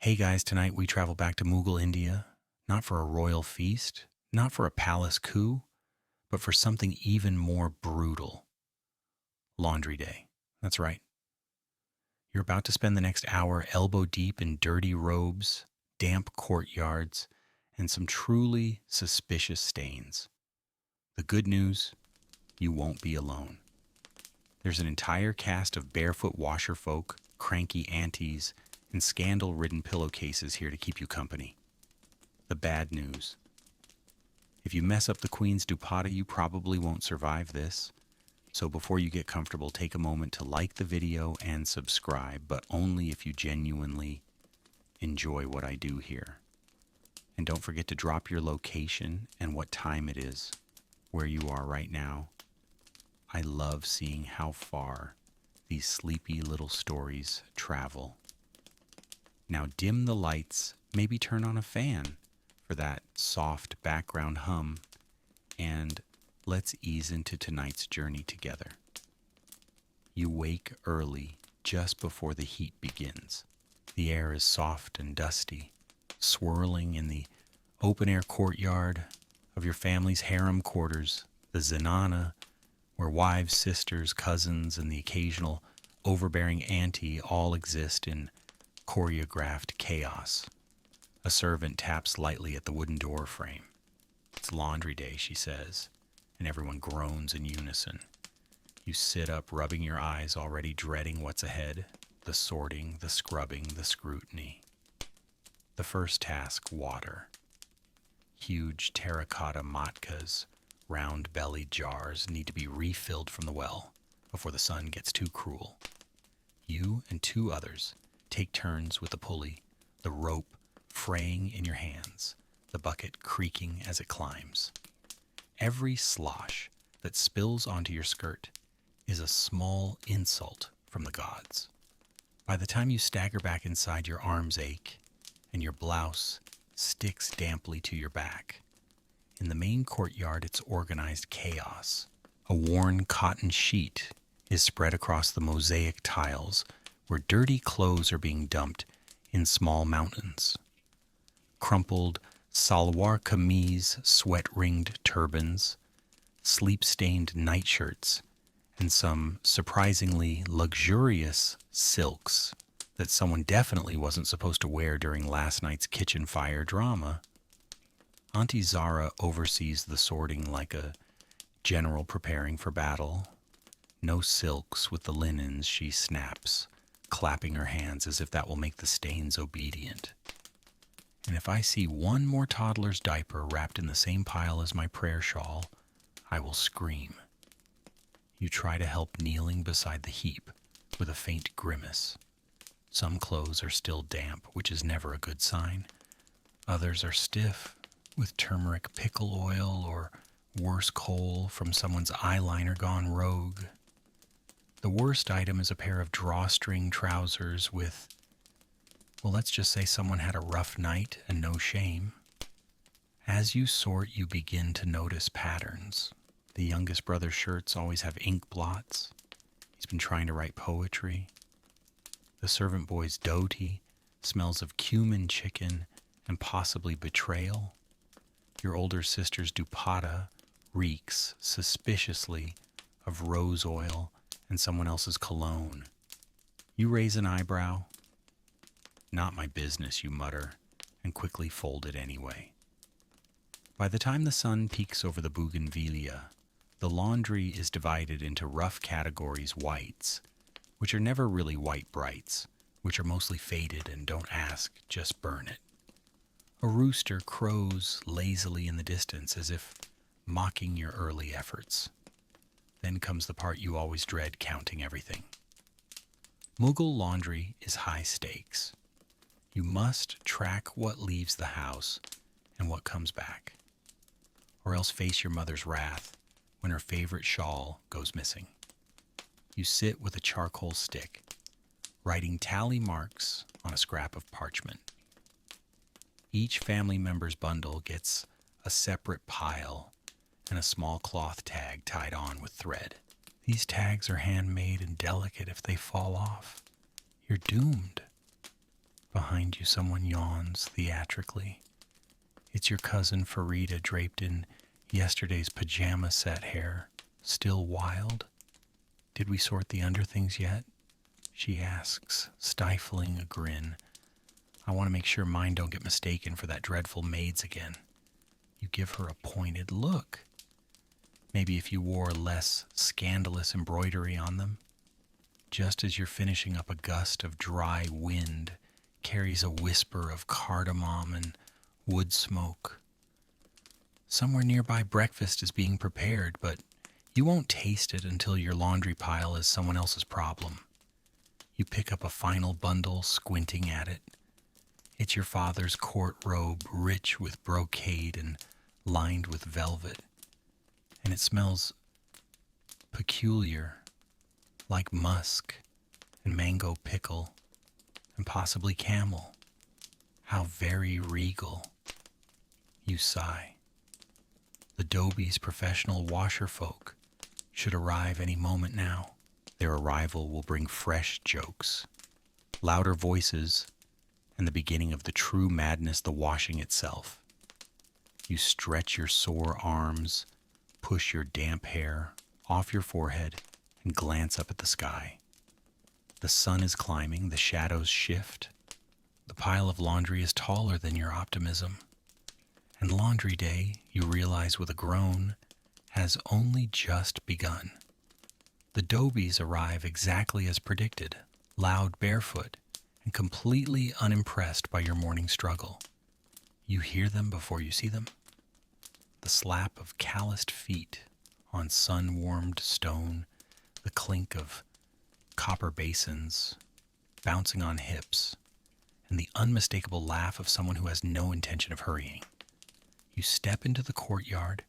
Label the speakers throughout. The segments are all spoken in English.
Speaker 1: Hey guys, tonight we travel back to Mughal India, not for a royal feast, not for a palace coup, but for something even more brutal. Laundry day. That's right. You're about to spend the next hour elbow deep in dirty robes, damp courtyards, and some truly suspicious stains. The good news, you won't be alone. There's an entire cast of barefoot washerfolk, cranky aunties, and scandal-ridden pillowcases here to keep you company. The bad news. If you mess up the Queen's dupatta, you probably won't survive this. So before you get comfortable, take a moment to like the video and subscribe, but only if you genuinely enjoy what I do here. And don't forget to drop your location and what time it is, where you are right now. I love seeing how far these sleepy little stories travel. Now dim the lights, maybe turn on a fan for that soft background hum, and let's ease into tonight's journey together. You wake early, just before the heat begins. The air is soft and dusty, swirling in the open-air courtyard of your family's harem quarters, the zenana, where wives, sisters, cousins, and the occasional overbearing auntie all exist in choreographed chaos. A servant taps lightly at the wooden door frame. It's laundry day, she says, and everyone groans in unison. You sit up, rubbing your eyes, already dreading what's ahead, the sorting, the scrubbing, the scrutiny. The first task, water. Huge terracotta matkas, round-bellied jars, need to be refilled from the well before the sun gets too cruel. You and two others take turns with the pulley, the rope fraying in your hands, the bucket creaking as it climbs. Every slosh that spills onto your skirt is a small insult from the gods. By the time you stagger back inside, your arms ache, and your blouse sticks damply to your back. In the main courtyard, it's organized chaos. A worn cotton sheet is spread across the mosaic tiles, where dirty clothes are being dumped in small mountains. Crumpled salwar kameez, sweat-ringed turbans, sleep-stained nightshirts, and some surprisingly luxurious silks that someone definitely wasn't supposed to wear during last night's kitchen fire drama. Auntie Zara oversees the sorting like a general preparing for battle. No silks with the linens, she snaps, clapping her hands as if that will make the stains obedient. And if I see one more toddler's diaper wrapped in the same pile as my prayer shawl, I will scream. You try to help kneeling beside the heap with a faint grimace. Some clothes are still damp, which is never a good sign. Others are stiff, with turmeric pickle oil or worse coal from someone's eyeliner gone rogue. The worst item is a pair of drawstring trousers with, well, let's just say someone had a rough night and no shame. As you sort, you begin to notice patterns. The youngest brother's shirts always have ink blots. He's been trying to write poetry. The servant boy's dhoti smells of cumin chicken and possibly betrayal. Your older sister's dupatta reeks suspiciously of rose oil and someone else's cologne. You raise an eyebrow. Not my business, you mutter, and quickly fold it anyway. By the time the sun peeks over the bougainvillea, the laundry is divided into rough categories whites, which are never really white brights, which are mostly faded and don't ask, just burn it. A rooster crows lazily in the distance as if mocking your early efforts. Then comes the part you always dread, counting everything. Mughal laundry is high stakes. You must track what leaves the house and what comes back, or else face your mother's wrath when her favorite shawl goes missing. You sit with a charcoal stick, writing tally marks on a scrap of parchment. Each family member's bundle gets a separate pile and a small cloth tag tied on with thread. These tags are handmade and delicate. If they fall off, you're doomed. Behind you, someone yawns theatrically. It's your cousin Farida draped in yesterday's pajama set hair. Still wild? Did we sort the underthings yet? She asks, stifling a grin. I want to make sure mine don't get mistaken for that dreadful maid's again. You give her a pointed look. Maybe if you wore less scandalous embroidery on them. Just as you're finishing up, a gust of dry wind carries a whisper of cardamom and wood smoke. Somewhere nearby, breakfast is being prepared, but you won't taste it until your laundry pile is someone else's problem. You pick up a final bundle, squinting at it. It's your father's court robe, rich with brocade and lined with velvet. And it smells peculiar, like musk and mango pickle and possibly camel. How very regal. You sigh. The Dobie's professional washer folk should arrive any moment now. Their arrival will bring fresh jokes, louder voices, and the beginning of the true madness, the washing itself. You stretch your sore arms, push your damp hair off your forehead, and glance up at the sky. The sun is climbing, the shadows shift. The pile of laundry is taller than your optimism. And laundry day, you realize with a groan, has only just begun. The Dobies arrive exactly as predicted, loud barefoot, and completely unimpressed by your morning struggle. You hear them before you see them. The slap of calloused feet on sun-warmed stone, the clink of copper basins bouncing on hips, and the unmistakable laugh of someone who has no intention of hurrying. You step into the courtyard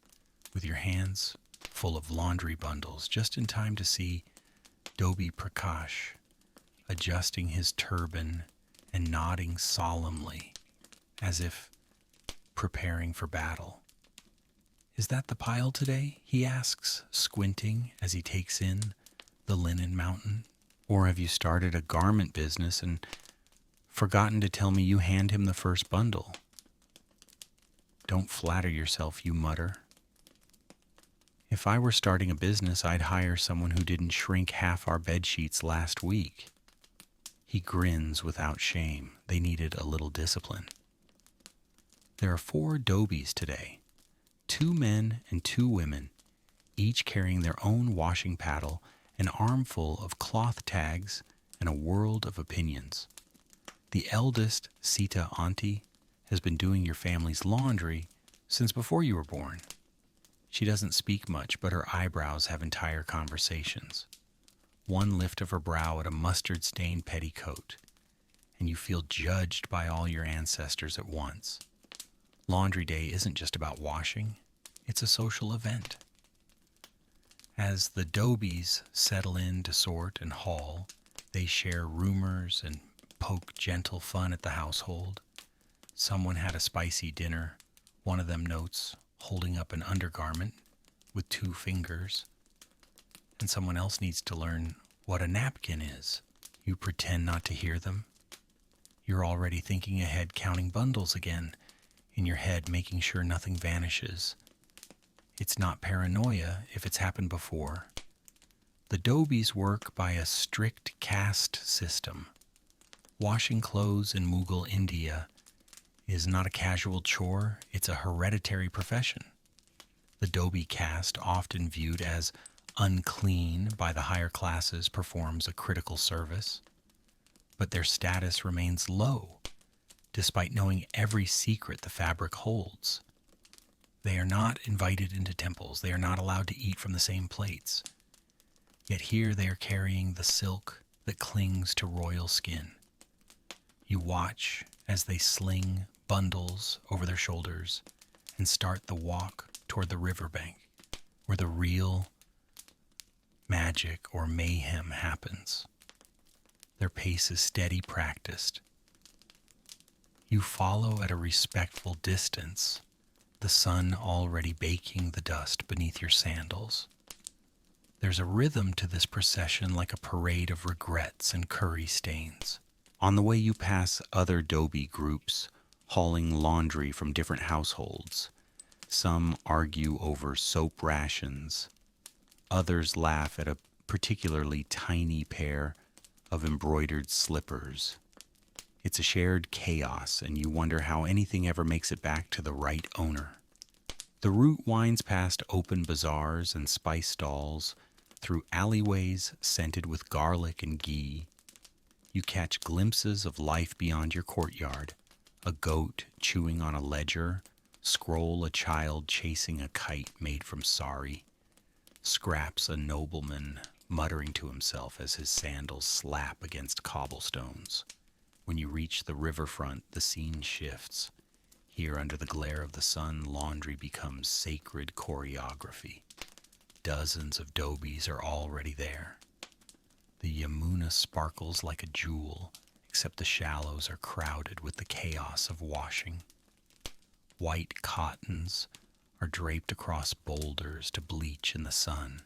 Speaker 1: with your hands full of laundry bundles, just in time to see Dobie Prakash adjusting his turban and nodding solemnly as if preparing for battle. Is that the pile today? He asks, squinting as he takes in the linen mountain. Or have you started a garment business and forgotten to tell me you hand him the first bundle? Don't flatter yourself, you mutter. If I were starting a business, I'd hire someone who didn't shrink half our bed sheets last week. He grins without shame. They needed a little discipline. There are 4 Dobies today. 2 men and 2 women, each carrying their own washing paddle, an armful of cloth tags, and a world of opinions. The eldest, Sita Auntie, has been doing your family's laundry since before you were born. She doesn't speak much, but her eyebrows have entire conversations. One lift of her brow at a mustard-stained petticoat, and you feel judged by all your ancestors at once. Laundry day isn't just about washing, it's a social event. As the Dobies settle in to sort and haul, they share rumors and poke gentle fun at the household. Someone had a spicy dinner, one of them notes, holding up an undergarment with 2 fingers. And someone else needs to learn what a napkin is. You pretend not to hear them. You're already thinking ahead, counting bundles again, in your head, making sure nothing vanishes. It's not paranoia if it's happened before. The Dobies work by a strict caste system. Washing clothes in Mughal India is not a casual chore, it's a hereditary profession. The Dobie caste, often viewed as unclean by the higher classes, performs a critical service. But their status remains low, despite knowing every secret the fabric holds. They are not invited into temples. They are not allowed to eat from the same plates. Yet here they are carrying the silk that clings to royal skin. You watch as they sling bundles over their shoulders and start the walk toward the riverbank, where the real magic or mayhem happens. Their pace is steady, practiced. You follow at a respectful distance, the sun already baking the dust beneath your sandals. There's a rhythm to this procession, like a parade of regrets and curry stains. On the way you pass other Dobie groups hauling laundry from different households. Some argue over soap rations. Others laugh at a particularly tiny pair of embroidered slippers. It's a shared chaos, and you wonder how anything ever makes it back to the right owner. The route winds past open bazaars and spice stalls, through alleyways scented with garlic and ghee. You catch glimpses of life beyond your courtyard, a goat chewing on a ledger, scroll a child chasing a kite made from sari, scraps a nobleman muttering to himself as his sandals slap against cobblestones. When you reach the riverfront, the scene shifts. Here, under the glare of the sun, laundry becomes sacred choreography. Dozens of dobies are already there. The Yamuna sparkles like a jewel, except the shallows are crowded with the chaos of washing. White cottons are draped across boulders to bleach in the sun.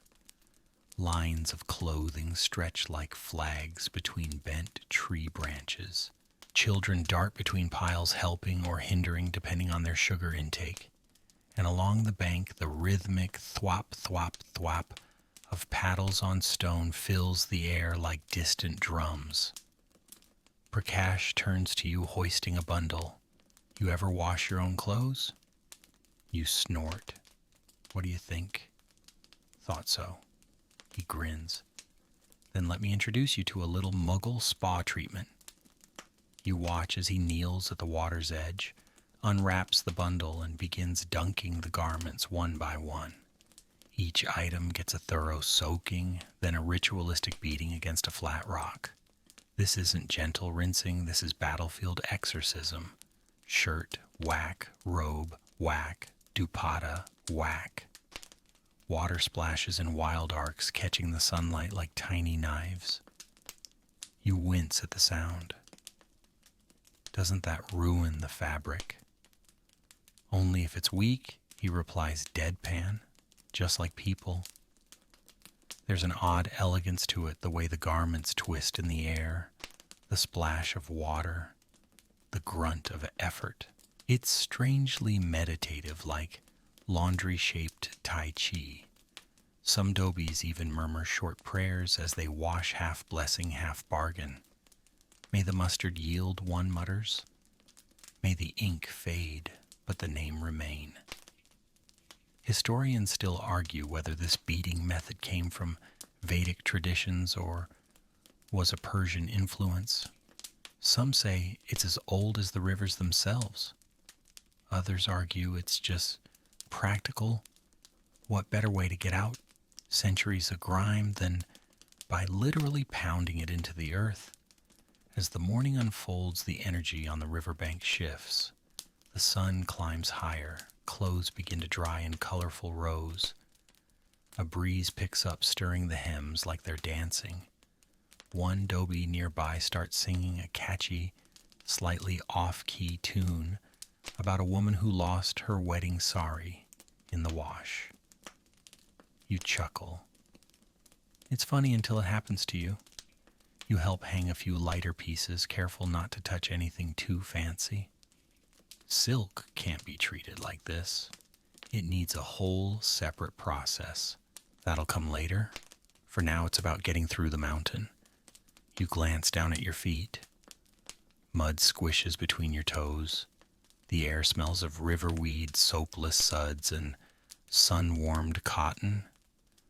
Speaker 1: Lines of clothing stretch like flags between bent tree branches. Children dart between piles, helping or hindering depending on their sugar intake. And along the bank, the rhythmic thwap, thwap, thwap of paddles on stone fills the air like distant drums. Prakash turns to you, hoisting a bundle. You ever wash your own clothes? You snort. What do you think? Thought so. He grins. Then let me introduce you to a little Mughal spa treatment. You watch as he kneels at the water's edge, unwraps the bundle, and begins dunking the garments one by one. Each item gets a thorough soaking, then a ritualistic beating against a flat rock. This isn't gentle rinsing, this is battlefield exorcism. Shirt, whack, robe, whack, dupatta, whack. Water splashes in wild arcs, catching the sunlight like tiny knives. You wince at the sound. Doesn't that ruin the fabric? Only if it's weak, he replies deadpan, just like people. There's an odd elegance to it, the way the garments twist in the air, the splash of water, the grunt of effort. It's strangely meditative, like laundry-shaped Tai Chi. Some dobies even murmur short prayers as they wash, half blessing, half bargain. May the mustard yield, one mutters. May the ink fade, but the name remain. Historians still argue whether this beating method came from Vedic traditions or was a Persian influence. Some say it's as old as the rivers themselves. Others argue it's just practical. What better way to get out centuries of grime than by literally pounding it into the earth? As the morning unfolds, the energy on the riverbank shifts. The sun climbs higher. Clothes begin to dry in colorful rows. A breeze picks up, stirring the hems like they're dancing. One dobie nearby starts singing a catchy, slightly off-key tune about a woman who lost her wedding sari in the wash. You chuckle. It's funny until it happens to you. You help hang a few lighter pieces, careful not to touch anything too fancy. Silk can't be treated like this. It needs a whole separate process. That'll come later. For now, it's about getting through the mountain. You glance down at your feet. Mud squishes between your toes. The air smells of river weed, soapless suds, and sun-warmed cotton.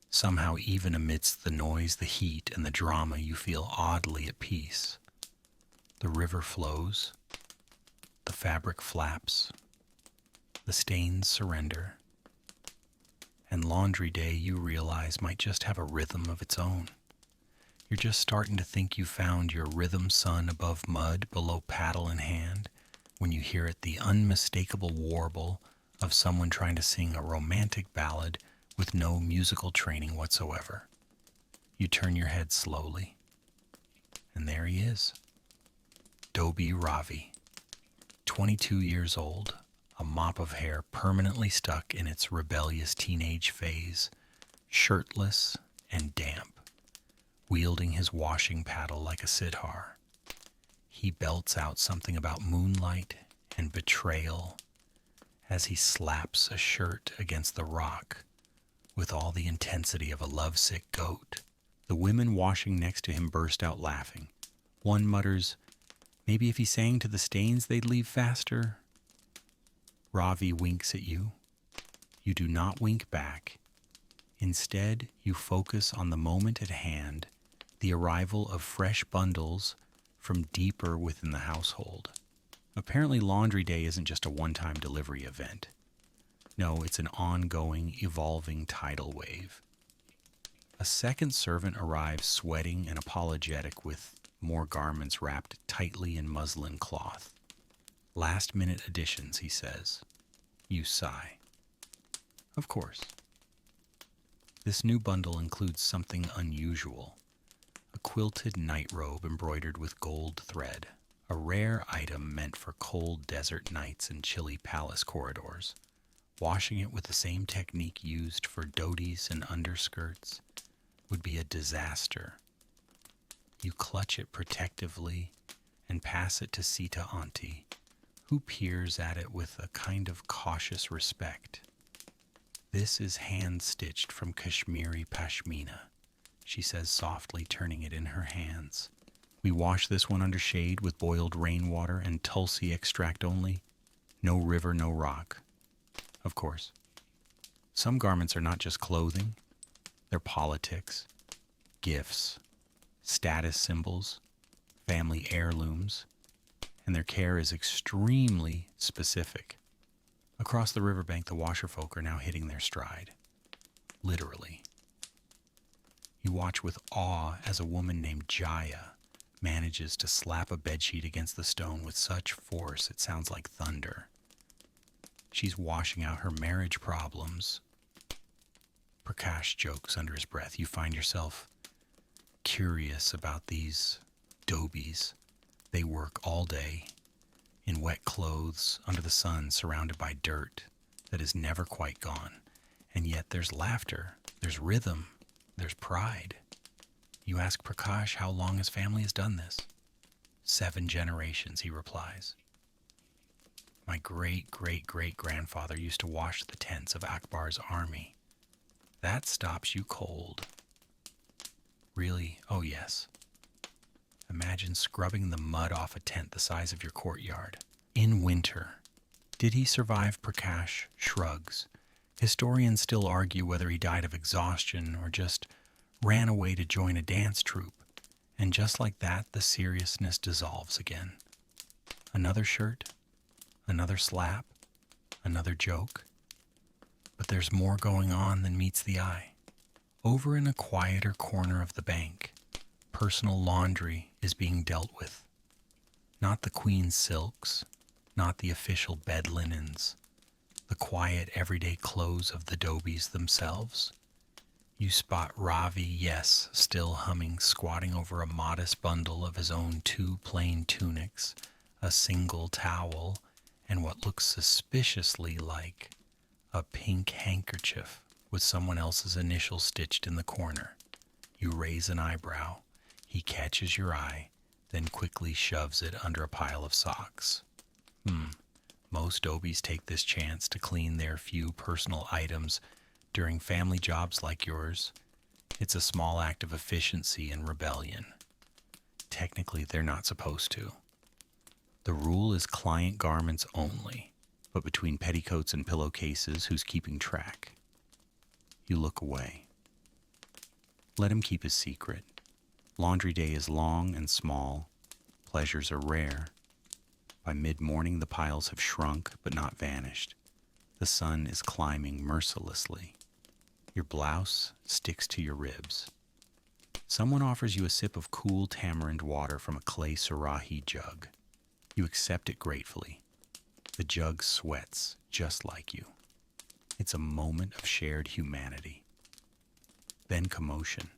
Speaker 1: Somehow, even amidst the noise, the heat, and the drama, you feel oddly at peace. The river flows. The fabric flaps. The stains surrender. And laundry day, you realize, might just have a rhythm of its own. You're just starting to think you found your rhythm sun above mud, below paddle in hand, when you hear it, the unmistakable warble of someone trying to sing a romantic ballad with no musical training whatsoever. You turn your head slowly, and there he is. Dobie Ravi, 22 years old, a mop of hair permanently stuck in its rebellious teenage phase, shirtless and damp, wielding his washing paddle like a sitar. He belts out something about moonlight and betrayal as he slaps a shirt against the rock with all the intensity of a lovesick goat. The women washing next to him burst out laughing. One mutters, maybe if he sang to the stains they'd leave faster. Ravi winks at you. You do not wink back. Instead, you focus on the moment at hand, the arrival of fresh bundles from deeper within the household. Apparently, laundry day isn't just a one-time delivery event. No, it's an ongoing, evolving tidal wave. A second servant arrives sweating and apologetic with more garments wrapped tightly in muslin cloth. Last-minute additions, he says. You sigh. Of course. This new bundle includes something unusual. A quilted nightrobe embroidered with gold thread, a rare item meant for cold desert nights and chilly palace corridors. Washing it with the same technique used for dhotis and underskirts would be a disaster. You clutch it protectively and pass it to Sita Auntie, who peers at it with a kind of cautious respect. This is hand-stitched from Kashmiri pashmina, she says softly, turning it in her hands. We wash this one under shade with boiled rainwater and tulsi extract only. No river, no rock. Of course. Some garments are not just clothing. They're politics, gifts, status symbols, family heirlooms, and their care is extremely specific. Across the riverbank, the washerfolk are now hitting their stride. Literally. You watch with awe as a woman named Jaya manages to slap a bedsheet against the stone with such force it sounds like thunder. She's washing out her marriage problems. Prakash jokes under his breath. You find yourself curious about these dhobies. They work all day in wet clothes under the sun, surrounded by dirt that is never quite gone. And yet there's laughter, there's rhythm, there's pride. You ask Prakash how long his family has done this. 7 generations, he replies. My great-great-great-grandfather used to wash the tents of Akbar's army. That stops you cold. Really? Oh yes. Imagine scrubbing the mud off a tent the size of your courtyard. In winter. Did he survive? Prakash shrugs. Historians still argue whether he died of exhaustion or just ran away to join a dance troupe. And just like that, the seriousness dissolves again. Another shirt, another slap, another joke. But there's more going on than meets the eye. Over in a quieter corner of the bank, personal laundry is being dealt with. Not the queen's silks, not the official bed linens, the quiet everyday clothes of the dhobies themselves. You spot Ravi, yes, still humming, squatting over a modest bundle of his own 2 plain tunics, a single towel, and what looks suspiciously like a pink handkerchief with someone else's initials stitched in the corner. You raise an eyebrow. He catches your eye, then quickly shoves it under a pile of socks. Most dhobies take this chance to clean their few personal items during family jobs like yours. It's a small act of efficiency and rebellion. Technically, they're not supposed to. The rule is client garments only, but between petticoats and pillowcases, who's keeping track? You look away. Let him keep his secret. Laundry day is long and small. Pleasures are rare. By mid-morning, the piles have shrunk but not vanished. The sun is climbing mercilessly. Your blouse sticks to your ribs. Someone offers you a sip of cool tamarind water from a clay sarahi jug. You accept it gratefully. The jug sweats just like you. It's a moment of shared humanity. Then commotion.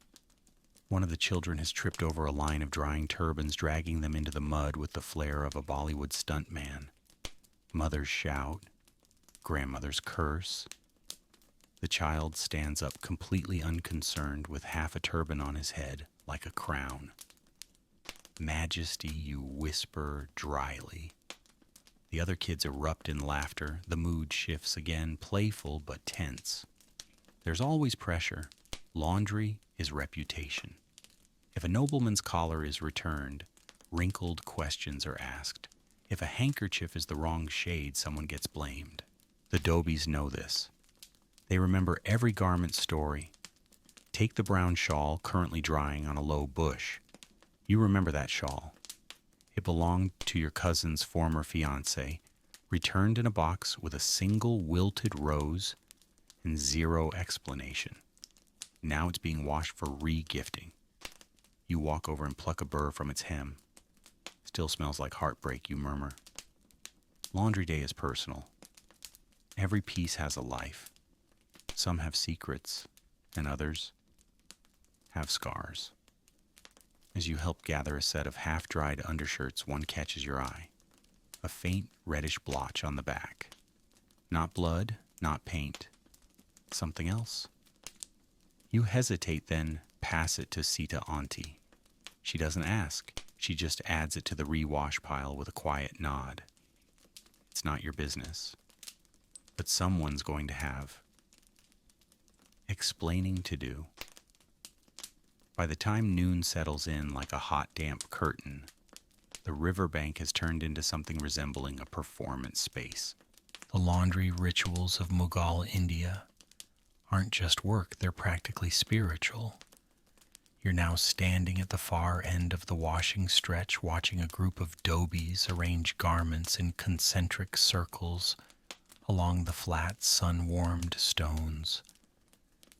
Speaker 1: One of the children has tripped over a line of drying turbans, dragging them into the mud with the flair of a Bollywood stuntman. Mothers shout. Grandmothers curse. The child stands up completely unconcerned with half a turban on his head, like a crown. majesty, you whisper dryly. The other kids erupt in laughter. The mood shifts again, playful but tense. There's always pressure. Laundry is reputation. If a nobleman's collar is returned, wrinkled questions are asked. If a handkerchief is the wrong shade, someone gets blamed. The Dobies know this. They remember every garment story. Take the brown shawl currently drying on a low bush. You remember that shawl. It belonged to your cousin's former fiancé, returned in a box with a single wilted rose and zero explanation. Now it's being washed for re-gifting. You walk over and pluck a burr from its hem. Still smells like heartbreak, you murmur. Laundry day is personal. Every piece has a life. Some have secrets, and others have scars. As you help gather a set of half-dried undershirts, one catches your eye. A faint reddish blotch on the back. Not blood, not paint. Something else. You hesitate, then pass it to Sita Auntie. She doesn't ask. She just adds it to the rewash pile with a quiet nod. It's not your business. But someone's going to have explaining to do. By the time noon settles in like a hot, damp curtain, the riverbank has turned into something resembling a performance space. The laundry rituals of Mughal India aren't just work, they're practically spiritual. You're now standing at the far end of the washing stretch, watching a group of dobies arrange garments in concentric circles along the flat, sun-warmed stones.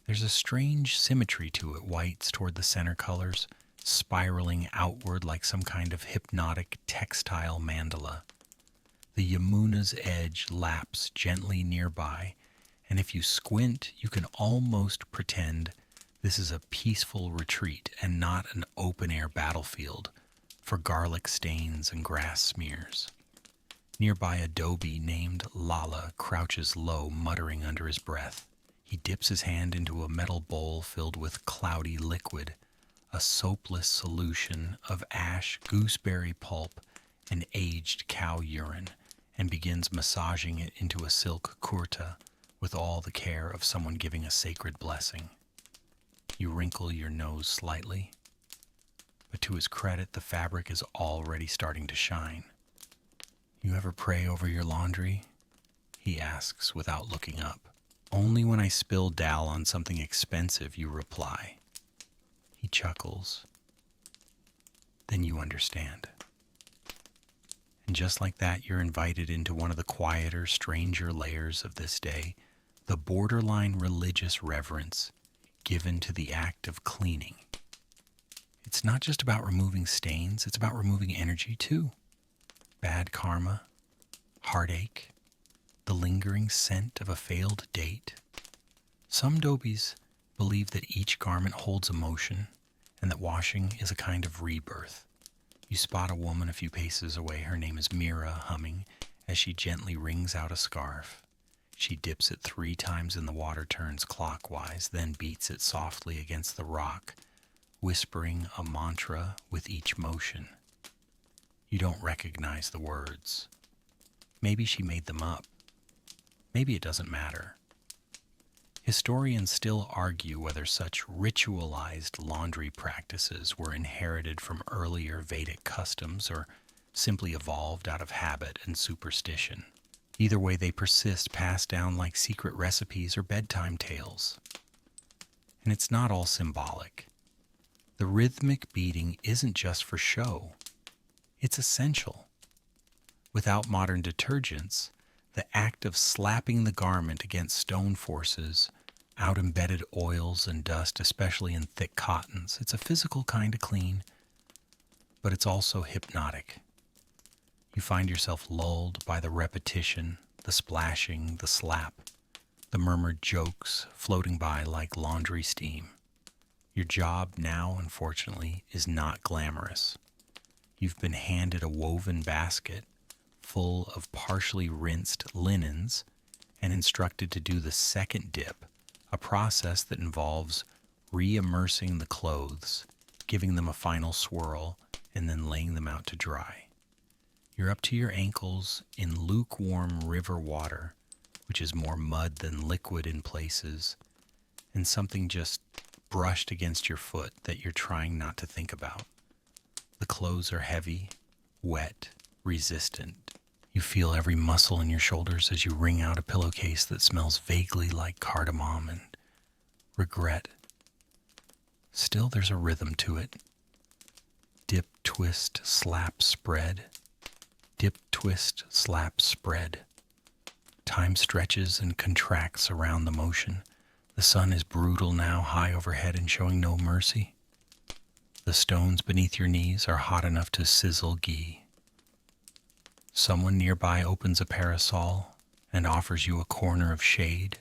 Speaker 1: There's a strange symmetry to it, whites toward the center colors, spiraling outward like some kind of hypnotic textile mandala. The Yamuna's edge laps gently nearby, and if you squint, you can almost pretend this is a peaceful retreat and not an open-air battlefield for garlic stains and grass smears. Nearby, a dobi named Lala crouches low, muttering under his breath. He dips his hand into a metal bowl filled with cloudy liquid, a soapless solution of ash, gooseberry pulp, and aged cow urine, and begins massaging it into a silk kurta with all the care of someone giving a sacred blessing. You wrinkle your nose slightly, but to his credit, the fabric is already starting to shine. You ever pray over your laundry? He asks without looking up. Only when I spill dal on something expensive, you reply. He chuckles. Then you understand. And just like that, you're invited into one of the quieter, stranger layers of this day, the borderline religious reverence given to the act of cleaning. It's not just about removing stains, it's about removing energy too. Bad karma, heartache, the lingering scent of a failed date. Some dobies believe that each garment holds emotion and that washing is a kind of rebirth. You spot a woman a few paces away. Her name is Mira, humming as she gently wrings out a scarf. She dips it 3 times in the water, turns clockwise, then beats it softly against the rock, whispering a mantra with each motion. You don't recognize the words. Maybe she made them up. Maybe it doesn't matter. Historians still argue whether such ritualized laundry practices were inherited from earlier Vedic customs or simply evolved out of habit and superstition. Either way, they persist, passed down like secret recipes or bedtime tales. And it's not all symbolic. The rhythmic beating isn't just for show. It's essential. Without modern detergents, the act of slapping the garment against stone forces out embedded oils and dust, especially in thick cottons. It's a physical kind of clean, but it's also hypnotic. You find yourself lulled by the repetition, the splashing, the slap, the murmured jokes floating by like laundry steam. Your job now, unfortunately, is not glamorous. You've been handed a woven basket full of partially rinsed linens and instructed to do the second dip, a process that involves re-immersing the clothes, giving them a final swirl, and then laying them out to dry. You're up to your ankles in lukewarm river water, which is more mud than liquid in places, and something just brushed against your foot that you're trying not to think about. The clothes are heavy, wet, resistant. You feel every muscle in your shoulders as you wring out a pillowcase that smells vaguely like cardamom and regret. Still, there's a rhythm to it. Dip, twist, slap, spread. Dip, twist, slap, spread. Time stretches and contracts around the motion. The sun is brutal now, high overhead and showing no mercy. The stones beneath your knees are hot enough to sizzle ghee. Someone nearby opens a parasol and offers you a corner of shade,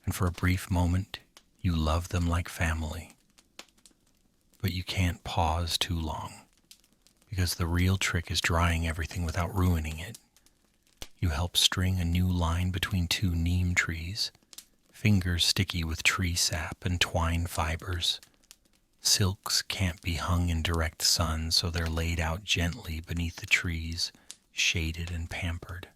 Speaker 1: and for a brief moment you love them like family. But you can't pause too long, because the real trick is drying everything without ruining it. You help string a new line between two neem trees, fingers sticky with tree sap and twine fibers. Silks can't be hung in direct sun, so they're laid out gently beneath the trees, shaded and pampered.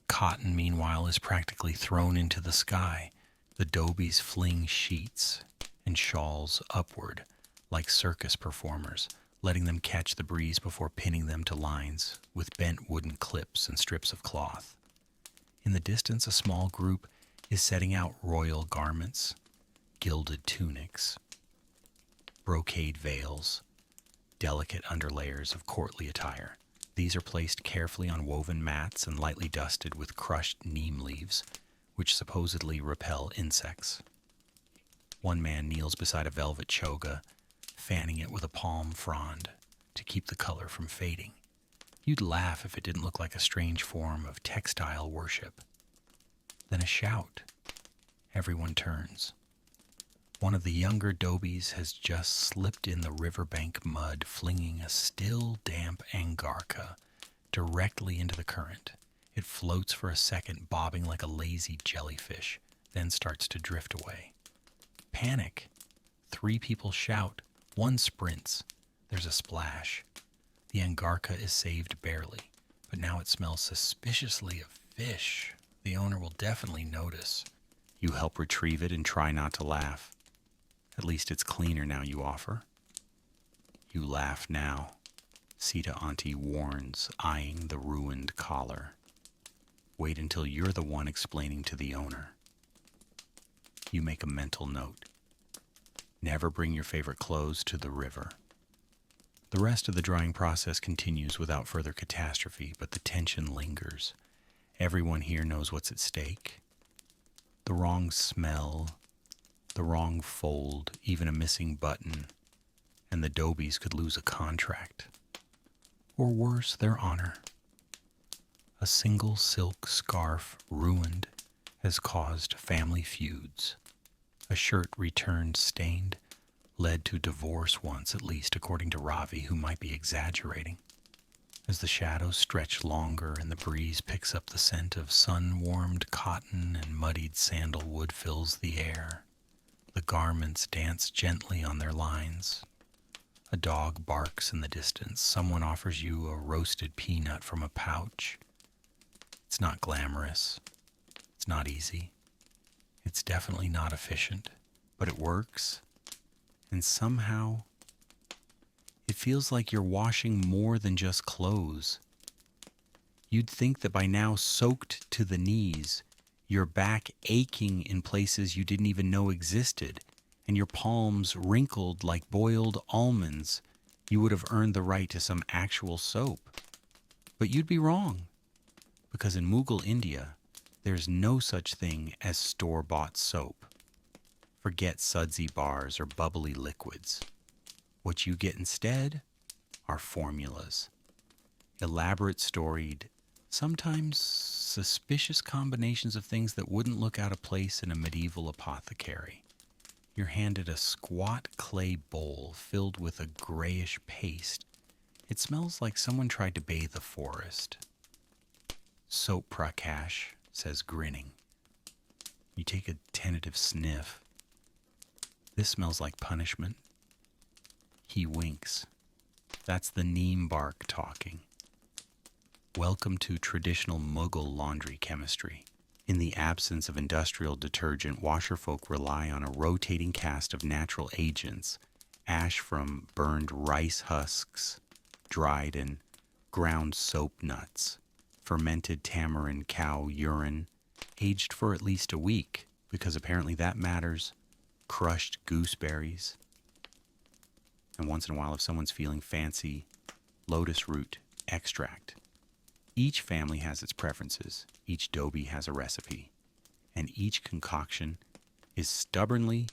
Speaker 1: Cotton, meanwhile, is practically thrown into the sky. The dobies fling sheets and shawls upward like circus performers, letting them catch the breeze before pinning them to lines with bent wooden clips and strips of cloth. In the distance, a small group is setting out royal garments, gilded tunics, brocade veils, delicate underlayers of courtly attire. These are placed carefully on woven mats and lightly dusted with crushed neem leaves, which supposedly repel insects. One man kneels beside a velvet choga, fanning it with a palm frond to keep the color from fading. You'd laugh if it didn't look like a strange form of textile worship. Then a shout. Everyone turns. One of the younger dobies has just slipped in the riverbank mud, flinging a still damp angarka directly into the current. It floats for a second, bobbing like a lazy jellyfish, then starts to drift away. Panic. 3 people shout. 1 sprints. There's a splash. The angarka is saved barely, but now it smells suspiciously of fish. The owner will definitely notice. You help retrieve it and try not to laugh. At least it's cleaner now, you offer. You laugh now, Sita Auntie warns, eyeing the ruined collar. Wait until you're the one explaining to the owner. You make a mental note. Never bring your favorite clothes to the river. The rest of the drying process continues without further catastrophe, but the tension lingers. Everyone here knows what's at stake. The wrong smell, the wrong fold, even a missing button, and the dobies could lose a contract. Or worse, their honor. A single silk scarf ruined has caused family feuds. A shirt returned stained led to divorce once, at least according to Ravi, who might be exaggerating. As the shadows stretch longer and the breeze picks up the scent of sun-warmed cotton and muddied sandalwood fills the air, the garments dance gently on their lines. A dog barks in the distance. Someone offers you a roasted peanut from a pouch. It's not glamorous. It's not easy. It's definitely not efficient, but it works. And somehow, it feels like you're washing more than just clothes. You'd think that by now, soaked to the knees, your back aching in places you didn't even know existed, and your palms wrinkled like boiled almonds, you would have earned the right to some actual soap. But you'd be wrong, because in Mughal India, there's no such thing as store-bought soap. Forget sudsy bars or bubbly liquids. What you get instead are formulas. Elaborate, storied, sometimes suspicious combinations of things that wouldn't look out of place in a medieval apothecary. You're handed a squat clay bowl filled with a grayish paste. It smells like someone tried to bathe a forest. Soap Prakash says, grinning. You take a tentative sniff. This smells like punishment. He winks. That's the neem bark talking. Welcome to traditional Mughal laundry chemistry. In the absence of industrial detergent, washerfolk rely on a rotating cast of natural agents, ash from burned rice husks, dried and ground soap nuts, fermented tamarind cow urine, aged for at least a week, because apparently that matters, crushed gooseberries, and once in a while, if someone's feeling fancy, lotus root extract. Each family has its preferences, each doby has a recipe, and each concoction is stubbornly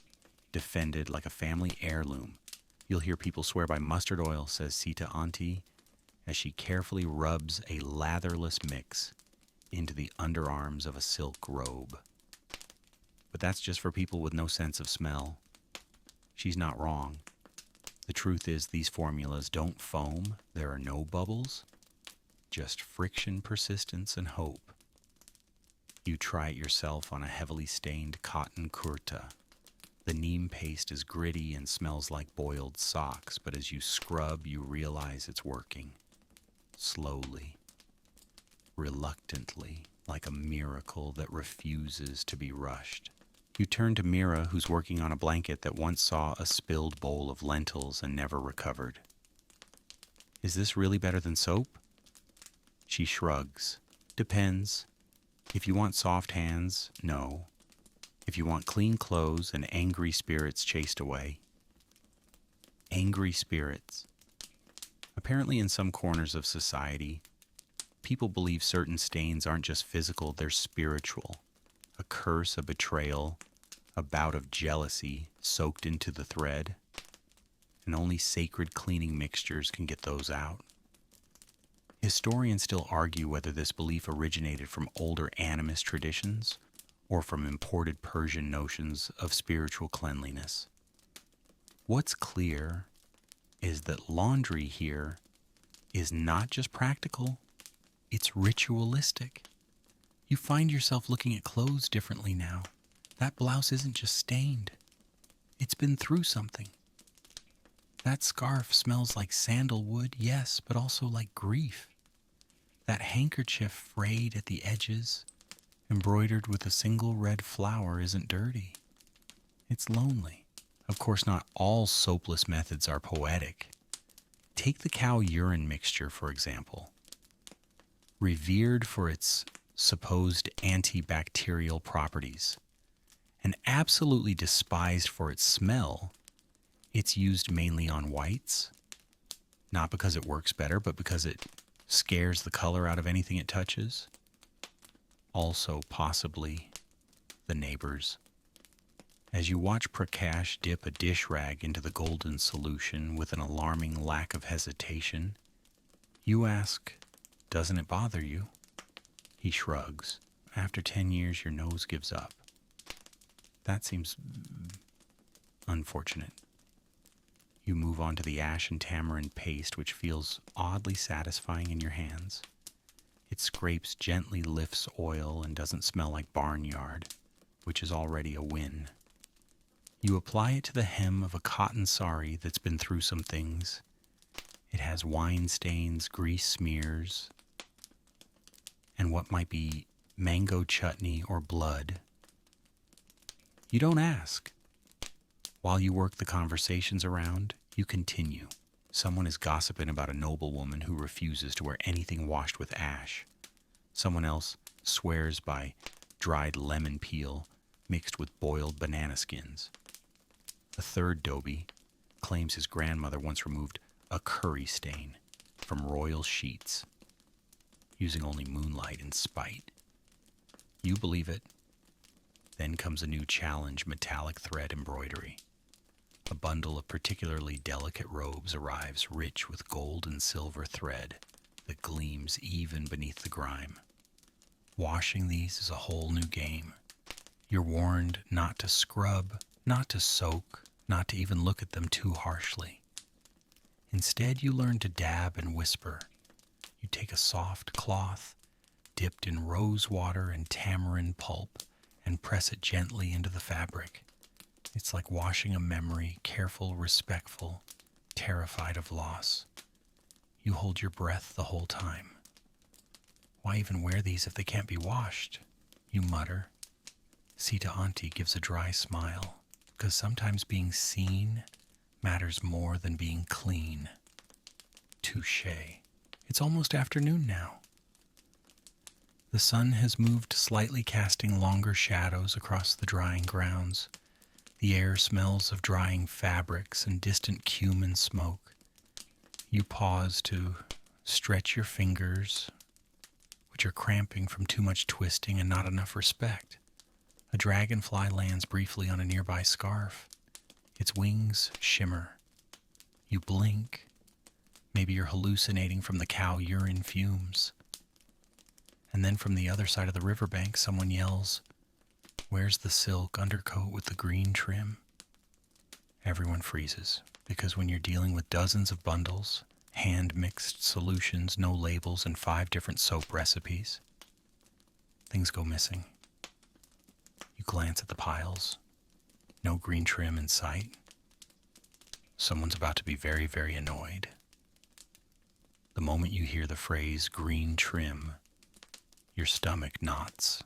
Speaker 1: defended like a family heirloom. You'll hear people swear by mustard oil, says Sita Auntie, as she carefully rubs a latherless mix into the underarms of a silk robe. But that's just for people with no sense of smell. She's not wrong. The truth is these formulas don't foam, there are no bubbles, just friction, persistence, and hope. You try it yourself on a heavily stained cotton kurta. The neem paste is gritty and smells like boiled socks, but as you scrub, you realize it's working. Slowly, reluctantly, like a miracle that refuses to be rushed. You turn to Mira, who's working on a blanket that once saw a spilled bowl of lentils and never recovered. Is this really better than soap? She shrugs. Depends. If you want soft hands, no. If you want clean clothes and angry spirits chased away. Angry spirits. Apparently in some corners of society, people believe certain stains aren't just physical, they're spiritual. A curse, a betrayal, a bout of jealousy soaked into the thread, and only sacred cleaning mixtures can get those out. Historians still argue whether this belief originated from older animist traditions or from imported Persian notions of spiritual cleanliness. What's clear is that laundry here is not just practical, it's ritualistic. You find yourself looking at clothes differently now. That blouse isn't just stained. It's been through something. That scarf smells like sandalwood, yes, but also like grief. That handkerchief frayed at the edges, embroidered with a single red flower, isn't dirty. It's lonely. Of course, not all soapless methods are poetic. Take the cow urine mixture, for example. Revered for its supposed antibacterial properties, and absolutely despised for its smell, it's used mainly on whites, not because it works better, but because it scares the color out of anything it touches. Also, possibly, the neighbors. As you watch Prakash dip a dish rag into the golden solution with an alarming lack of hesitation, you ask, "Doesn't it bother you?" He shrugs. After 10 years, your nose gives up. That seems unfortunate. You move on to the ash and tamarind paste, which feels oddly satisfying in your hands. It scrapes, gently lifts oil, and doesn't smell like barnyard, which is already a win. You apply it to the hem of a cotton sari that's been through some things. It has wine stains, grease smears, and what might be mango chutney or blood. You don't ask. While you work the conversations around, you continue. Someone is gossiping about a noblewoman who refuses to wear anything washed with ash. Someone else swears by dried lemon peel mixed with boiled banana skins. A third doby claims his grandmother once removed a curry stain from royal sheets, using only moonlight and spite. You believe it. Then comes a new challenge, metallic thread embroidery. A bundle of particularly delicate robes arrives rich with gold and silver thread that gleams even beneath the grime. Washing these is a whole new game. You're warned not to scrub, not to soak, not to even look at them too harshly. Instead, you learn to dab and whisper. You take a soft cloth, dipped in rose water and tamarind pulp, and press it gently into the fabric. It's like washing a memory, careful, respectful, terrified of loss. You hold your breath the whole time. Why even wear these if they can't be washed? You mutter. Sita Auntie gives a dry smile, because sometimes being seen matters more than being clean. Touché. It's almost afternoon now. The sun has moved slightly, casting longer shadows across the drying grounds. The air smells of drying fabrics and distant cumin smoke. You pause to stretch your fingers, which are cramping from too much twisting and not enough respect. A dragonfly lands briefly on a nearby scarf. Its wings shimmer. You blink. Maybe you're hallucinating from the cow urine fumes. And then from the other side of the riverbank, someone yells, "Where's the silk undercoat with the green trim?" Everyone freezes, because when you're dealing with dozens of bundles, hand-mixed solutions, no labels, and 5 different soap recipes, things go missing. You glance at the piles. No green trim in sight. Someone's about to be very, very annoyed. The moment you hear the phrase green trim, your stomach knots.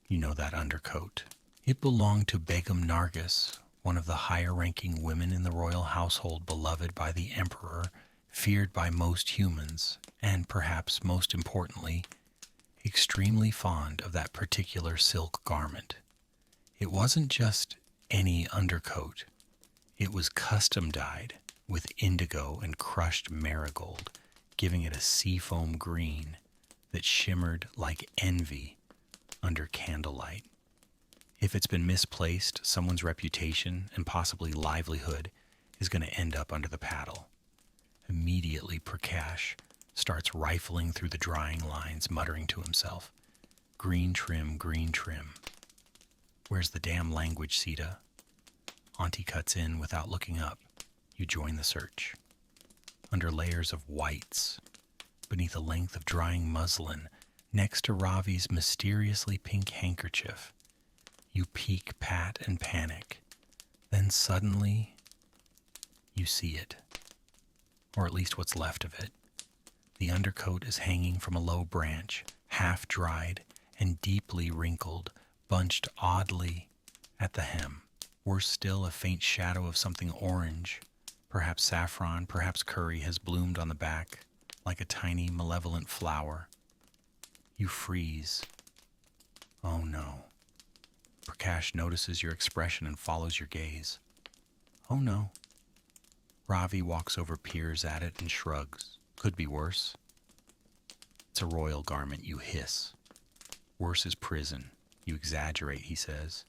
Speaker 1: You know that undercoat. It belonged to Begum Nargis, one of the higher-ranking women in the royal household, beloved by the emperor, feared by most humans, and perhaps most importantly, extremely fond of that particular silk garment. It wasn't just any undercoat. It was custom dyed with indigo and crushed marigold, giving it a seafoam green that shimmered like envy under candlelight. If it's been misplaced, someone's reputation and possibly livelihood is going to end up under the paddle. Immediately, Prakash starts rifling through the drying lines, muttering to himself, green trim, green trim. Where's the damn language, Sita? Auntie cuts in without looking up. You join the search. Under layers of whites, beneath a length of drying muslin, next to Ravi's mysteriously pink handkerchief, you peek, pat, and panic. Then suddenly, you see it. Or at least what's left of it. The undercoat is hanging from a low branch, half dried and deeply wrinkled, bunched oddly at the hem. Worse still, a faint shadow of something orange, perhaps saffron, perhaps curry, has bloomed on the back like a tiny malevolent flower. You freeze. Oh no. Prakash notices your expression and follows your gaze. Oh no. Ravi walks over, peers at it, and shrugs. Could be worse. It's a royal garment, you hiss. Worse is prison. You exaggerate, he says.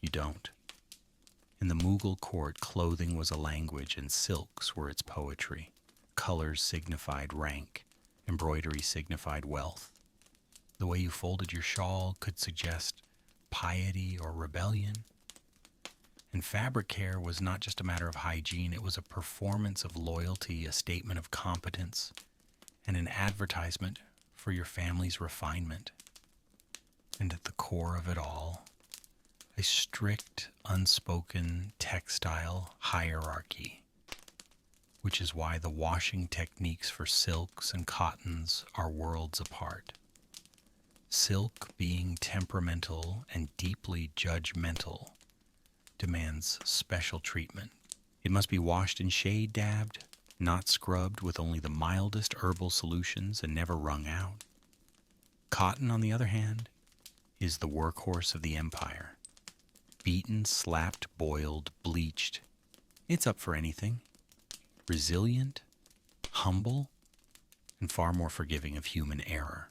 Speaker 1: You don't. In the Mughal court, clothing was a language and silks were its poetry. Colors signified rank. Embroidery signified wealth. The way you folded your shawl could suggest piety or rebellion. And fabric care was not just a matter of hygiene, it was a performance of loyalty, a statement of competence, and an advertisement for your family's refinement. And at the core of it all, a strict, unspoken textile hierarchy, which is why the washing techniques for silks and cottons are worlds apart. Silk, being temperamental and deeply judgmental, demands special treatment. It must be washed and shade dabbed, not scrubbed with only the mildest herbal solutions and never wrung out. Cotton, on the other hand, is the workhorse of the empire. Beaten, slapped, boiled, bleached. It's up for anything. Resilient, humble, and far more forgiving of human error.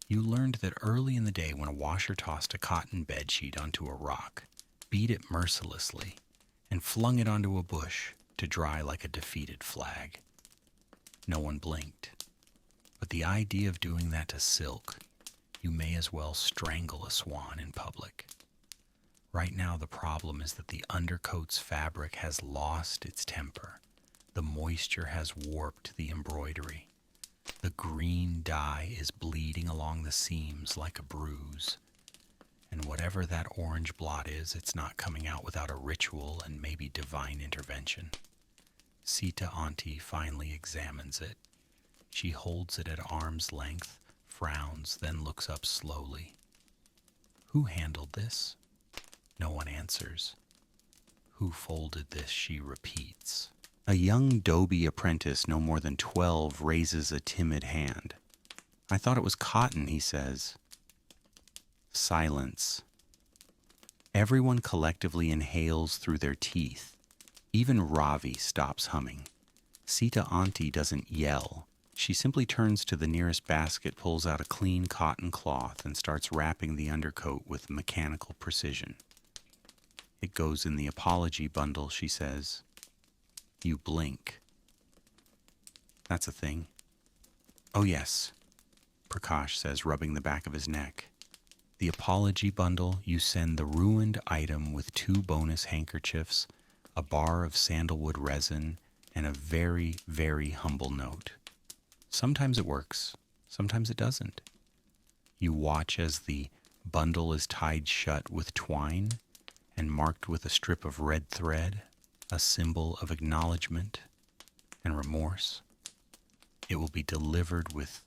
Speaker 1: You learned that early in the day when a washer tossed a cotton bedsheet onto a rock, beat it mercilessly, and flung it onto a bush to dry like a defeated flag. No one blinked. But the idea of doing that to silk, you may as well strangle a swan in public. Right now the problem is that the undercoat's fabric has lost its temper. The moisture has warped the embroidery. The green dye is bleeding along the seams like a bruise. And whatever that orange blot is, it's not coming out without a ritual and maybe divine intervention. Sita Auntie finally examines it. She holds it at arm's length, frowns, then looks up slowly. Who handled this? No one answers. Who folded this? She repeats. A young Dobie apprentice, no more than 12, raises a timid hand. I thought it was cotton, he says. Silence. Everyone collectively inhales through their teeth. Even Ravi stops humming. Sita Auntie doesn't yell. She simply turns to the nearest basket, pulls out a clean cotton cloth, and starts wrapping the undercoat with mechanical precision. It goes in the apology bundle, she says. You blink. That's a thing. Oh yes, Prakash says, rubbing the back of his neck. The apology bundle, you send the ruined item with 2 bonus handkerchiefs, a bar of sandalwood resin, and a very, very humble note. Sometimes it works, sometimes it doesn't. You watch as the bundle is tied shut with twine and marked with a strip of red thread, a symbol of acknowledgement and remorse. It will be delivered with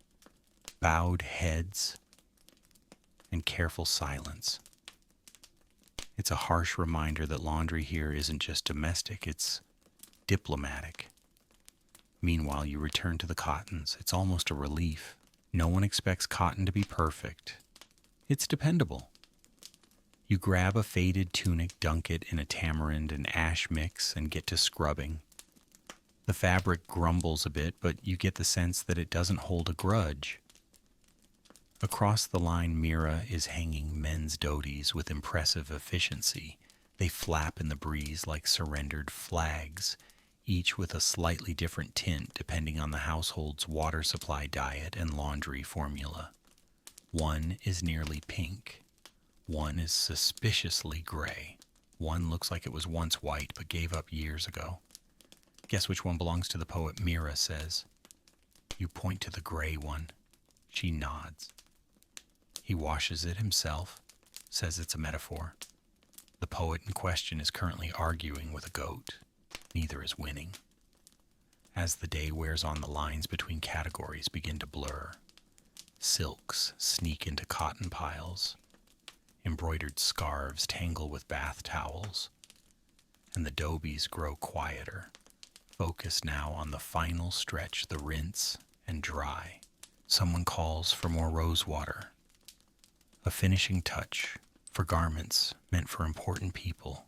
Speaker 1: bowed heads and careful silence. It's a harsh reminder that laundry here isn't just domestic, it's diplomatic. Meanwhile, you return to the cottons. It's almost a relief. No one expects cotton to be perfect. It's dependable. You grab a faded tunic, dunk it in a tamarind and ash mix, and get to scrubbing. The fabric grumbles a bit, but you get the sense that it doesn't hold a grudge. Across the line, Mira is hanging men's dhotis with impressive efficiency. They flap in the breeze like surrendered flags, each with a slightly different tint depending on the household's water supply diet and laundry formula. One is nearly pink. One is suspiciously gray. One looks like it was once white but gave up years ago. Guess which one belongs to the poet, Mira says. You point to the gray one. She nods. He washes it himself, says it's a metaphor. The poet in question is currently arguing with a goat. Neither is winning. As the day wears on, the lines between categories begin to blur. Silks sneak into cotton piles. Embroidered scarves tangle with bath towels. And the dobies grow quieter, focused now on the final stretch, the rinse and dry. Someone calls for more rose water. A finishing touch for garments meant for important people.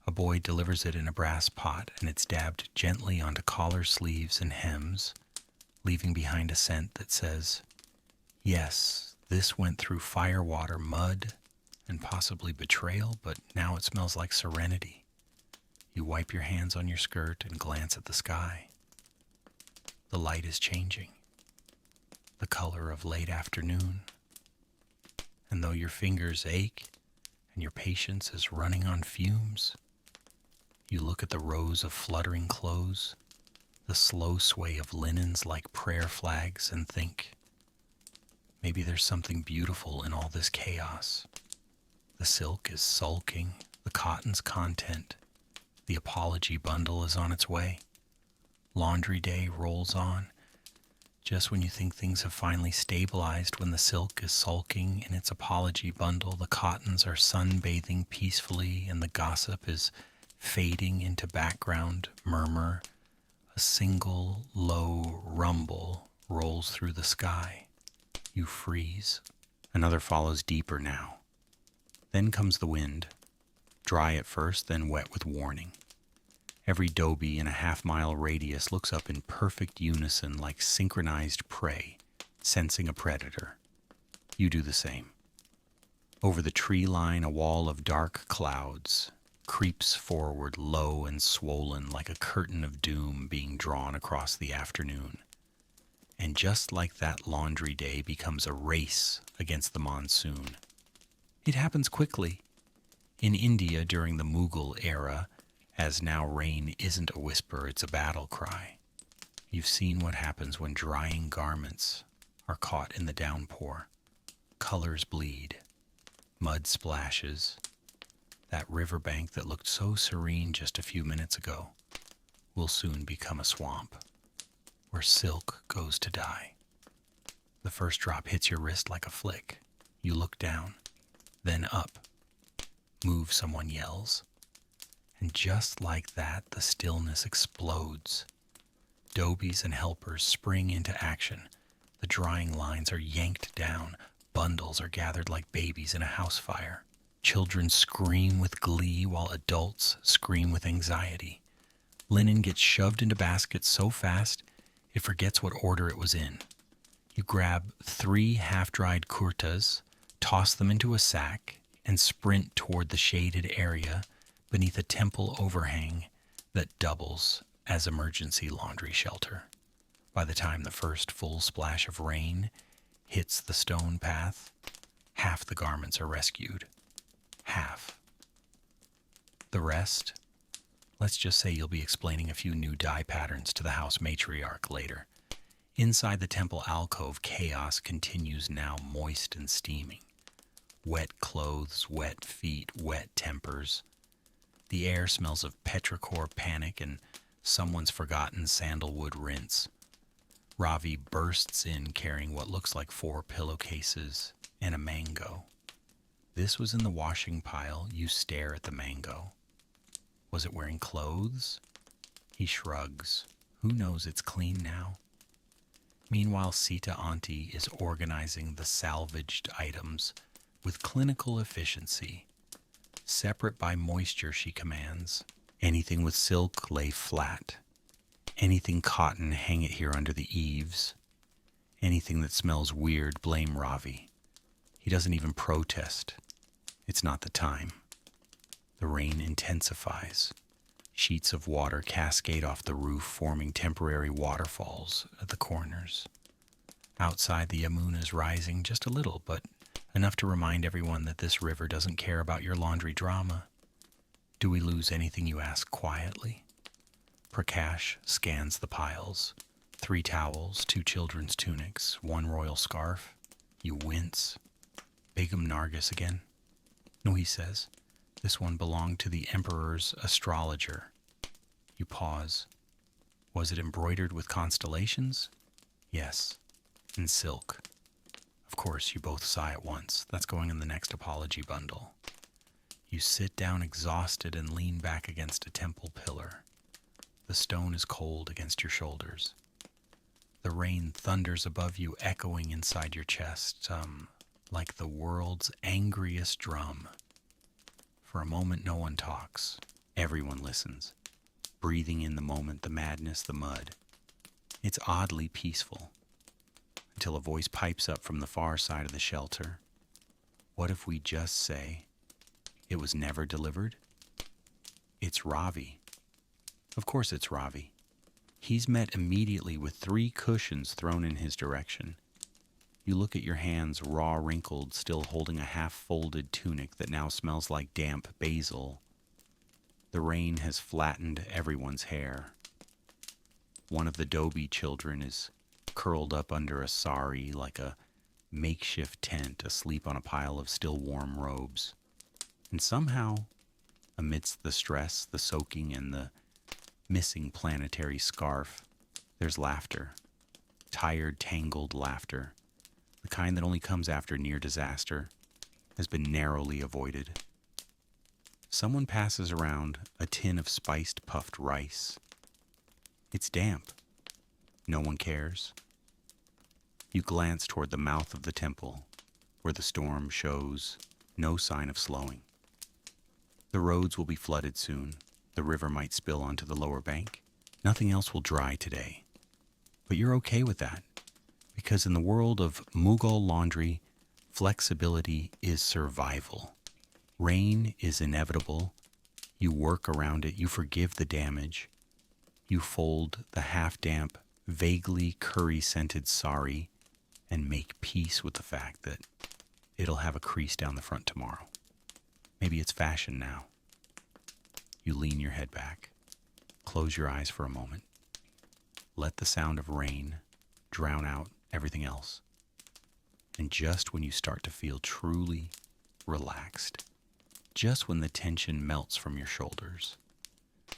Speaker 1: A boy delivers it in a brass pot, and it's dabbed gently onto collar sleeves and hems, leaving behind a scent that says, yes, this went through fire, water, mud, and possibly betrayal, but now it smells like serenity. You wipe your hands on your skirt and glance at the sky. The light is changing, the color of late afternoon. And though your fingers ache and your patience is running on fumes, you look at the rows of fluttering clothes, the slow sway of linens like prayer flags, and think, maybe there's something beautiful in all this chaos. The silk is sulking, the cotton's content, the apology bundle is on its way. Laundry day rolls on, just when you think things have finally stabilized, when the silk is sulking in its apology bundle, the cottons are sunbathing peacefully, and the gossip is fading into background murmur. A single low rumble rolls through the sky. You freeze. Another follows deeper now. Then comes the wind, dry at first, then wet with warning. Every dobie in a half-mile radius looks up in perfect unison like synchronized prey, sensing a predator. You do the same. Over the tree line, a wall of dark clouds creeps forward, low and swollen, like a curtain of doom being drawn across the afternoon. And just like that, laundry day becomes a race against the monsoon. It happens quickly. In India during the Mughal era, as now rain isn't a whisper, it's a battle cry. You've seen what happens when drying garments are caught in the downpour. Colors bleed, mud splashes. That riverbank that looked so serene just a few minutes ago, will soon become a swamp where silk goes to die. The first drop hits your wrist like a flick. You look down, then up. Move, someone yells. And just like that, the stillness explodes. Dobies and helpers spring into action. The drying lines are yanked down. Bundles are gathered like babies in a house fire. Children scream with glee while adults scream with anxiety. Linen gets shoved into baskets so fast it forgets what order it was in. You grab 3 half-dried kurtas, toss them into a sack, and sprint toward the shaded area beneath a temple overhang that doubles as emergency laundry shelter. By the time the first full splash of rain hits the stone path, half the garments are rescued. Half. The rest, let's just say you'll be explaining a few new dye patterns to the house matriarch later. Inside the temple alcove, chaos continues, now moist and steaming. Wet clothes, wet feet, wet tempers. The air smells of petrichor panic and someone's forgotten sandalwood rinse. Ravi bursts in carrying what looks like 4 pillowcases and a mango. This was in the washing pile. You stare at the mango. Was it wearing clothes? He shrugs. Who knows, it's clean now. Meanwhile, Sita Auntie is organizing the salvaged items with clinical efficiency. Separate by moisture, she commands. Anything with silk, lay flat. Anything cotton, hang it here under the eaves. Anything that smells weird, blame Ravi. He doesn't even protest. It's not the time. The rain intensifies. Sheets of water cascade off the roof, forming temporary waterfalls at the corners. Outside, the Yamuna is rising just a little, but enough to remind everyone that this river doesn't care about your laundry drama. Do we lose anything, you ask quietly? Prakash scans the piles. 3 towels, 2 children's tunics, 1 royal scarf. You wince. Begum Nargis again? No, he says. This one belonged to the emperor's astrologer. You pause. Was it embroidered with constellations? Yes. In silk. Of course, you both sigh at once. That's going in the next apology bundle. You sit down exhausted and lean back against a temple pillar. The stone is cold against your shoulders. The rain thunders above you, echoing inside your chest, like the world's angriest drum. For a moment, no one talks. Everyone listens, breathing in the moment, the madness, the mud. It's oddly peaceful, until a voice pipes up from the far side of the shelter. What if we just say, it was never delivered? It's Ravi. Of course it's Ravi. He's met immediately with 3 cushions thrown in his direction. You look at your hands, raw, wrinkled, still holding a half-folded tunic that now smells like damp basil. The rain has flattened everyone's hair. One of the Dobi children is curled up under a sari like a makeshift tent, asleep on a pile of still warm robes. And somehow, amidst the stress, the soaking, and the missing planetary scarf, there's laughter. Tired, tangled laughter. The kind that only comes after near disaster, has been narrowly avoided. Someone passes around a tin of spiced puffed rice. It's damp. No one cares. You glance toward the mouth of the temple, where the storm shows no sign of slowing. The roads will be flooded soon. The river might spill onto the lower bank. Nothing else will dry today. But you're okay with that, because in the world of Mughal laundry, flexibility is survival. Rain is inevitable. You work around it. You forgive the damage. You fold the half-damp, vaguely curry-scented sari and make peace with the fact that it'll have a crease down the front tomorrow. Maybe it's fashion now. You lean your head back. Close your eyes for a moment. Let the sound of rain drown out everything else. And just when you start to feel truly relaxed, just when the tension melts from your shoulders,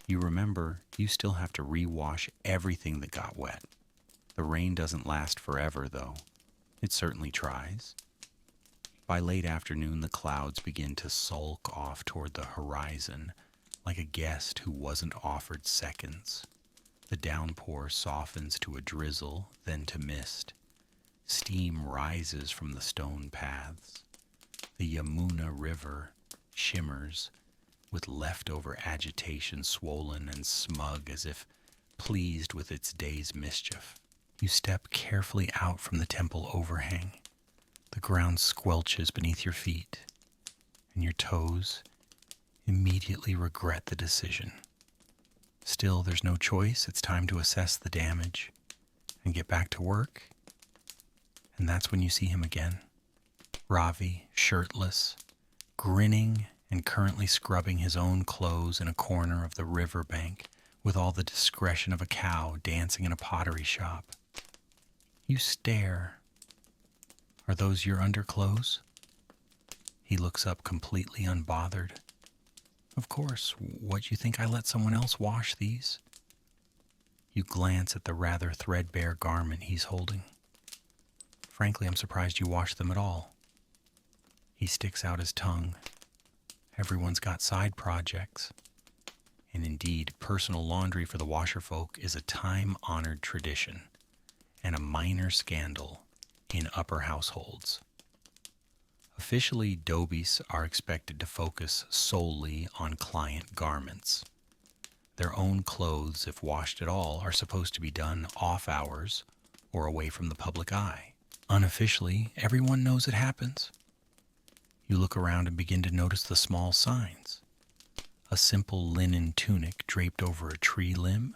Speaker 1: You remember you still have to rewash everything that got wet. The rain doesn't last forever, though. It certainly tries. By late afternoon, the clouds begin to sulk off toward the horizon, like a guest who wasn't offered seconds. The downpour softens to a drizzle, then to mist. Steam rises from the stone paths. The Yamuna River shimmers, with leftover agitation swollen and smug as if pleased with its day's mischief. You step carefully out from the temple overhang. The ground squelches beneath your feet, and your toes immediately regret the decision. Still, there's no choice. It's time to assess the damage and get back to work. And that's when you see him again. Ravi, shirtless, grinning and currently scrubbing his own clothes in a corner of the riverbank with all the discretion of a cow dancing in a pottery shop. You stare. Are those your underclothes? He looks up completely unbothered. Of course, what, you think I let someone else wash these? You glance at the rather threadbare garment he's holding. Frankly, I'm surprised you washed them at all. He sticks out his tongue. Everyone's got side projects. And indeed, personal laundry for the washerfolk is a time-honored tradition and a minor scandal in upper households. Officially, dobis are expected to focus solely on client garments. Their own clothes, if washed at all, are supposed to be done off hours or away from the public eye. Unofficially, everyone knows it happens. You look around and begin to notice the small signs. A simple linen tunic draped over a tree limb,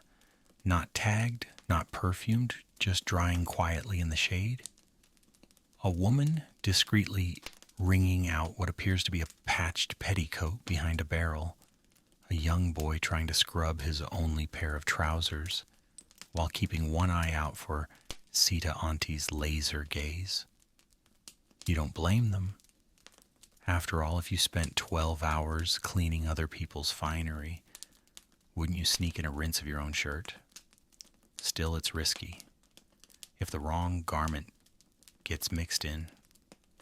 Speaker 1: not tagged, not perfumed, just drying quietly in the shade. A woman discreetly wringing out what appears to be a patched petticoat behind a barrel. A young boy trying to scrub his only pair of trousers while keeping one eye out for Sita Auntie's laser gaze. You don't blame them. After all, if you spent 12 hours cleaning other people's finery, wouldn't you sneak in a rinse of your own shirt? Still, it's risky. If the wrong garment gets mixed in,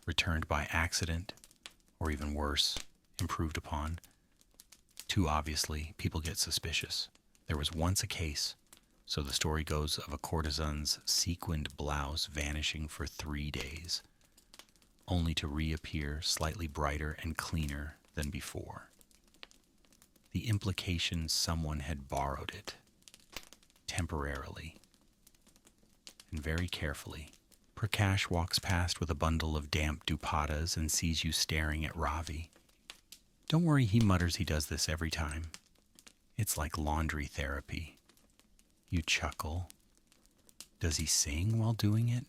Speaker 1: returned by accident, or even worse, improved upon, too obviously, people get suspicious. There was once a case, so the story goes, of a courtesan's sequined blouse vanishing for 3 days, only to reappear slightly brighter and cleaner than before. The implication someone had borrowed it, temporarily, and very carefully. Prakash walks past with a bundle of damp dupattas and sees you staring at Ravi. Don't worry, he mutters, he does this every time. It's like laundry therapy. You chuckle. Does he sing while doing it?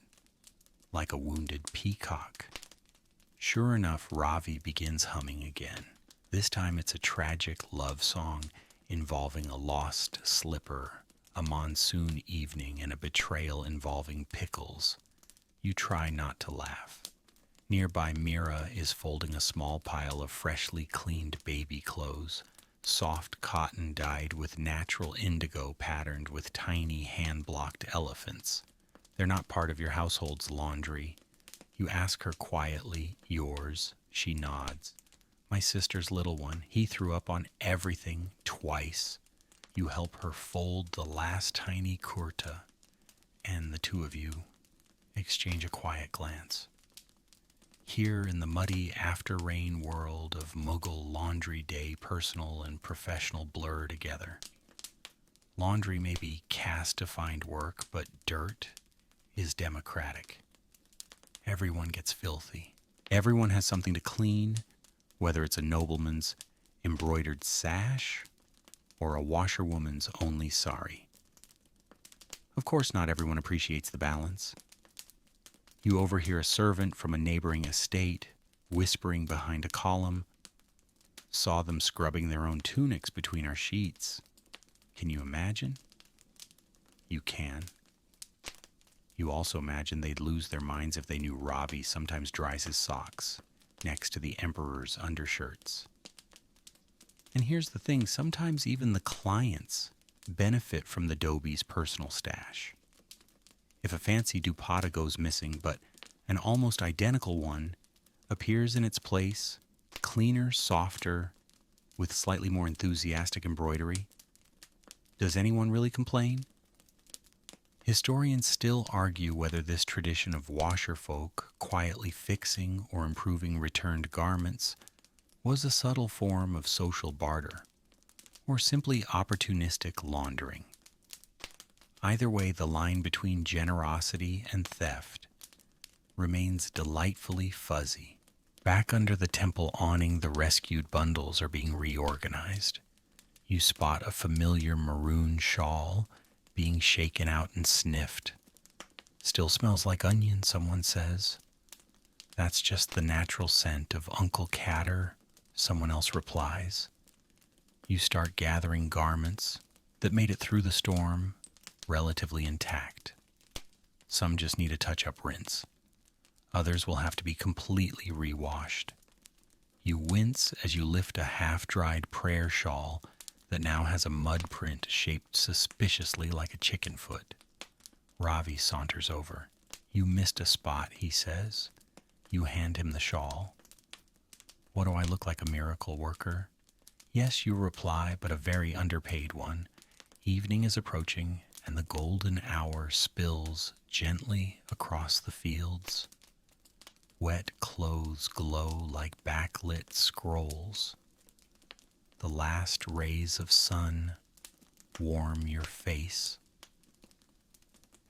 Speaker 1: Like a wounded peacock. Sure enough, Ravi begins humming again. This time it's a tragic love song involving a lost slipper, a monsoon evening, and a betrayal involving pickles. You try not to laugh. Nearby, Mira is folding a small pile of freshly cleaned baby clothes, soft cotton dyed with natural indigo patterned with tiny hand-blocked elephants. They're not part of your household's laundry. You ask her quietly, yours. She nods. My sister's little one. He threw up on everything twice. You help her fold the last tiny kurta, and the two of you exchange a quiet glance. Here in the muddy after-rain world of Mughal laundry day, personal and professional blur together. Laundry may be caste-defined work, but dirt is democratic. Everyone gets filthy. Everyone has something to clean, whether it's a nobleman's embroidered sash or a washerwoman's only sari. Of course, not everyone appreciates the balance. You overhear a servant from a neighboring estate whispering behind a column, saw them scrubbing their own tunics between our sheets. Can you imagine? You can. You also imagine they'd lose their minds if they knew Ravi sometimes dries his socks next to the emperor's undershirts. And here's the thing, sometimes even the clients benefit from the Dobie's personal stash. If a fancy dupatta goes missing, but an almost identical one appears in its place, cleaner, softer, with slightly more enthusiastic embroidery, does anyone really complain? Historians still argue whether this tradition of washerfolk quietly fixing or improving returned garments was a subtle form of social barter, or simply opportunistic laundering. Either way, the line between generosity and theft remains delightfully fuzzy. Back under the temple awning, the rescued bundles are being reorganized. You spot a familiar maroon shawl being shaken out and sniffed. Still smells like onion, someone says. That's just the natural scent of Uncle Catter, someone else replies. You start gathering garments that made it through the storm relatively intact. Some just need a touch-up rinse. Others will have to be completely rewashed. You wince as you lift a half-dried prayer shawl that now has a mud print shaped suspiciously like a chicken foot. Ravi saunters over. You missed a spot, he says. You hand him the shawl. What do I look like, a miracle worker? Yes, you reply, but a very underpaid one. Evening is approaching, and the golden hour spills gently across the fields. Wet clothes glow like backlit scrolls. The last rays of sun warm your face.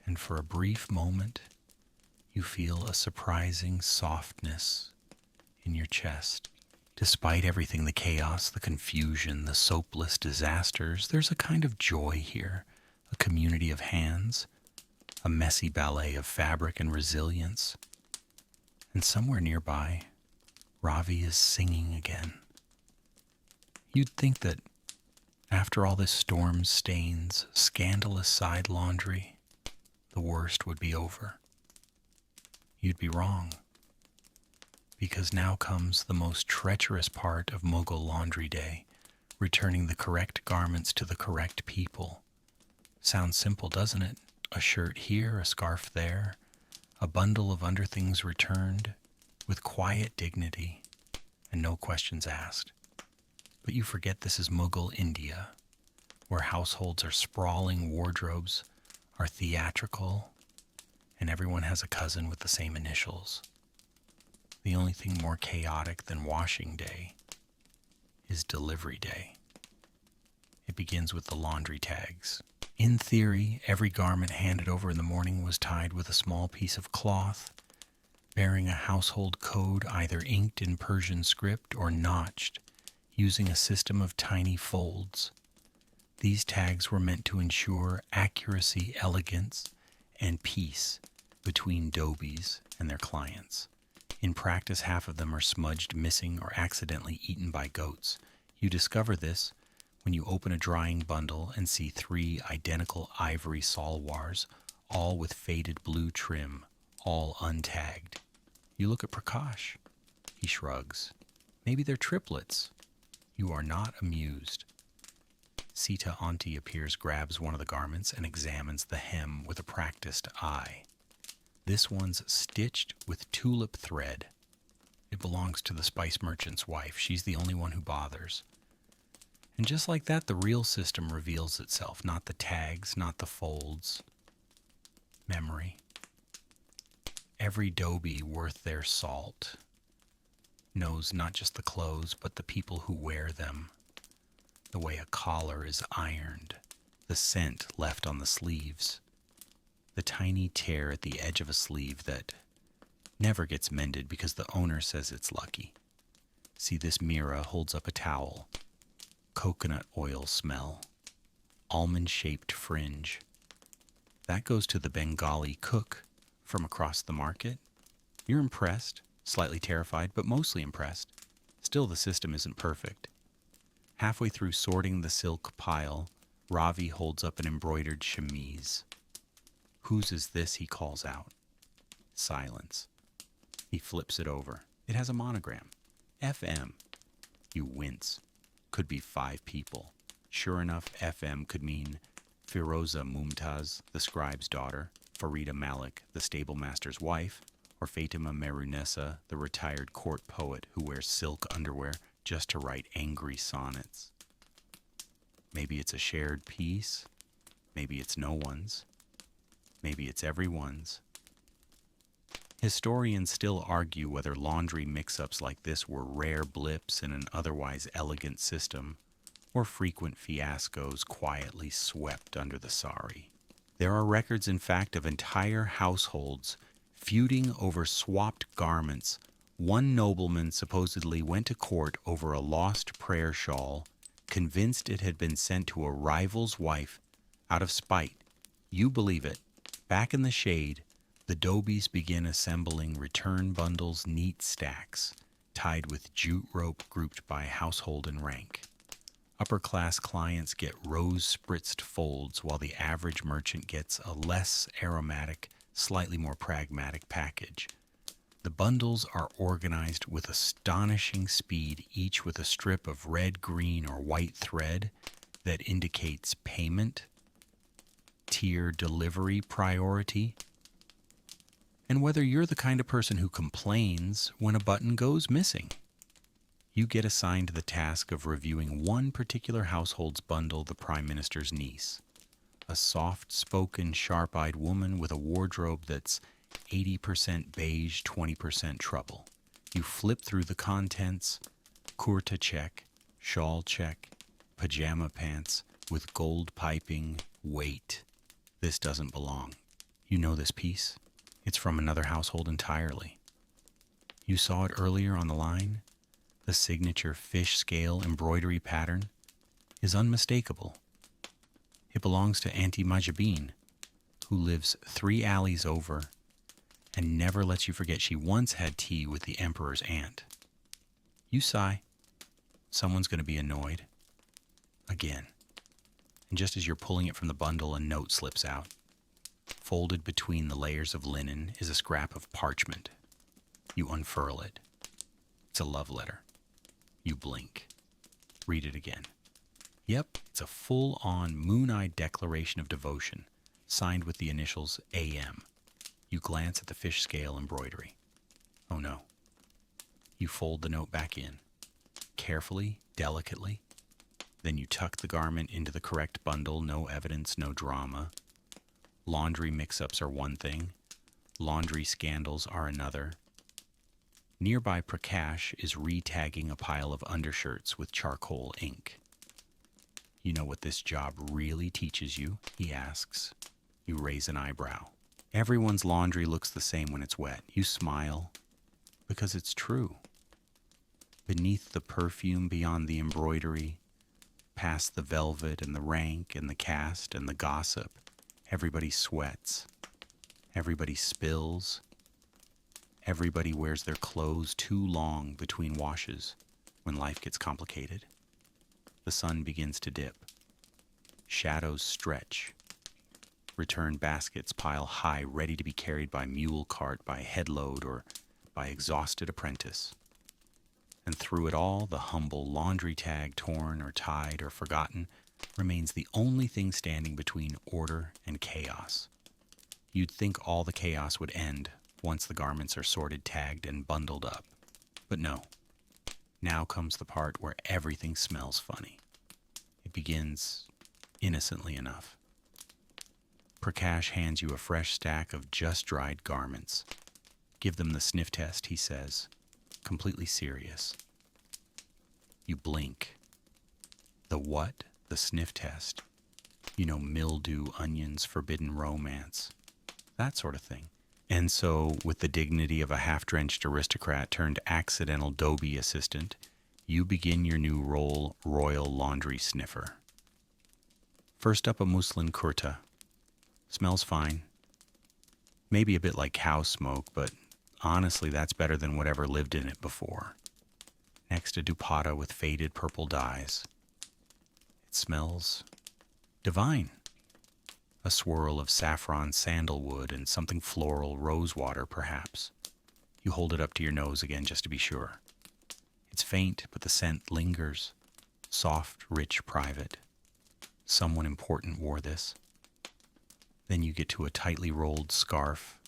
Speaker 1: And for a brief moment, you feel a surprising softness in your chest. Despite everything, the chaos, the confusion, the soapless disasters, there's a kind of joy here, a community of hands, a messy ballet of fabric and resilience. And somewhere nearby, Ravi is singing again. You'd think that after all this storm stains, scandalous side laundry, the worst would be over. You'd be wrong. Because now comes the most treacherous part of Mughal Laundry Day, returning the correct garments to the correct people. Sounds simple, doesn't it? A shirt here, a scarf there, a bundle of underthings returned with quiet dignity and no questions asked. But you forget this is Mughal India, where households are sprawling, wardrobes are theatrical, and everyone has a cousin with the same initials. The only thing more chaotic than washing day is delivery day. It begins with the laundry tags. In theory, every garment handed over in the morning was tied with a small piece of cloth, bearing a household code either inked in Persian script or notched, using a system of tiny folds. These tags were meant to ensure accuracy, elegance, and peace between Dobies and their clients. In practice, half of them are smudged, missing, or accidentally eaten by goats. You discover this when you open a drying bundle and see 3 identical ivory salwars, all with faded blue trim, all untagged. You look at Prakash. He shrugs. Maybe they're triplets. You are not amused. Sita Auntie appears, grabs one of the garments, and examines the hem with a practiced eye. This one's stitched with tulip thread. It belongs to the spice merchant's wife. She's the only one who bothers. And just like that, the real system reveals itself. Not the tags, not the folds. Memory. Every Dobie worth their salt knows not just the clothes, but the people who wear them. The way a collar is ironed. The scent left on the sleeves. The tiny tear at the edge of a sleeve that never gets mended because the owner says it's lucky. See, this Mira holds up a towel. Coconut oil smell. Almond-shaped fringe. That goes to the Bengali cook from across the market. You're impressed, slightly terrified, but mostly impressed. Still, the system isn't perfect. Halfway through sorting the silk pile, Ravi holds up an embroidered chemise. Whose is this, he calls out. Silence. He flips it over. It has a monogram. FM. You wince. could be 5 people. Sure enough, FM could mean Firoza Mumtaz, the scribe's daughter, Farida Malik, the stablemaster's wife, or Fatima Merunessa, the retired court poet who wears silk underwear just to write angry sonnets. Maybe it's a shared piece. Maybe it's no one's. Maybe it's everyone's. Historians still argue whether laundry mix-ups like this were rare blips in an otherwise elegant system, or frequent fiascos quietly swept under the sari. There are records, in fact, of entire households feuding over swapped garments. One nobleman supposedly went to court over a lost prayer shawl, convinced it had been sent to a rival's wife out of spite. You believe it. Back in the shade, the dobies begin assembling return bundles, neat stacks, tied with jute rope grouped by household and rank. Upper-class clients get rose-spritzed folds, while the average merchant gets a less aromatic, slightly more pragmatic package. The bundles are organized with astonishing speed, each with a strip of red, green, or white thread that indicates payment, tier delivery priority, and whether you're the kind of person who complains when a button goes missing. You get assigned the task of reviewing one particular household's bundle, the Prime Minister's niece, a soft-spoken, sharp-eyed woman with a wardrobe that's 80% beige, 20% trouble. You flip through the contents: kurta check, shawl check, pajama pants with gold piping, wait. This doesn't belong. You know this piece? It's from another household entirely. You saw it earlier on the line. The signature fish scale embroidery pattern is unmistakable. It belongs to Auntie Majabine, who lives 3 alleys over and never lets you forget she once had tea with the emperor's aunt. You sigh. Someone's going to be annoyed. Again. And just as you're pulling it from the bundle, a note slips out. Folded between the layers of linen is a scrap of parchment. You unfurl it. It's a love letter. You blink. Read it again. Yep, it's a full-on moon-eyed declaration of devotion, signed with the initials AM. You glance at the fish scale embroidery. Oh no. You fold the note back in. Carefully, delicately. Then you tuck the garment into the correct bundle. No evidence, no drama. Laundry mix-ups are one thing. Laundry scandals are another. Nearby, Prakash is re-tagging a pile of undershirts with charcoal ink. You know what this job really teaches you? He asks. You raise an eyebrow. Everyone's laundry looks the same when it's wet. You smile, because it's true. Beneath the perfume, beyond the embroidery, past the velvet and the rank and the cast and the gossip, everybody sweats. Everybody spills. Everybody wears their clothes too long between washes when life gets complicated. The sun begins to dip. Shadows stretch. Return baskets pile high, ready to be carried by mule cart, by headload, or by exhausted apprentice. And through it all, the humble laundry tag, torn or tied or forgotten, remains the only thing standing between order and chaos. You'd think all the chaos would end once the garments are sorted, tagged, and bundled up. But no. Now comes the part where everything smells funny. It begins innocently enough. Prakash hands you a fresh stack of just-dried garments. Give them the sniff test, he says, completely serious. You blink. The what? The sniff test. You know, mildew, onions, forbidden romance. That sort of thing. And so, with the dignity of a half-drenched aristocrat turned accidental Dobie assistant, you begin your new role, royal laundry sniffer. First up, a muslin kurta. Smells fine. Maybe a bit like cow smoke, but honestly, that's better than whatever lived in it before. Next, a dupatta with faded purple dyes. It smells divine. A swirl of saffron sandalwood and something floral, rosewater perhaps. You hold it up to your nose again just to be sure. It's faint, but the scent lingers. soft, rich private. Someone important wore this. Then you get to a tightly rolled scarf,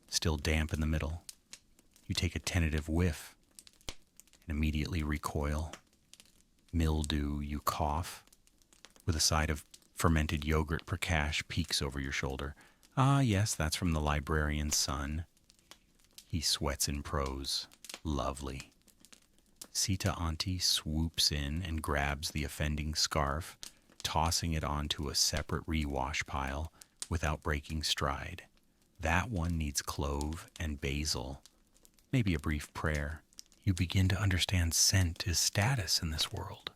Speaker 1: still damp in the middle. You take a tentative whiff and immediately recoil. Mildew, you cough. With a side of fermented yogurt Prakash peeks over your shoulder. Ah, yes, that's from the librarian's son. He sweats in prose. Lovely. Sita Auntie swoops in and grabs the offending scarf, tossing it onto a separate rewash pile without breaking stride. That one needs clove and basil, maybe a brief prayer. You begin to understand scent is status in this world.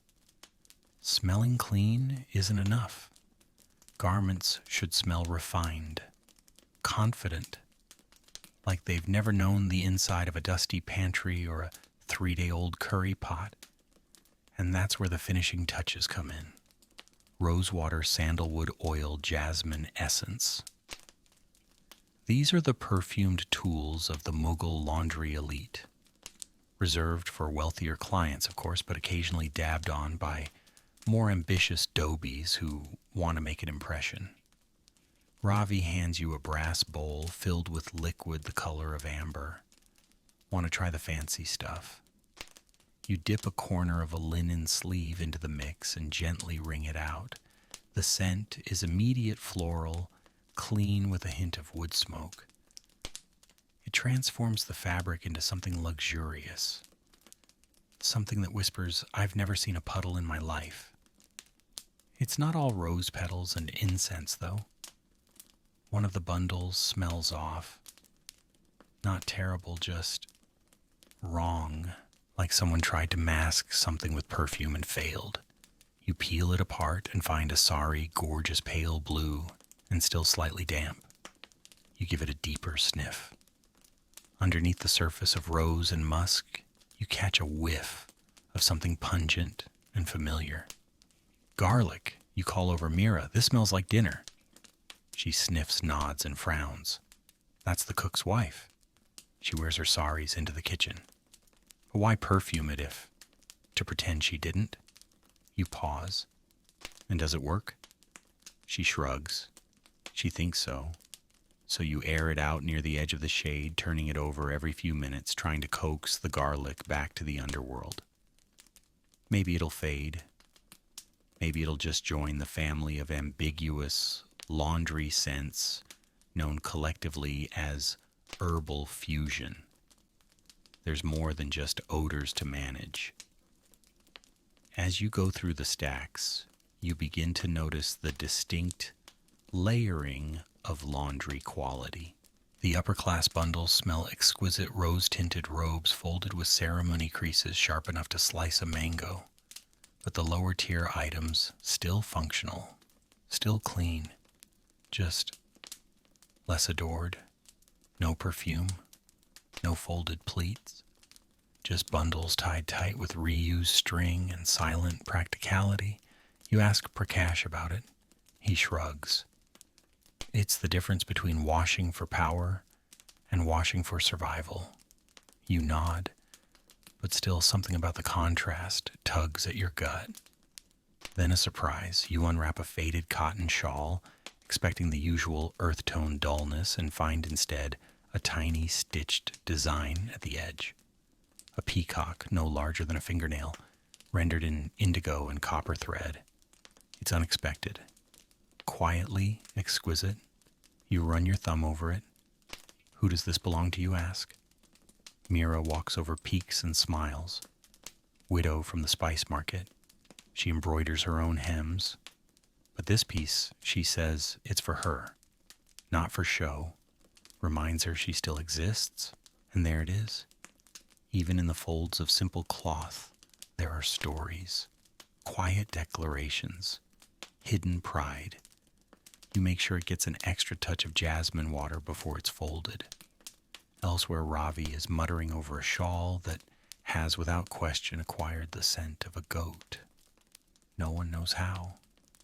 Speaker 1: Smelling clean isn't enough. Garments should smell refined, confident, like they've never known the inside of a dusty pantry or a 3-day-old curry pot. And that's where the finishing touches come in. Rosewater, sandalwood oil, jasmine essence. These are the perfumed tools of the Mughal laundry elite. Reserved for wealthier clients, of course, but occasionally dabbed on by more ambitious dobies who want to make an impression. Ravi hands you a brass bowl filled with liquid the color of amber. Want to try the fancy stuff? You dip a corner of a linen sleeve into the mix and gently wring it out. The scent is immediate floral, clean with a hint of wood smoke. It transforms the fabric into something luxurious. Something that whispers, "I've never seen a puddle in my life." It's not all rose petals and incense, though. One of the bundles smells off. Not terrible, just wrong, like someone tried to mask something with perfume and failed. You peel it apart and find a sorry, gorgeous pale blue and still slightly damp. You give it a deeper sniff. Underneath the surface of rose and musk, you catch a whiff of something pungent and familiar. Garlic, you call over Mira. This smells like dinner. She sniffs, nods, and frowns. That's the cook's wife. She wears her saris into the kitchen. But why perfume it if to pretend she didn't? You pause. And does it work? She shrugs. She thinks so. So you air it out near the edge of the shade, turning it over every few minutes, trying to coax the garlic back to the underworld. Maybe it'll fade. Maybe it'll just join the family of ambiguous laundry scents known collectively as herbal fusion. There's more than just odors to manage. As you go through the stacks, you begin to notice the distinct layering of laundry quality. The upper-class bundles smell exquisite rose-tinted robes folded with ceremony creases sharp enough to slice a mango. But the lower-tier items, still functional, still clean, just less adored. No perfume, no folded pleats, just bundles tied tight with reused string and silent practicality. You ask Prakash about it. He shrugs. It's the difference between washing for power and washing for survival. You nod, but still something about the contrast tugs at your gut. Then a surprise. You unwrap a faded cotton shawl, expecting the usual earth tone dullness, and find instead a tiny stitched design at the edge. A peacock no larger than a fingernail, rendered in indigo and copper thread. It's unexpected. Quietly exquisite. You run your thumb over it. Who does this belong to, you ask? Mira walks over, peeks and smiles. Widow from the spice market. She embroiders her own hems. But this piece, she says, it's for her. Not for show. Reminds her she still exists. And there it is. Even in the folds of simple cloth, there are stories. Quiet declarations. Hidden pride. You make sure it gets an extra touch of jasmine water before it's folded. Elsewhere, Ravi is muttering over a shawl that has, without question, acquired the scent of a goat. No one knows how.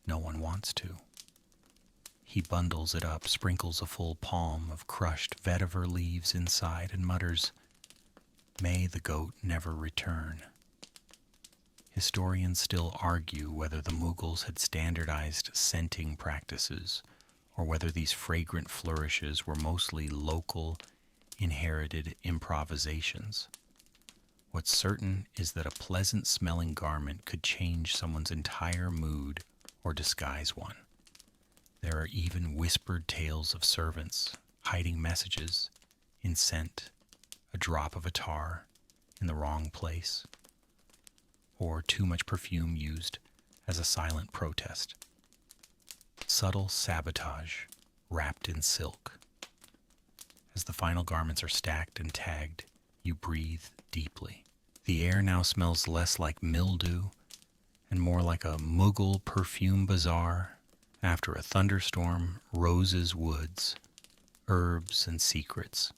Speaker 1: No one wants to. He bundles it up, sprinkles a full palm of crushed vetiver leaves inside, and mutters, "May the goat never return." Historians still argue whether the Mughals had standardized scenting practices or whether these fragrant flourishes were mostly local, inherited improvisations. What's certain is that a pleasant smelling garment could change someone's entire mood or disguise one. There are even whispered tales of servants hiding messages in scent, a drop of attar in the wrong place, or too much perfume used as a silent protest. Subtle sabotage wrapped in silk. As the final garments are stacked and tagged, you breathe deeply. The air now smells less like mildew and more like a Mughal perfume bazaar after a thunderstorm, roses, woods, herbs, and secrets.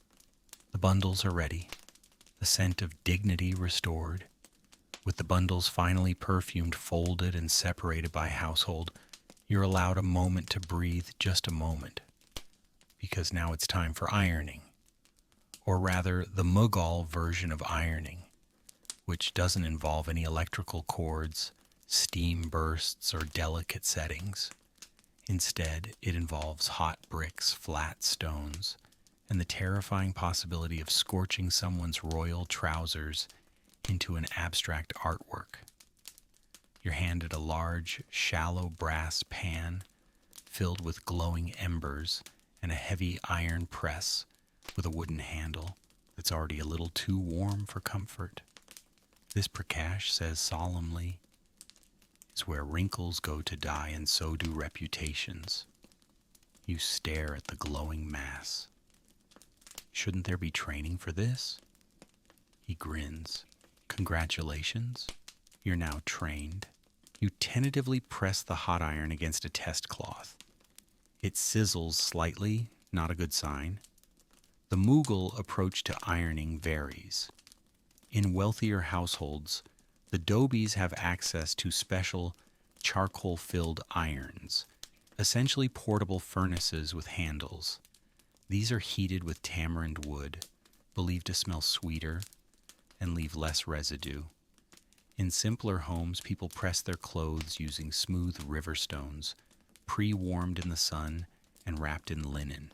Speaker 1: The bundles are ready, the scent of dignity restored. With the bundles finally perfumed, folded, and separated by household, you're allowed a moment to breathe, just a moment, because now it's time for ironing. Or rather, the Mughal version of ironing, which doesn't involve any electrical cords, steam bursts, or delicate settings. Instead, it involves hot bricks, flat stones, and the terrifying possibility of scorching someone's royal trousers into an abstract artwork. You're handed a large, shallow brass pan filled with glowing embers and a heavy iron press with a wooden handle that's already a little too warm for comfort. This Prakash says solemnly, is where wrinkles go to die and so do reputations. You stare at the glowing mass. Shouldn't there be training for this? He grins. Congratulations, you're now trained. You tentatively press the hot iron against a test cloth. It sizzles slightly, not a good sign. The Mughal approach to ironing varies. In wealthier households, the Dobis have access to special charcoal-filled irons, essentially portable furnaces with handles. These are heated with tamarind wood, believed to smell sweeter and leave less residue. In simpler homes, people press their clothes using smooth river stones, pre-warmed in the sun and wrapped in linen.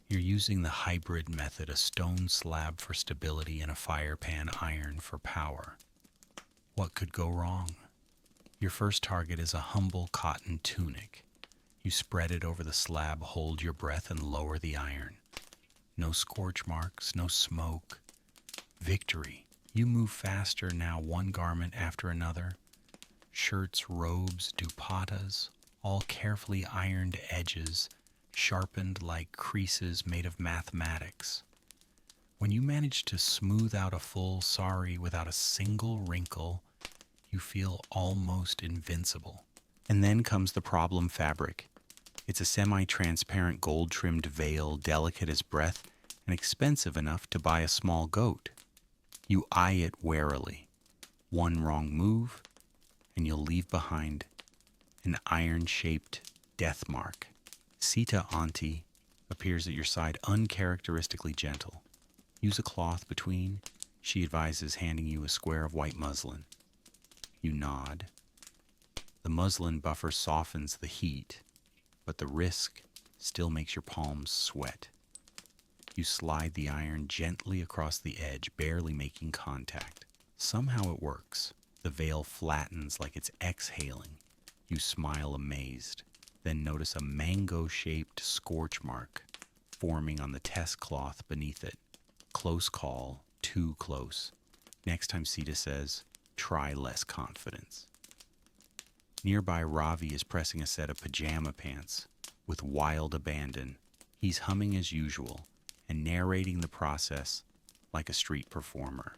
Speaker 1: You're using the hybrid method, a stone slab for stability and a fire pan iron for power. What could go wrong? Your first target is a humble cotton tunic. You spread it over the slab, hold your breath, and lower the iron. No scorch marks, no smoke. Victory. You move faster now, one garment after another. Shirts, robes, dupattas, all carefully ironed edges, sharpened like creases made of mathematics. When you manage to smooth out a full sari without a single wrinkle, you feel almost invincible. And then comes the problem fabric. It's a semi-transparent gold-trimmed veil, delicate as breath and expensive enough to buy a small goat. You eye it warily. One wrong move, and you'll leave behind an iron-shaped death mark. Sita Auntie appears at your side, uncharacteristically gentle. Use a cloth between, she advises, handing you a square of white muslin. You nod. The muslin buffer softens the heat, but the risk still makes your palms sweat. You slide the iron gently across the edge, barely making contact. Somehow it works. The veil flattens like it's exhaling. You smile amazed, then notice a mango-shaped scorch mark forming on the test cloth beneath it. Close call, too close. Next time Sita says, try less confidence. Nearby, Ravi is pressing a set of pajama pants with wild abandon. He's humming as usual and narrating the process like a street performer.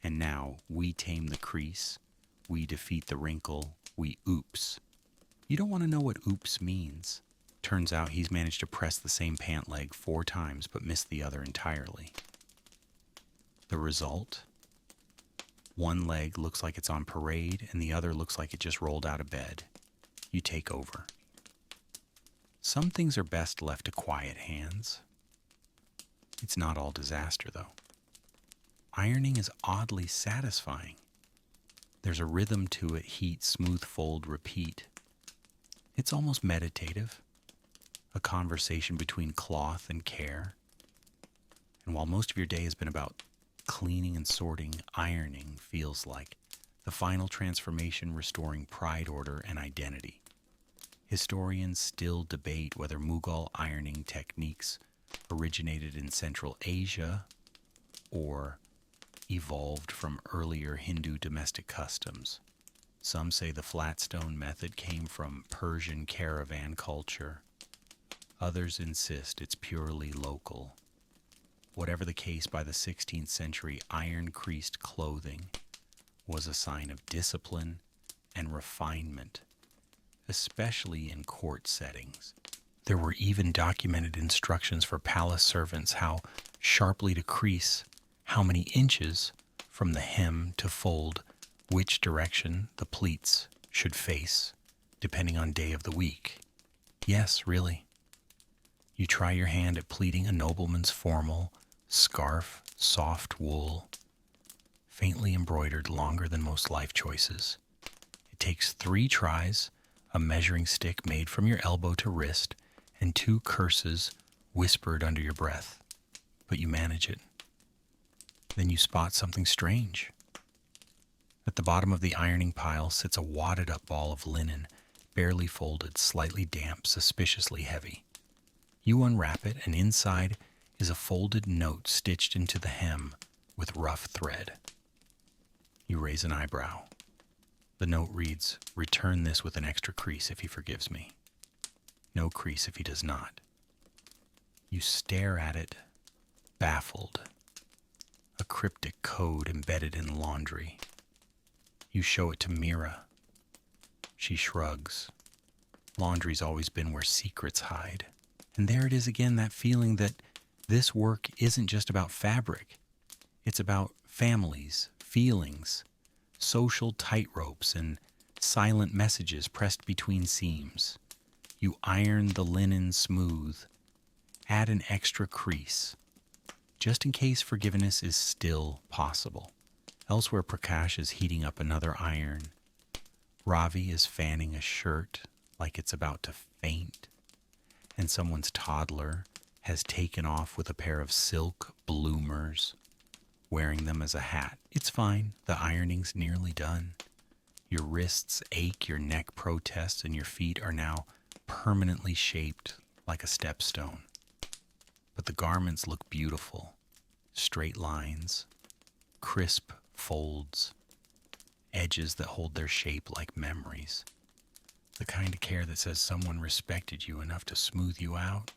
Speaker 1: And now, we tame the crease, we defeat the wrinkle, we oops. You don't want to know what oops means. Turns out he's managed to press the same pant leg 4 times but missed the other entirely. The result? One leg looks like it's on parade and the other looks like it just rolled out of bed. You take over. Some things are best left to quiet hands. It's not all disaster, though. Ironing is oddly satisfying. There's a rhythm to it: heat, smooth fold, repeat. It's almost meditative, a conversation between cloth and care. And while most of your day has been about cleaning and sorting, ironing feels like the final transformation, restoring pride, order, and identity. Historians still debate whether Mughal ironing techniques originated in Central Asia or evolved from earlier Hindu domestic customs. Some say the flat stone method came from Persian caravan culture. Others insist it's purely local. Whatever the case, by the 16th century, iron-creased clothing was a sign of discipline and refinement, especially in court settings. There were even documented instructions for palace servants how sharply to crease, how many inches from the hem to fold, which direction the pleats should face, depending on day of the week. Yes, really. You try your hand at pleating a nobleman's formal scarf, soft wool, faintly embroidered, longer than most life choices. It takes 3 tries, a measuring stick made from your elbow to wrist, and 2 curses whispered under your breath. But you manage it. Then you spot something strange. At the bottom of the ironing pile sits a wadded up ball of linen, barely folded, slightly damp, suspiciously heavy. You unwrap it, and inside is a folded note stitched into the hem with rough thread. You raise an eyebrow. The note reads, "Return this with an extra crease if he forgives me. No crease if he does not." You stare at it, baffled. A cryptic code embedded in laundry. You show it to Mira. She shrugs. Laundry's always been where secrets hide. And there it is again, that feeling that this work isn't just about fabric. It's about families, feelings, social tightropes, and silent messages pressed between seams. You iron the linen smooth. Add an extra crease, just in case forgiveness is still possible. Elsewhere, Prakash is heating up another iron. Ravi is fanning a shirt like it's about to faint. And someone's toddler has taken off with a pair of silk bloomers, wearing them as a hat. It's fine. The ironing's nearly done. Your wrists ache, your neck protests, and your feet are now permanently shaped like a stepstone. But the garments look beautiful. Straight lines, crisp folds, edges that hold their shape like memories. The kind of care that says someone respected you enough to smooth you out,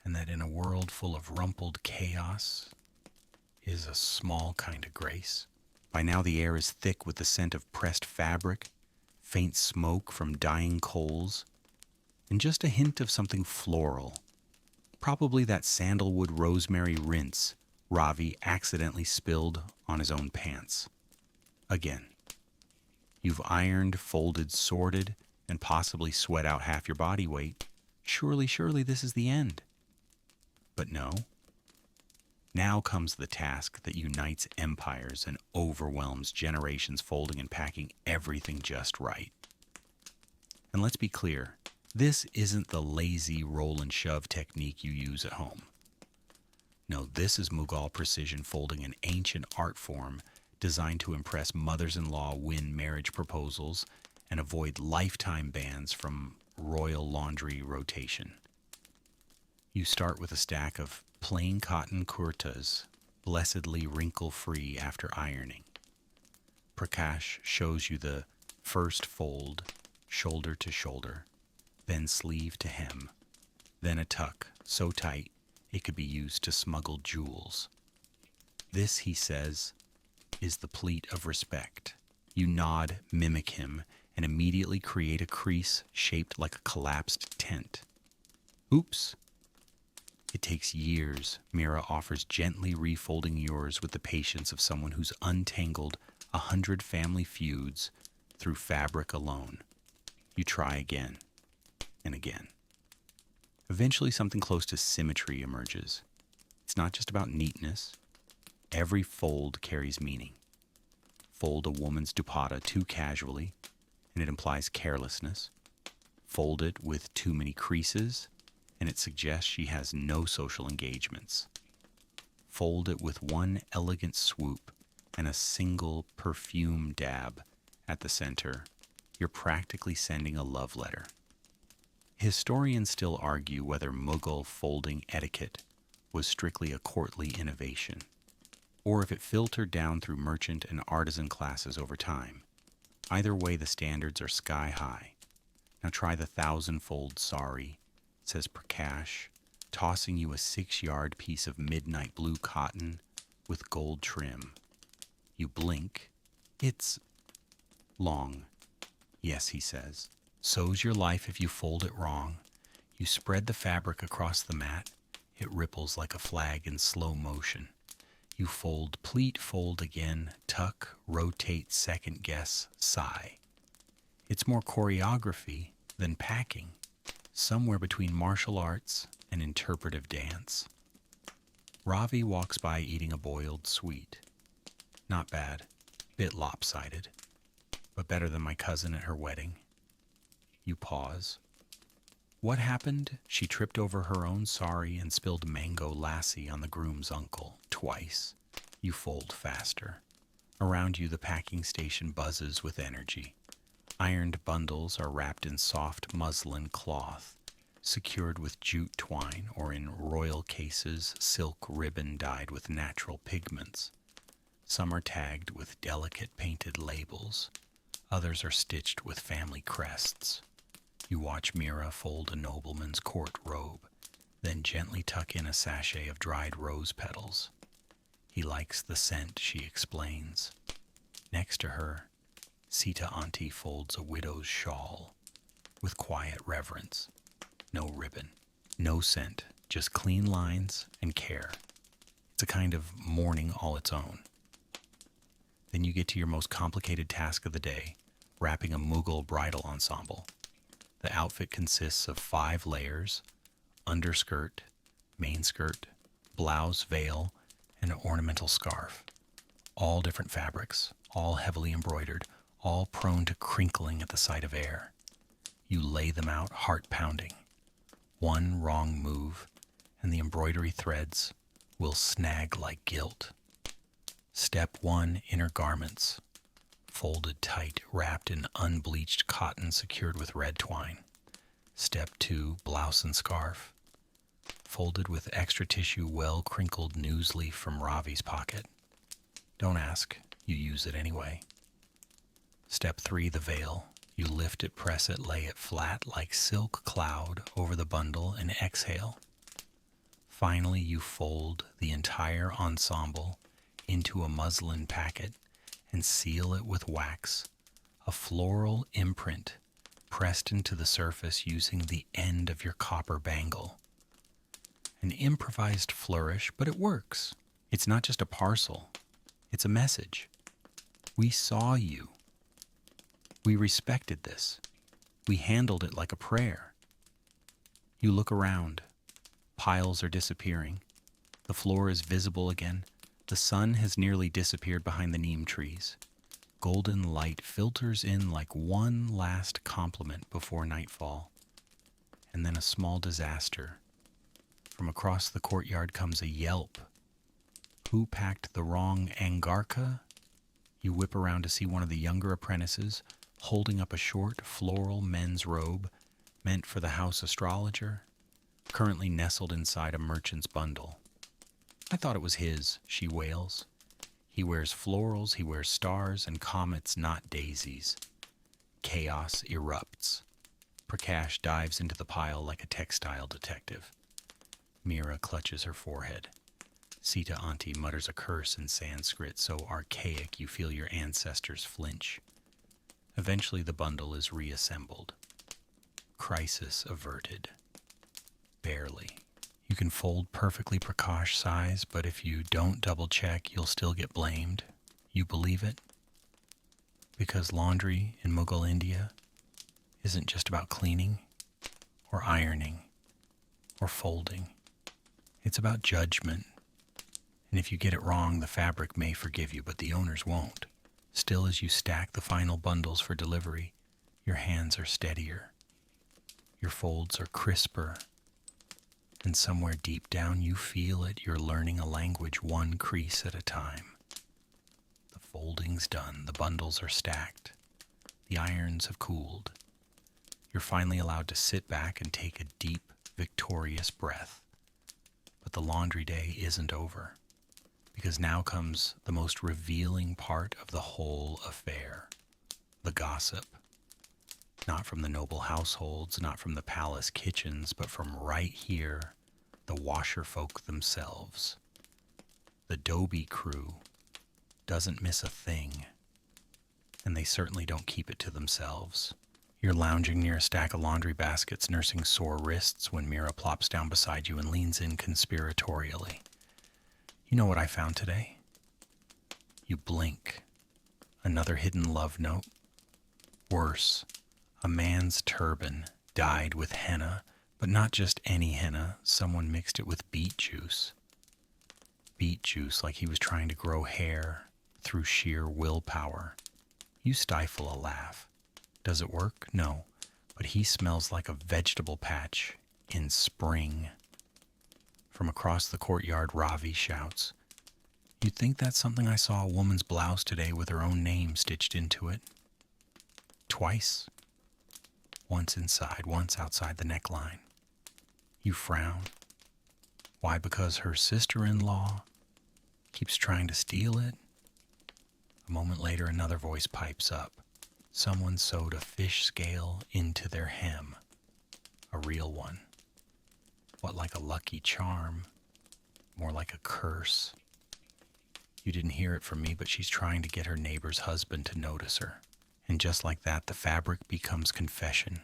Speaker 1: and that in a world full of rumpled chaos is a small kind of grace. By now the air is thick with the scent of pressed fabric, faint smoke from dying coals, and just a hint of something floral. Probably that sandalwood rosemary rinse Ravi accidentally spilled on his own pants. Again. You've ironed, folded, sorted, and possibly sweat out half your body weight. Surely this is the end. But no. Now comes the task that unites empires and overwhelms generations, folding and packing everything just right. And let's be clear, this isn't the lazy roll and shove technique you use at home. No, this is Mughal precision folding, an ancient art form designed to impress mothers-in-law, win marriage proposals, and avoid lifetime bans from royal laundry rotation. You start with a stack of plain cotton kurtas, blessedly wrinkle-free after ironing. Prakash shows you the first fold, shoulder to shoulder, then sleeve to hem, then a tuck so tight it could be used to smuggle jewels. This, he says, is the pleat of respect. You nod, mimic him, and immediately create a crease shaped like a collapsed tent. Oops. It takes years, Mira offers, gently refolding yours with the patience of someone who's untangled 100 family feuds through fabric alone. You try again and again. Eventually, something close to symmetry emerges. It's not just about neatness. Every fold carries meaning. Fold a woman's dupatta too casually, and it implies carelessness. Fold it with too many creases, and it suggests she has no social engagements. Fold it with one elegant swoop and a single perfume dab at the center. You're practically sending a love letter. Historians still argue whether Mughal folding etiquette was strictly a courtly innovation, or if it filtered down through merchant and artisan classes over time. Either way, the standards are sky high. Now try the 1,000-fold sari, says Prakash, tossing you a 6-yard piece of midnight blue cotton with gold trim. You blink. It's long. Yes, he says. So's your life if you fold it wrong. You spread the fabric across the mat. It ripples like a flag in slow motion. You fold, pleat, fold again, tuck, rotate, second guess, sigh. It's more choreography than packing, somewhere between martial arts and interpretive dance. Ravi walks by eating a boiled sweet. Not bad, bit lopsided, but better than my cousin at her wedding. You pause. What happened? She tripped over her own sari and spilled mango lassi on the groom's uncle twice. You fold faster. Around you, the packing station buzzes with energy. Ironed bundles are wrapped in soft muslin cloth, secured with jute twine or in royal cases, silk ribbon dyed with natural pigments. Some are tagged with delicate painted labels. Others are stitched with family crests. You watch Mira fold a nobleman's court robe, then gently tuck in a sachet of dried rose petals. He likes the scent, she explains. Next to her, Sita Auntie folds a widow's shawl with quiet reverence. No ribbon, no scent, just clean lines and care. It's a kind of mourning all its own. Then you get to your most complicated task of the day, wrapping a Mughal bridal ensemble. The outfit consists of 5 layers: underskirt, main skirt, blouse, veil, and an ornamental scarf. All different fabrics, all heavily embroidered, all prone to crinkling at the sight of air. You lay them out, heart pounding. One wrong move, and the embroidery threads will snag like guilt. Step 1, inner garments. Folded tight, wrapped in unbleached cotton secured with red twine. Step 2, blouse and scarf. Folded with extra tissue, well-crinkled news leaf from Ravi's pocket. Don't ask, you use it anyway. Step 3, the veil. You lift it, press it, lay it flat like silk cloud over the bundle and exhale. Finally, you fold the entire ensemble into a muslin packet and seal it with wax, a floral imprint pressed into the surface using the end of your copper bangle. An improvised flourish, but it works. It's not just a parcel, it's a message. We saw you. We respected this. We handled it like a prayer. You look around. Piles are disappearing. The floor is visible again. The sun has nearly disappeared behind the neem trees. Golden light filters in like one last compliment before nightfall. And then a small disaster. From across the courtyard comes a yelp. Who packed the wrong angarka? You whip around to see one of the younger apprentices holding up a short floral men's robe meant for the house astrologer, currently nestled inside a merchant's bundle. I thought it was his, she wails. He wears florals, he wears stars and comets, not daisies. Chaos erupts. Prakash dives into the pile like a textile detective. Mira clutches her forehead. Sita Auntie mutters a curse in Sanskrit so archaic you feel your ancestors flinch. Eventually the bundle is reassembled. Crisis averted. Barely. You can fold perfectly Prakash size, but if you don't double check, you'll still get blamed. You believe it? Because laundry in Mughal India isn't just about cleaning or ironing or folding. It's about judgment. And if you get it wrong, the fabric may forgive you, but the owners won't. Still, as you stack the final bundles for delivery, your hands are steadier, your folds are crisper, and somewhere deep down you feel it, you're learning a language one crease at a time. The folding's done, the bundles are stacked, the irons have cooled. You're finally allowed to sit back and take a deep, victorious breath. But the laundry day isn't over, because now comes the most revealing part of the whole affair, the gossip. Not from the noble households, not from the palace kitchens, but from right here, the washerfolk themselves. The Dobie crew doesn't miss a thing, and they certainly don't keep it to themselves. You're lounging near a stack of laundry baskets, nursing sore wrists, when Mira plops down beside you and leans in conspiratorially. You know what I found today? You blink. Another hidden love note. Worse, a man's turban dyed with henna, but not just any henna. Someone mixed it with beet juice. Beet juice, like he was trying to grow hair through sheer willpower. You stifle a laugh. Does it work? No, but he smells like a vegetable patch in spring. From across the courtyard, Ravi shouts, "You'd think that's something I saw a woman's blouse today with her own name stitched into it. Twice. Once inside, once outside the neckline." You frown. Why? Because her sister-in-law keeps trying to steal it? A moment later, another voice pipes up. Someone sewed a fish scale into their hem. A real one. What, like a lucky charm? More like a curse. You didn't hear it from me, but she's trying to get her neighbor's husband to notice her. And just like that, the fabric becomes confession.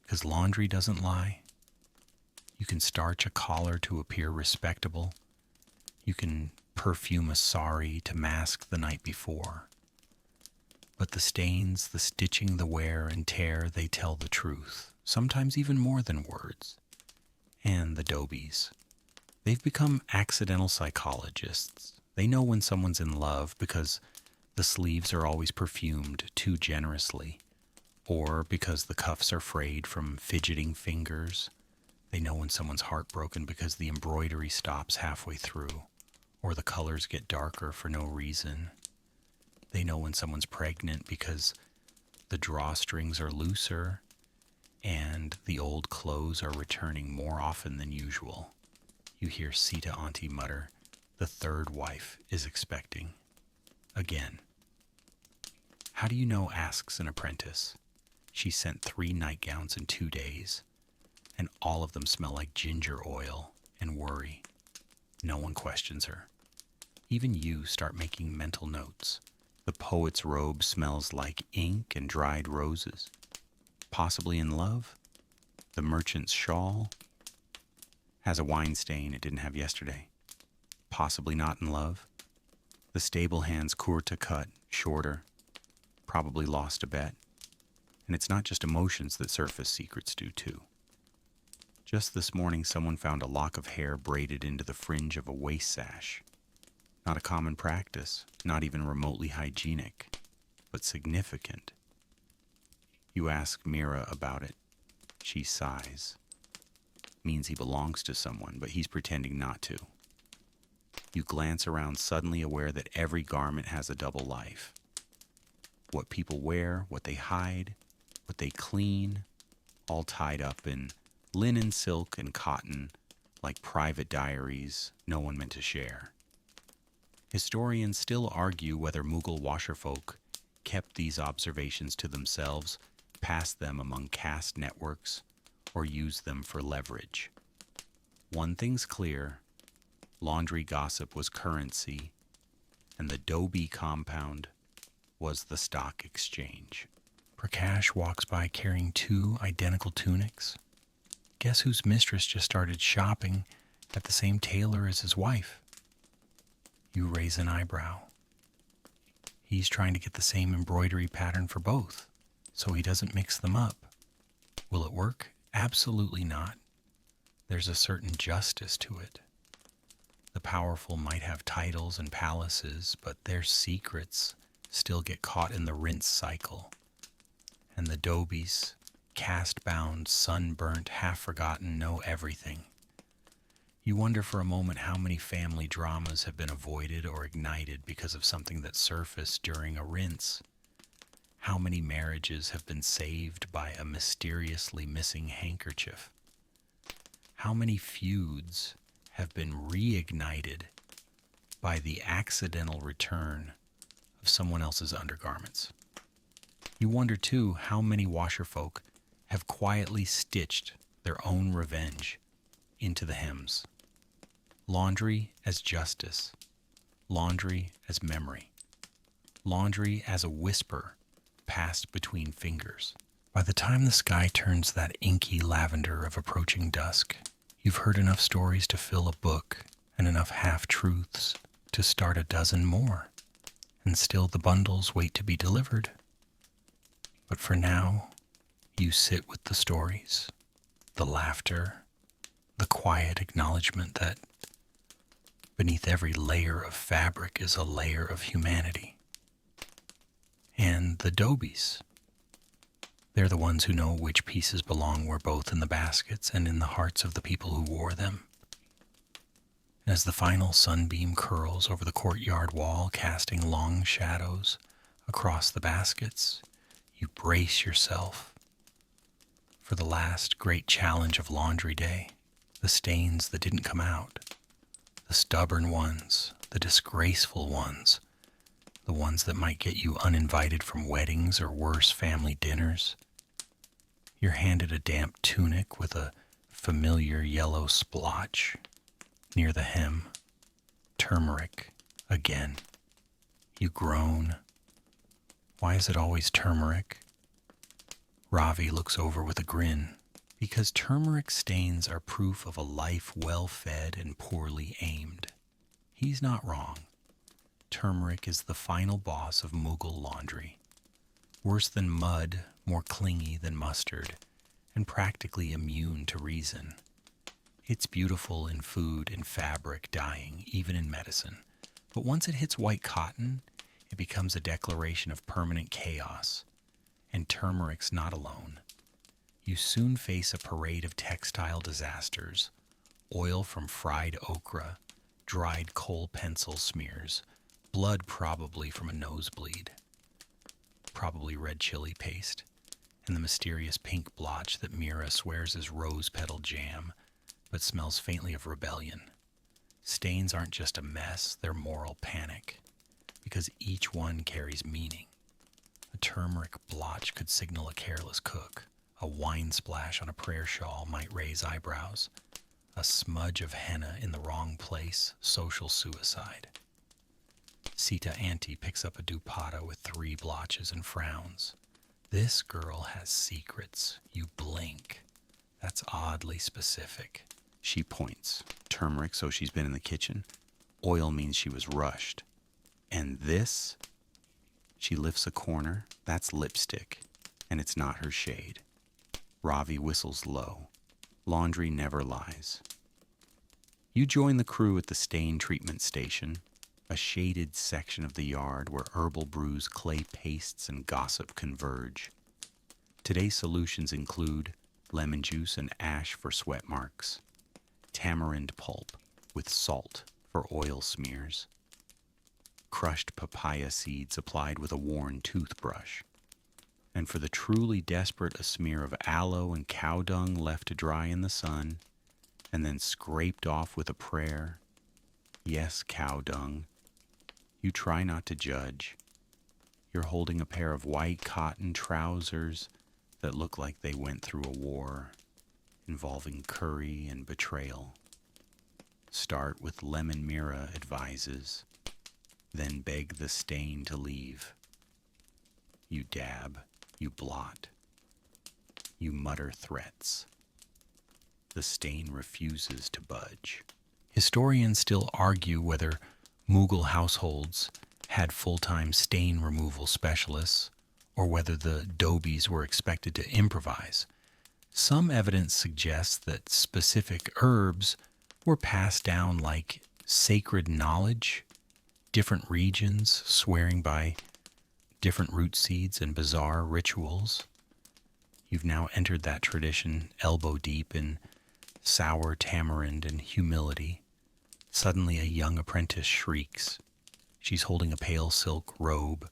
Speaker 1: Because laundry doesn't lie. You can starch a collar to appear respectable. You can perfume a sari to mask the night before. But the stains, the stitching, the wear and tear, they tell the truth, sometimes even more than words. And the Dobies. They've become accidental psychologists. They know when someone's in love because the sleeves are always perfumed too generously, or because the cuffs are frayed from fidgeting fingers. They know when someone's heartbroken because the embroidery stops halfway through, or the colors get darker for no reason. They know when someone's pregnant because the drawstrings are looser and the old clothes are returning more often than usual. You hear Sita Auntie mutter, "The third wife is expecting." Again. "How do you know?" asks an apprentice. "She sent 3 nightgowns in 2 days, and all of them smell like ginger oil and worry." No one questions her. Even you start making mental notes. The poet's robe smells like ink and dried roses. Possibly in love? The merchant's shawl has a wine stain it didn't have yesterday. Possibly not in love. The stable hand's kurta cut, shorter. Probably lost a bet. And it's not just emotions that surface, secrets do too. Just this morning, someone found a lock of hair braided into the fringe of a waist sash. Not a common practice, not even remotely hygienic, but significant. You ask Mira about it. She sighs. Means he belongs to someone, but he's pretending not to. You glance around, suddenly aware that every garment has a double life. What people wear, what they hide, what they clean, all tied up in linen, silk, and cotton, like private diaries no one meant to share. Historians still argue whether Mughal washerfolk kept these observations to themselves, passed them among caste networks, or used them for leverage. One thing's clear: laundry gossip was currency, and the Dobie compound was the stock exchange. Prakash walks by carrying 2 identical tunics. Guess whose mistress just started shopping at the same tailor as his wife? You raise an eyebrow. He's trying to get the same embroidery pattern for both, so he doesn't mix them up. Will it work? Absolutely not. There's a certain justice to it. The powerful might have titles and palaces, but their secrets still get caught in the rinse cycle. And the Dobies, caste-bound, sunburnt, half-forgotten, know everything. You wonder for a moment how many family dramas have been avoided or ignited because of something that surfaced during a rinse. How many marriages have been saved by a mysteriously missing handkerchief? How many feuds have been reignited by the accidental return of someone else's undergarments? You wonder, too, how many washerfolk have quietly stitched their own revenge into the hems. Laundry as justice, laundry as memory, laundry as a whisper passed between fingers. By the time the sky turns that inky lavender of approaching dusk, you've heard enough stories to fill a book and enough half-truths to start a dozen more, and still the bundles wait to be delivered. But for now, you sit with the stories, the laughter, the quiet acknowledgement that beneath every layer of fabric is a layer of humanity. And the Dobies, they're the ones who know which pieces belong where both in the baskets and in the hearts of the people who wore them. As the final sunbeam curls over the courtyard wall, casting long shadows across the baskets, you brace yourself for the last great challenge of laundry day, the stains that didn't come out, the stubborn ones, the disgraceful ones, the ones that might get you uninvited from weddings or worse, family dinners. You're handed a damp tunic with a familiar yellow splotch near the hem. Turmeric again. You groan. Why is it always turmeric? Ravi looks over with a grin. Because turmeric stains are proof of a life well-fed and poorly aimed. He's not wrong. Turmeric is the final boss of Mughal laundry. Worse than mud, more clingy than mustard, and practically immune to reason. It's beautiful in food, in fabric, dyeing, even in medicine. But once it hits white cotton, it becomes a declaration of permanent chaos. And turmeric's not alone. You soon face a parade of textile disasters, oil from fried okra, dried coal pencil smears, blood probably from a nosebleed, probably red chili paste, and the mysterious pink blotch that Mira swears is rose petal jam, but smells faintly of rebellion. Stains aren't just a mess, they're moral panic, because each one carries meaning. A turmeric blotch could signal a careless cook. A wine splash on a prayer shawl might raise eyebrows. A smudge of henna in the wrong place, social suicide. Sita Auntie picks up a dupatta with 3 blotches and frowns. This girl has secrets. You blink. That's oddly specific. She points. Turmeric, so she's been in the kitchen. Oil means she was rushed. And this? She lifts a corner. That's lipstick. And it's not her shade. Ravi whistles low. Laundry never lies. You join the crew at the stain treatment station, a shaded section of the yard where herbal brews, clay pastes, and gossip converge. Today's solutions include lemon juice and ash for sweat marks, tamarind pulp with salt for oil smears, crushed papaya seeds applied with a worn toothbrush, and for the truly desperate, a smear of aloe and cow dung left to dry in the sun, and then scraped off with a prayer. Yes, cow dung. You try not to judge. You're holding a pair of white cotton trousers that look like they went through a war involving curry and betrayal. Start with lemon Mira advises, then beg the stain to leave. You dab. You blot. You mutter threats. The stain refuses to budge. Historians still argue whether Mughal households had full-time stain removal specialists or whether the Dobies were expected to improvise. Some evidence suggests that specific herbs were passed down like sacred knowledge, different regions swearing by different root seeds and bizarre rituals. You've now entered that tradition elbow deep in sour tamarind and humility. Suddenly a young apprentice shrieks. She's holding a pale silk robe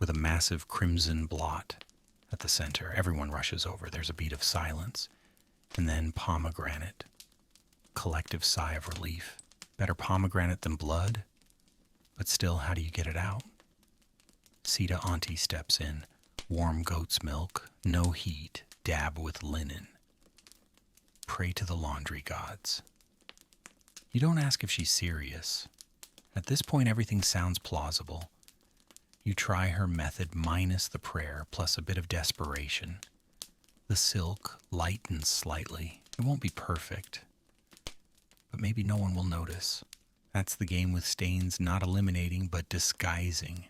Speaker 1: with a massive crimson blot at the center. Everyone rushes over. There's a beat of silence. And then pomegranate. Collective sigh of relief. Better pomegranate than blood. But still, how do you get it out? Sita Auntie steps in. Warm goat's milk, no heat, dab with linen. Pray to the laundry gods. You don't ask if she's serious. At this point, everything sounds plausible. You try her method minus the prayer, plus a bit of desperation. The silk lightens slightly. It won't be perfect, but maybe no one will notice. That's the game with stains, not eliminating, but disguising,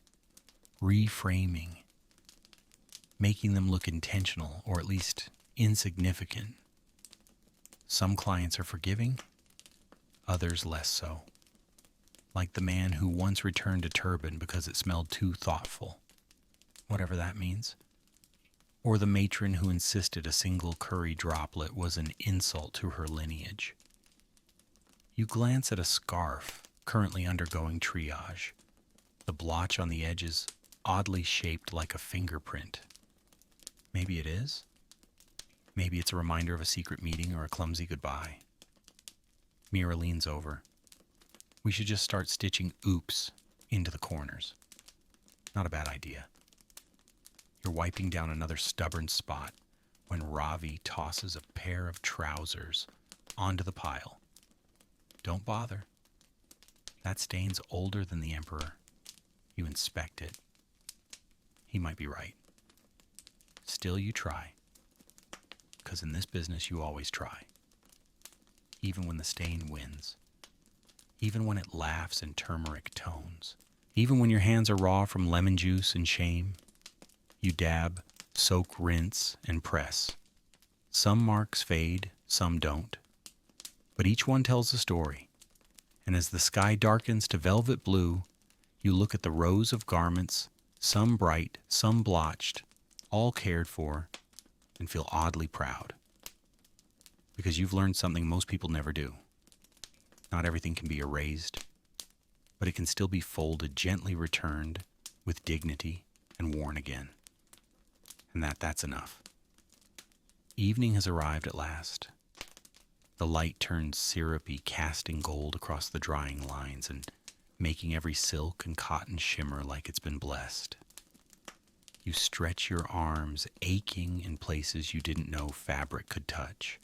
Speaker 1: reframing, making them look intentional, or at least insignificant. Some clients are forgiving, others less so. Like the man who once returned a turban because it smelled too thoughtful, whatever that means. Or the matron who insisted a single curry droplet was an insult to her lineage. You glance at a scarf currently undergoing triage. The blotch on the edge is oddly shaped like a fingerprint. Maybe it is. Maybe it's a reminder of a secret meeting or a clumsy goodbye. Mira leans over. We should just start stitching oops into the corners. Not a bad idea. You're wiping down another stubborn spot when Ravi tosses a pair of trousers onto the pile. Don't bother. That stain's older than the emperor. You inspect it. He might be right. Still you try. Because in this business you always try. Even when the stain wins. Even when it laughs in turmeric tones. Even when your hands are raw from lemon juice and shame. You dab, soak, rinse, and press. Some marks fade, some don't. But each one tells a story. And as the sky darkens to velvet blue, you look at the rows of garments, some bright, some blotched, all cared for, and feel oddly proud. Because you've learned something most people never do. Not everything can be erased, but it can still be folded, gently returned, with dignity, and worn again. And that's enough. Evening has arrived at last. The light turns syrupy, casting gold across the drying lines and making every silk and cotton shimmer like it's been blessed. You stretch your arms, aching in places you didn't know fabric could touch.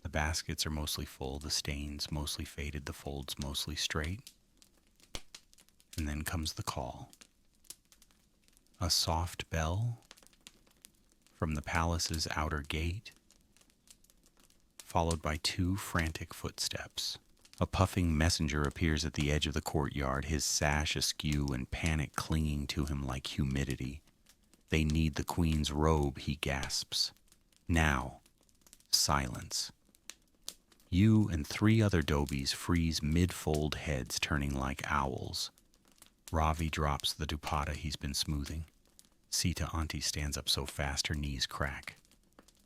Speaker 1: The baskets are mostly full, the stains mostly faded, the folds mostly straight. And then comes the call. A soft bell from the palace's outer gate, followed by two frantic footsteps. A puffing messenger appears at the edge of the courtyard, his sash askew and panic clinging to him like humidity. They need the queen's robe, he gasps. Now, silence. You and three other dobies freeze mid-fold heads, turning like owls. Ravi drops the dupatta he's been smoothing. Sita Auntie stands up so fast her knees crack.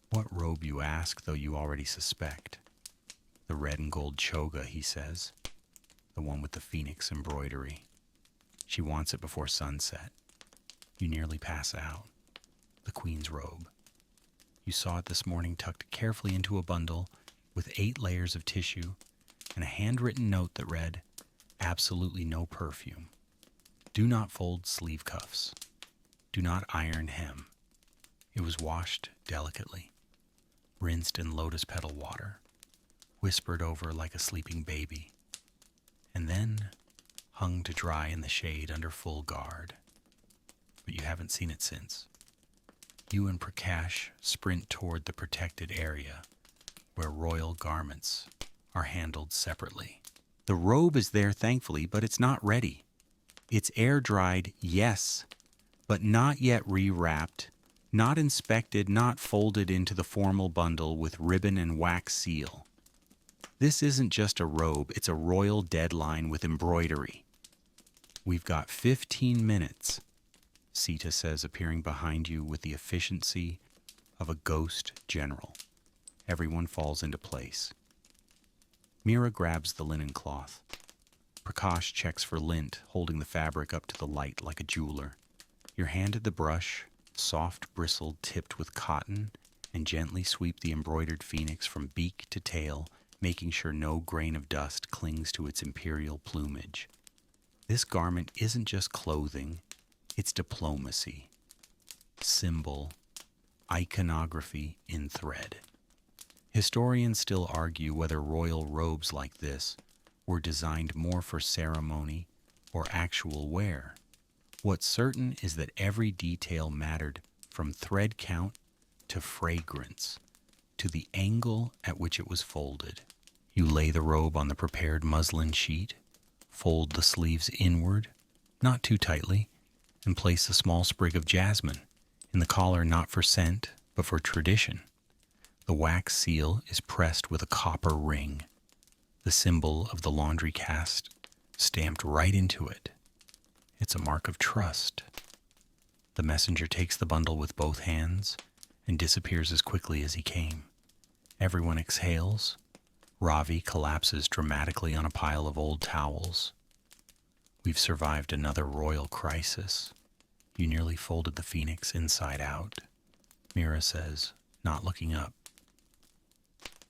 Speaker 1: What robe, you ask, though you already suspect. The red and gold choga, he says. The one with the phoenix embroidery. She wants it before sunset. You nearly pass out. The queen's robe. You saw it this morning tucked carefully into a bundle with 8 layers of tissue and a handwritten note that read, absolutely no perfume. Do not fold sleeve cuffs. Do not iron hem. It was washed delicately, rinsed in lotus petal water, whispered over like a sleeping baby, and then hung to dry in the shade under full guard. But you haven't seen it since. You and Prakash sprint toward the protected area where royal garments are handled separately. The robe is there, thankfully, but it's not ready. It's air-dried, yes, but not yet rewrapped, not inspected, not folded into the formal bundle with ribbon and wax seal. This isn't just a robe, it's a royal deadline with embroidery. We've got 15 minutes, Sita says, appearing behind you with the efficiency of a ghost general. Everyone falls into place. Mira grabs the linen cloth. Prakash checks for lint, holding the fabric up to the light like a jeweler. You're handed the brush, soft bristle tipped with cotton, and gently sweep the embroidered phoenix from beak to tail, making sure no grain of dust clings to its imperial plumage. This garment isn't just clothing, it's diplomacy, symbol, iconography in thread. Historians still argue whether royal robes like this were designed more for ceremony or actual wear. What's certain is that every detail mattered, from thread count to fragrance to the angle at which it was folded. You lay the robe on the prepared muslin sheet, fold the sleeves inward, not too tightly, and place a small sprig of jasmine in the collar, not for scent, but for tradition. The wax seal is pressed with a copper ring, the symbol of the laundry caste stamped right into it. It's a mark of trust. The messenger takes the bundle with both hands and disappears as quickly as he came. Everyone exhales. Ravi collapses dramatically on a pile of old towels. We've survived another royal crisis. You nearly folded the phoenix inside out, Mira says, not looking up.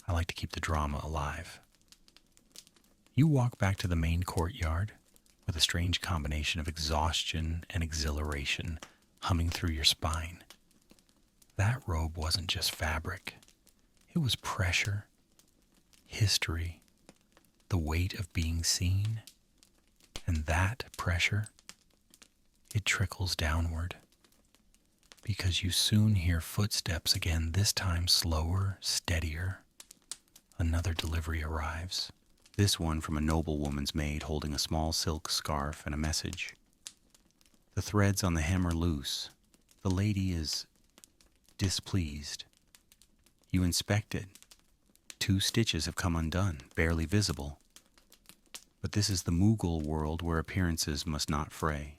Speaker 1: I like to keep the drama alive. You walk back to the main courtyard with a strange combination of exhaustion and exhilaration humming through your spine. That robe wasn't just fabric. It was pressure, history, the weight of being seen. And that pressure, it trickles downward, because you soon hear footsteps again, this time slower, steadier. Another delivery arrives, this one from a noblewoman's maid holding a small silk scarf and a message. The threads on the hem are loose. The lady is displeased. You inspect it. 2 stitches have come undone, barely visible. But this is the Mughal world where appearances must not fray.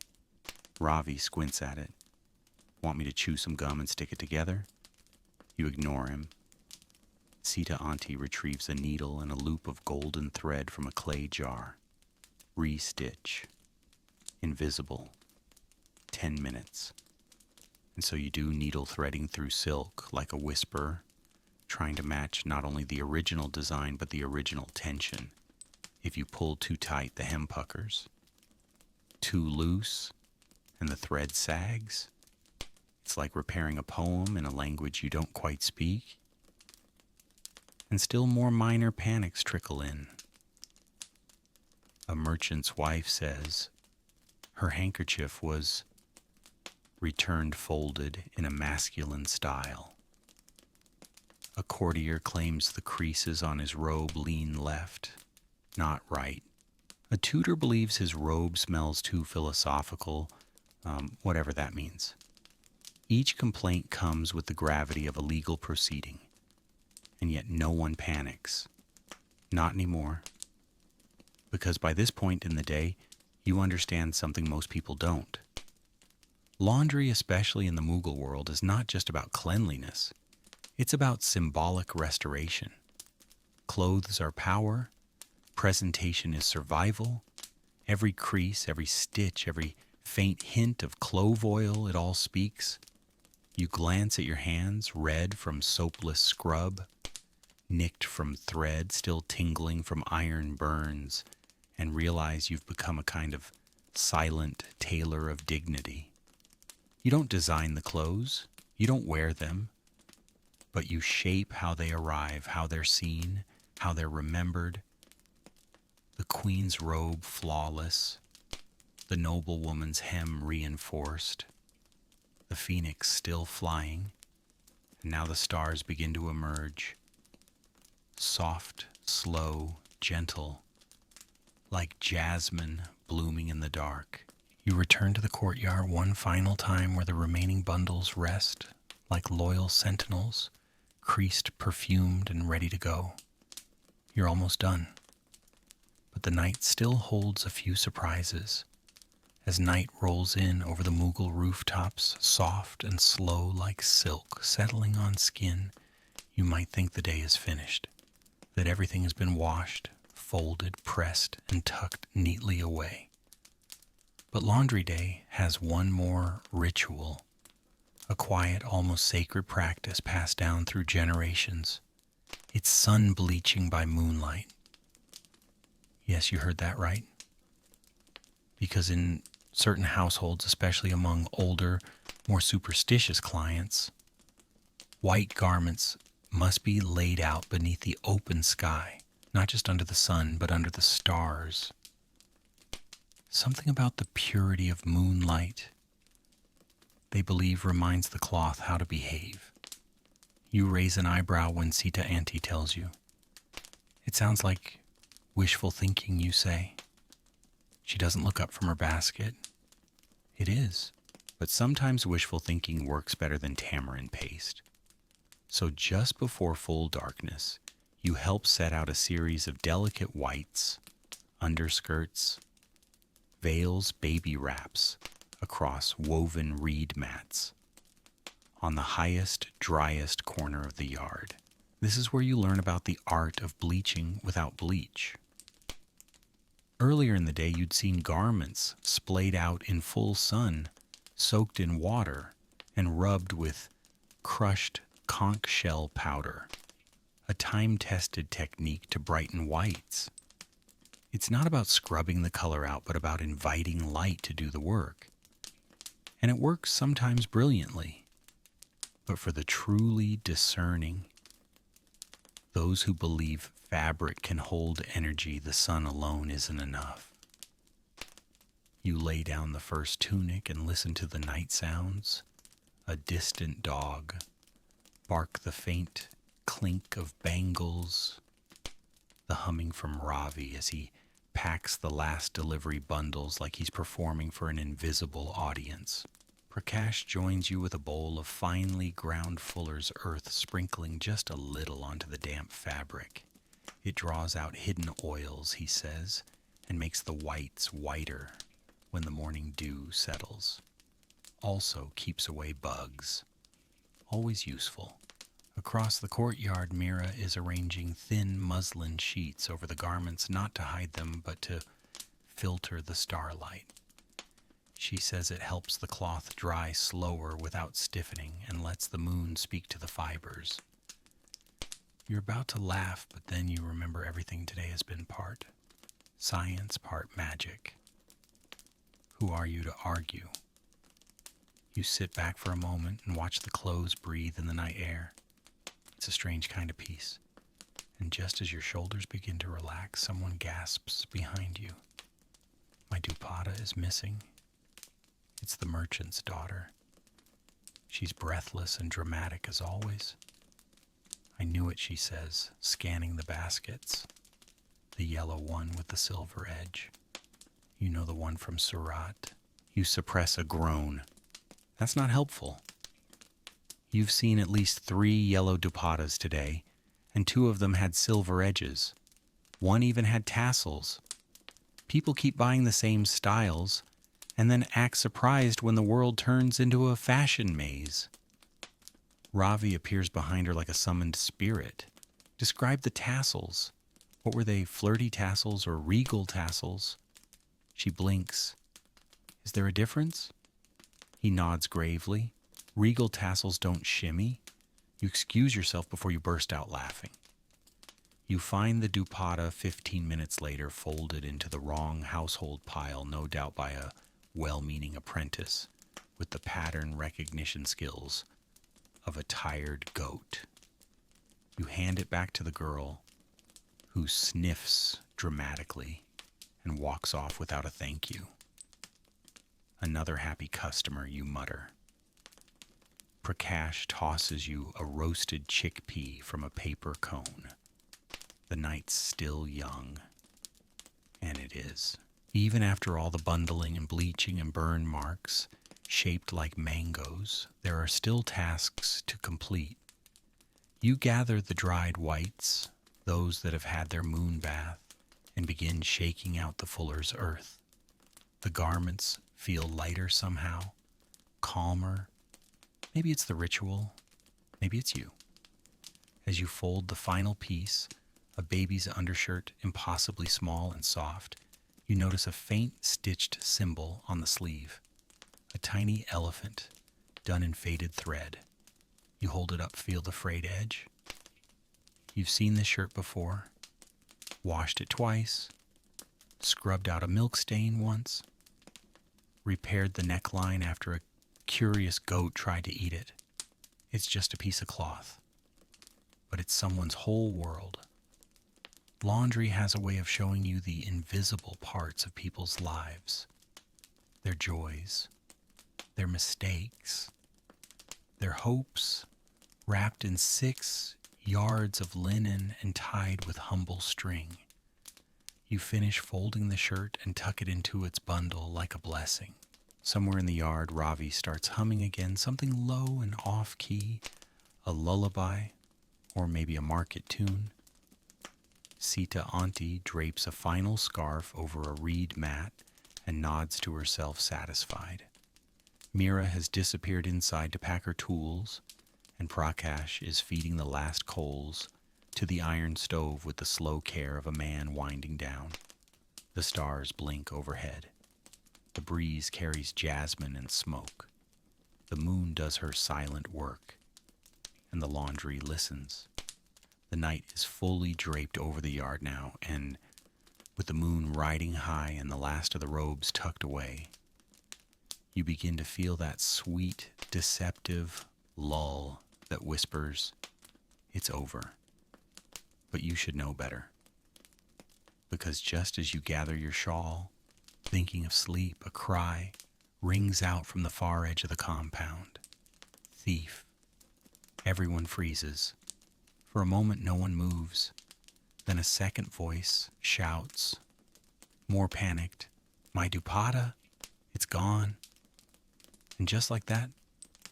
Speaker 1: Ravi squints at it. Want me to chew some gum and stick it together? You ignore him. Sita Auntie retrieves a needle and a loop of golden thread from a clay jar. Re-stitch. Invisible. 10 minutes. And so you do needle threading through silk like a whisper, trying to match not only the original design but the original tension. If you pull too tight, the hem puckers. Too loose, and the thread sags. It's like repairing a poem in a language you don't quite speak. And still more minor panics trickle in. A merchant's wife says her handkerchief was returned folded in a masculine style. A courtier claims the creases on his robe lean left, not right. A tutor believes his robe smells too philosophical, whatever that means. Each complaint comes with the gravity of a legal proceeding, and yet no one panics. Not anymore. Because by this point in the day, you understand something most people don't. Laundry, especially in the Mughal world, is not just about cleanliness. It's about symbolic restoration. Clothes are power. Presentation is survival. Every crease, every stitch, every faint hint of clove oil, it all speaks. You glance at your hands, red from soapless scrub, nicked from thread, still tingling from iron burns, and realize you've become a kind of silent tailor of dignity. You don't design the clothes, you don't wear them, but you shape how they arrive, how they're seen, how they're remembered. The queen's robe flawless, the noblewoman's hem reinforced, the phoenix still flying, and now the stars begin to emerge. Soft, slow, gentle, like jasmine blooming in the dark. You return to the courtyard one final time where the remaining bundles rest, like loyal sentinels, creased, perfumed, and ready to go. You're almost done. But the night still holds a few surprises. As night rolls in over the Mughal rooftops, soft and slow like silk settling on skin, you might think the day is finished, that everything has been washed, folded, pressed, and tucked neatly away. But Laundry Day has one more ritual, a quiet, almost sacred practice passed down through generations. It's sun bleaching by moonlight. Yes, you heard that right. Because in certain households, especially among older, more superstitious clients, white garments must be laid out beneath the open sky, not just under the sun, but under the stars. Something about the purity of moonlight, they believe, reminds the cloth how to behave. You raise an eyebrow when Sita Auntie tells you. It sounds like wishful thinking, you say. She doesn't look up from her basket. It is. But sometimes wishful thinking works better than tamarind paste. So just before full darkness, you help set out a series of delicate whites, underskirts, veils, baby wraps across woven reed mats on the highest, driest corner of the yard. This is where you learn about the art of bleaching without bleach. Earlier in the day, you'd seen garments splayed out in full sun, soaked in water, and rubbed with crushed conch shell powder, a time-tested technique to brighten whites. It's not about scrubbing the color out, but about inviting light to do the work. And it works sometimes brilliantly. But for the truly discerning, those who believe fabric can hold energy the sun alone isn't enough. You lay down the first tunic and listen to the night sounds. A distant dog, bark the faint clink of bangles, the humming from Ravi as he packs the last delivery bundles like he's performing for an invisible audience. Prakash joins you with a bowl of finely ground fuller's earth, sprinkling just a little onto the damp fabric. It draws out hidden oils, he says, and makes the whites whiter when the morning dew settles. Also keeps away bugs. Always useful. Across the courtyard, Mira is arranging thin muslin sheets over the garments, not to hide them, but to filter the starlight. She says it helps the cloth dry slower without stiffening and lets the moon speak to the fibers. You're about to laugh, but then you remember everything today has been part science, part magic. Who are you to argue? You sit back for a moment and watch the clothes breathe in the night air. It's a strange kind of peace. And just as your shoulders begin to relax, someone gasps behind you. My dupatta is missing. It's the merchant's daughter. She's breathless and dramatic as always. I knew it, she says, scanning the baskets. The yellow one with the silver edge. You know the one from Surat. You suppress a groan. That's not helpful. You've seen at least 3 yellow dupattas today, and 2 of them had silver edges. One even had tassels. People keep buying the same styles, and then act surprised when the world turns into a fashion maze. Ravi appears behind her like a summoned spirit. Describe the tassels. What were they, flirty tassels or regal tassels? She blinks. Is there a difference? He nods gravely. Regal tassels don't shimmy. You excuse yourself before you burst out laughing. You find the dupatta 15 minutes later folded into the wrong household pile, no doubt by a well-meaning apprentice with the pattern recognition skills of a tired goat. You hand it back to the girl, who sniffs dramatically and walks off without a thank you. Another happy customer, you mutter. Prakash tosses you a roasted chickpea from a paper cone. The night's still young. And it is. Even after all the bundling and bleaching and burn marks, shaped like mangoes, there are still tasks to complete. You gather the dried whites, those that have had their moon bath and begin shaking out the fuller's earth. The garments feel lighter somehow, calmer. Maybe it's the ritual, maybe it's you. As you fold the final piece, a baby's undershirt impossibly small and soft, you notice a faint stitched symbol on the sleeve, a tiny elephant done in faded thread. You hold it up, feel the frayed edge. You've seen this shirt before, washed it twice, scrubbed out a milk stain once, repaired the neckline after a curious goat tried to eat it. It's just a piece of cloth, but it's someone's whole world. Laundry has a way of showing you the invisible parts of people's lives, their joys, their mistakes, their hopes, wrapped in 6 yards of linen and tied with humble string. You finish folding the shirt and tuck it into its bundle like a blessing. Somewhere in the yard, Ravi starts humming again, something low and off-key, a lullaby, or maybe a market tune. Sita Auntie drapes a final scarf over a reed mat and nods to herself satisfied. Meera has disappeared inside to pack her tools, and Prakash is feeding the last coals to the iron stove with the slow care of a man winding down. The stars blink overhead. The breeze carries jasmine and smoke. The moon does her silent work, and the laundry listens. The night is fully draped over the yard now, and with the moon riding high and the last of the robes tucked away, you begin to feel that sweet, deceptive lull that whispers, "It's over." But you should know better. Because just as you gather your shawl, thinking of sleep, a cry rings out from the far edge of the compound. Thief. Everyone freezes. For a moment, no one moves. Then a second voice shouts, more panicked, "My dupatta, it's gone." And just like that,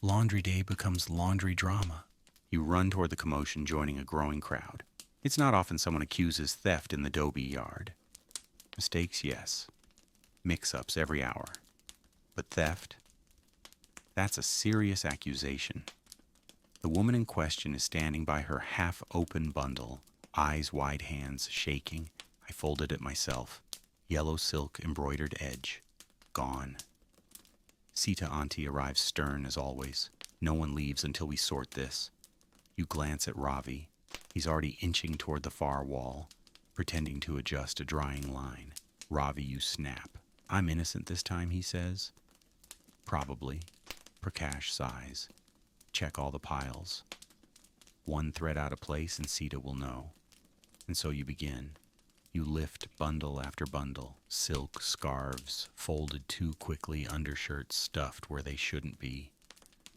Speaker 1: laundry day becomes laundry drama. You run toward the commotion, joining a growing crowd. It's not often someone accuses theft in the Dobie yard. Mistakes, yes. Mix-ups every hour. But theft? That's a serious accusation. The woman in question is standing by her half-open bundle, eyes wide, hands shaking. I folded it myself. Yellow silk embroidered edge. Gone. Sita Auntie arrives stern as always. No one leaves until we sort this. You glance at Ravi. He's already inching toward the far wall, pretending to adjust a drying line. Ravi, you snap. "I'm innocent this time," he says. "Probably." Prakash sighs. Check all the piles. One thread out of place and Sita will know. And so you begin. You lift bundle after bundle, silk, scarves, folded too quickly, undershirts stuffed where they shouldn't be.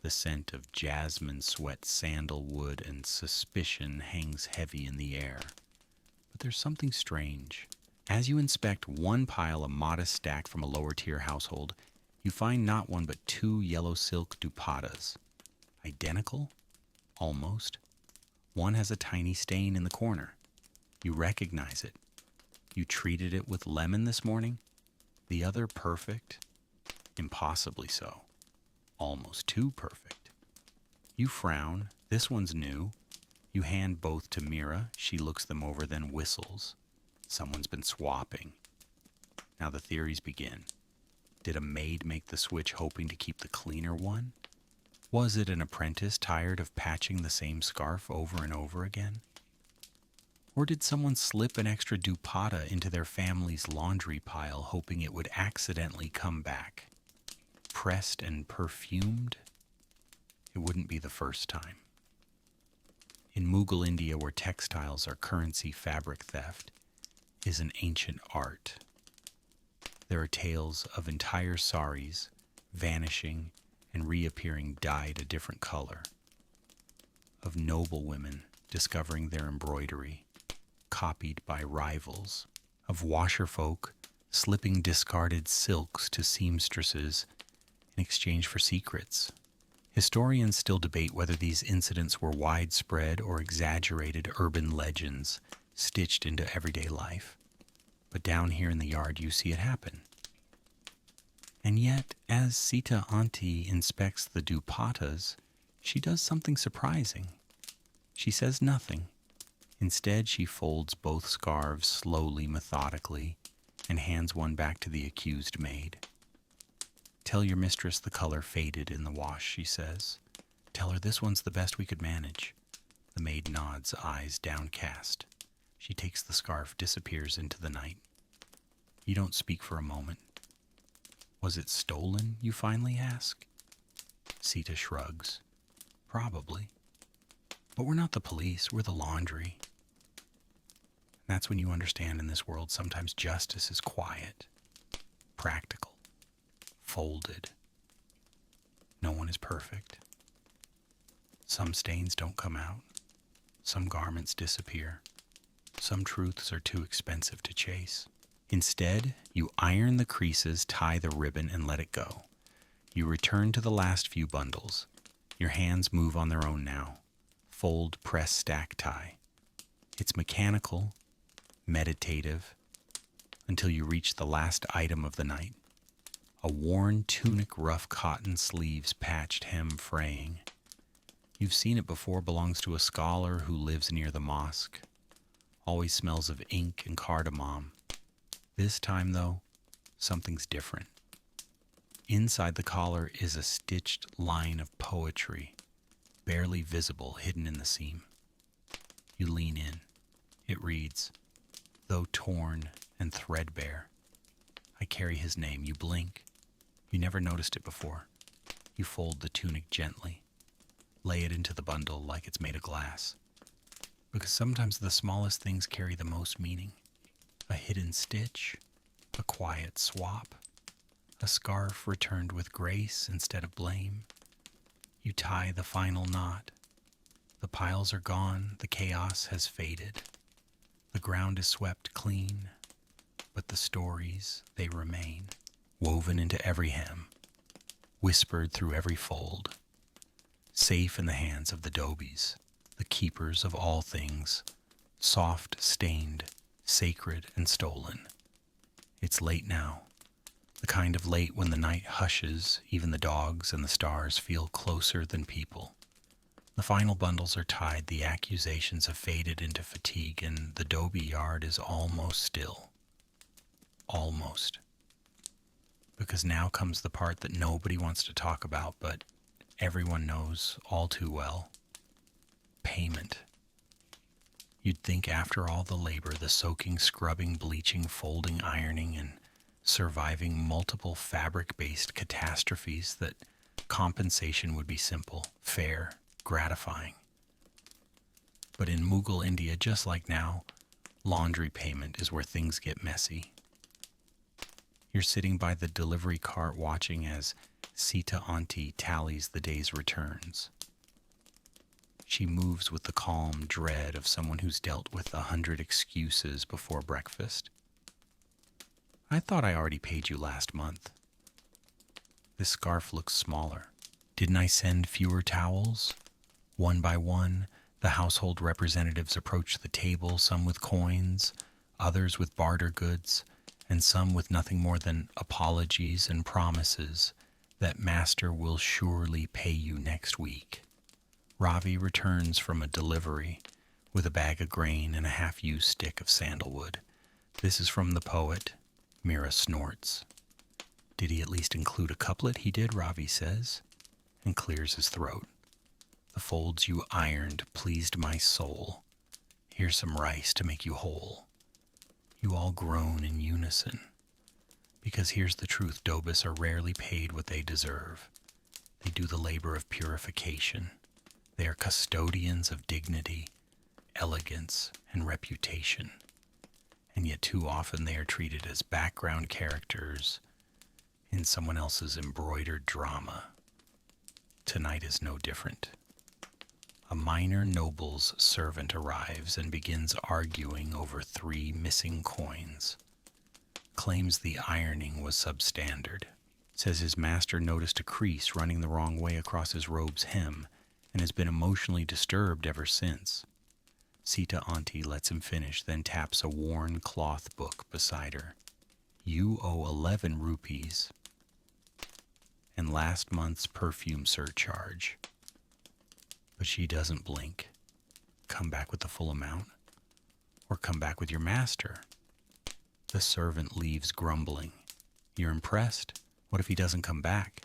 Speaker 1: The scent of jasmine, sweat, sandalwood, and suspicion hangs heavy in the air. But there's something strange. As you inspect one pile, a modest stack from a lower-tier household, you find not one but 2 yellow silk dupattas. Identical? Almost. One has a tiny stain in the corner. You recognize it. You treated it with lemon this morning? The other perfect? Impossibly so. Almost too perfect. You frown. This one's new. You hand both to Meera. She looks them over, then whistles. Someone's been swapping. Now the theories begin. Did a maid make the switch hoping to keep the cleaner one? Was it an apprentice tired of patching the same scarf over and over again? Or did someone slip an extra dupatta into their family's laundry pile hoping it would accidentally come back? Pressed and perfumed? It wouldn't be the first time. In Mughal India, where textiles are currency, fabric theft is an ancient art. There are tales of entire saris vanishing and reappearing dyed a different color, of noble women discovering their embroidery, copied by rivals, of washerfolk slipping discarded silks to seamstresses in exchange for secrets. Historians still debate whether these incidents were widespread or exaggerated urban legends stitched into everyday life. But down here in the yard, you see it happen. And yet, as Sita Auntie inspects the dupatas, she does something surprising. She says nothing. Instead, she folds both scarves slowly, methodically, and hands one back to the accused maid. "Tell your mistress the color faded in the wash," she says. "Tell her this one's the best we could manage." The maid nods, eyes downcast. She takes the scarf, disappears into the night. You don't speak for a moment. "Was it stolen?" you finally ask. Sita shrugs. "Probably. But we're not the police, we're the laundry." That's when you understand in this world sometimes justice is quiet, practical, folded. No one is perfect. Some stains don't come out. Some garments disappear. Some truths are too expensive to chase. Instead, you iron the creases, tie the ribbon, and let it go. You return to the last few bundles. Your hands move on their own now. Fold, press, stack, tie. It's mechanical, meditative, until you reach the last item of the night. A worn tunic, rough cotton sleeves, patched hem fraying. You've seen it before, belongs to a scholar who lives near the mosque. Always smells of ink and cardamom. This time, though, something's different. Inside the collar is a stitched line of poetry, barely visible, hidden in the seam. You lean in. It reads, "Though torn and threadbare, I carry his name." You blink. You never noticed it before. You fold the tunic gently. Lay it into the bundle like it's made of glass. Because sometimes the smallest things carry the most meaning. A hidden stitch, a quiet swap, a scarf returned with grace instead of blame. You tie the final knot. The piles are gone, the chaos has faded. The ground is swept clean, but the stories, they remain, woven into every hem, whispered through every fold, safe in the hands of the Dobies, the keepers of all things, soft, stained, sacred, and stolen. It's late now, the kind of late when the night hushes, even the dogs and the stars feel closer than people. The final bundles are tied, the accusations have faded into fatigue, and the Dobie yard is almost still. Almost. Because now comes the part that nobody wants to talk about, but everyone knows all too well. Payment. You'd think after all the labor, the soaking, scrubbing, bleaching, folding, ironing, and surviving multiple fabric-based catastrophes, that compensation would be simple, fair, gratifying. But in Mughal India, just like now, laundry payment is where things get messy. You're sitting by the delivery cart watching as Sita Auntie tallies the day's returns. She moves with the calm dread of someone who's dealt with 100 excuses before breakfast. "I thought I already paid you last month." This scarf looks smaller. Didn't I send fewer towels? One by one, the household representatives approach the table, some with coins, others with barter goods, and some with nothing more than apologies and promises that master will surely pay you next week. Ravi returns from a delivery with a bag of grain and a half-used stick of sandalwood. This is from the poet. Mira snorts. "Did he at least include a couplet?" "He did," Ravi says, and clears his throat. "The folds you ironed pleased my soul. Here's some rice to make you whole." You all groan in unison. Because here's the truth, Dobis are rarely paid what they deserve. They do the labor of purification. They are custodians of dignity, elegance, and reputation. And yet too often they are treated as background characters in someone else's embroidered drama. Tonight is no different. A minor noble's servant arrives and begins arguing over 3 missing coins. Claims the ironing was substandard. Says his master noticed a crease running the wrong way across his robe's hem and has been emotionally disturbed ever since. Sita Auntie lets him finish, then taps a worn cloth book beside her. You owe 11 rupees and last month's perfume surcharge. But she doesn't blink. Come back with the full amount, or come back with your master. The servant leaves grumbling. You're impressed? What if he doesn't come back?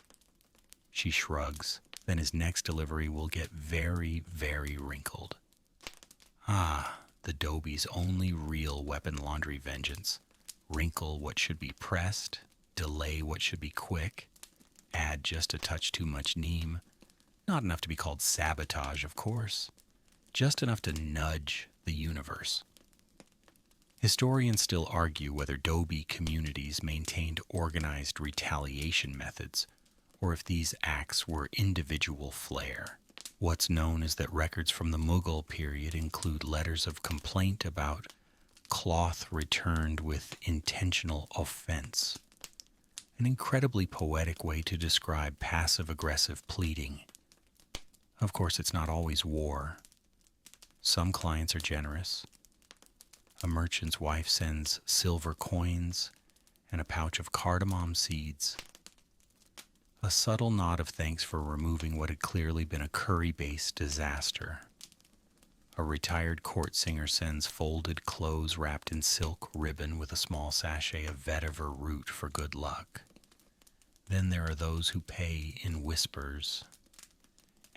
Speaker 1: She shrugs. Then his next delivery will get very, very wrinkled. Ah, the Dobie's only real weapon laundry vengeance. Wrinkle what should be pressed, delay what should be quick, add just a touch too much neem. Not enough to be called sabotage, of course. Just enough to nudge the universe. Historians still argue whether Dobie communities maintained organized retaliation methods, or if these acts were individual flair. What's known is that records from the Mughal period include letters of complaint about cloth returned with intentional offense, an incredibly poetic way to describe passive-aggressive pleading. Of course, it's not always war. Some clients are generous. A merchant's wife sends silver coins and a pouch of cardamom seeds. A subtle nod of thanks for removing what had clearly been a curry-based disaster. A retired court singer sends folded clothes wrapped in silk ribbon with a small sachet of vetiver root for good luck. Then there are those who pay in whispers.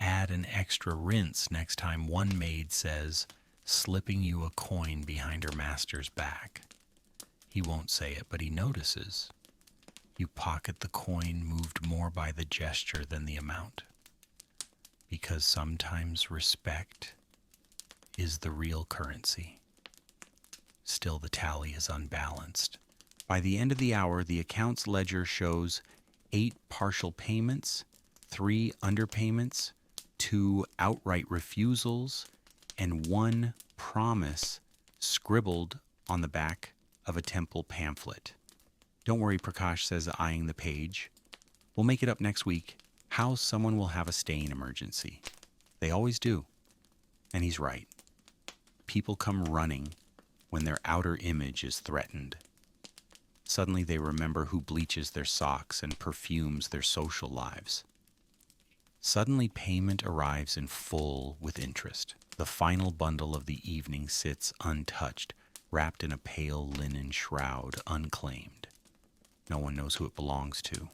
Speaker 1: Add an extra rinse next time one maid says, slipping you a coin behind her master's back. He won't say it, but he notices. You pocket the coin moved more by the gesture than the amount. Because sometimes respect is the real currency. Still, the tally is unbalanced. By the end of the hour, the account's ledger shows 8 partial payments, 3 underpayments, 2 outright refusals, and 1 promise scribbled on the back of a temple pamphlet. Don't worry, Prakash says, eyeing the page. We'll make it up next week. How someone will have a stain emergency. They always do. And he's right. People come running when their outer image is threatened. Suddenly they remember who bleaches their socks and perfumes their social lives. Suddenly payment arrives in full with interest. The final bundle of the evening sits untouched, wrapped in a pale linen shroud, unclaimed. No one knows who it belongs to.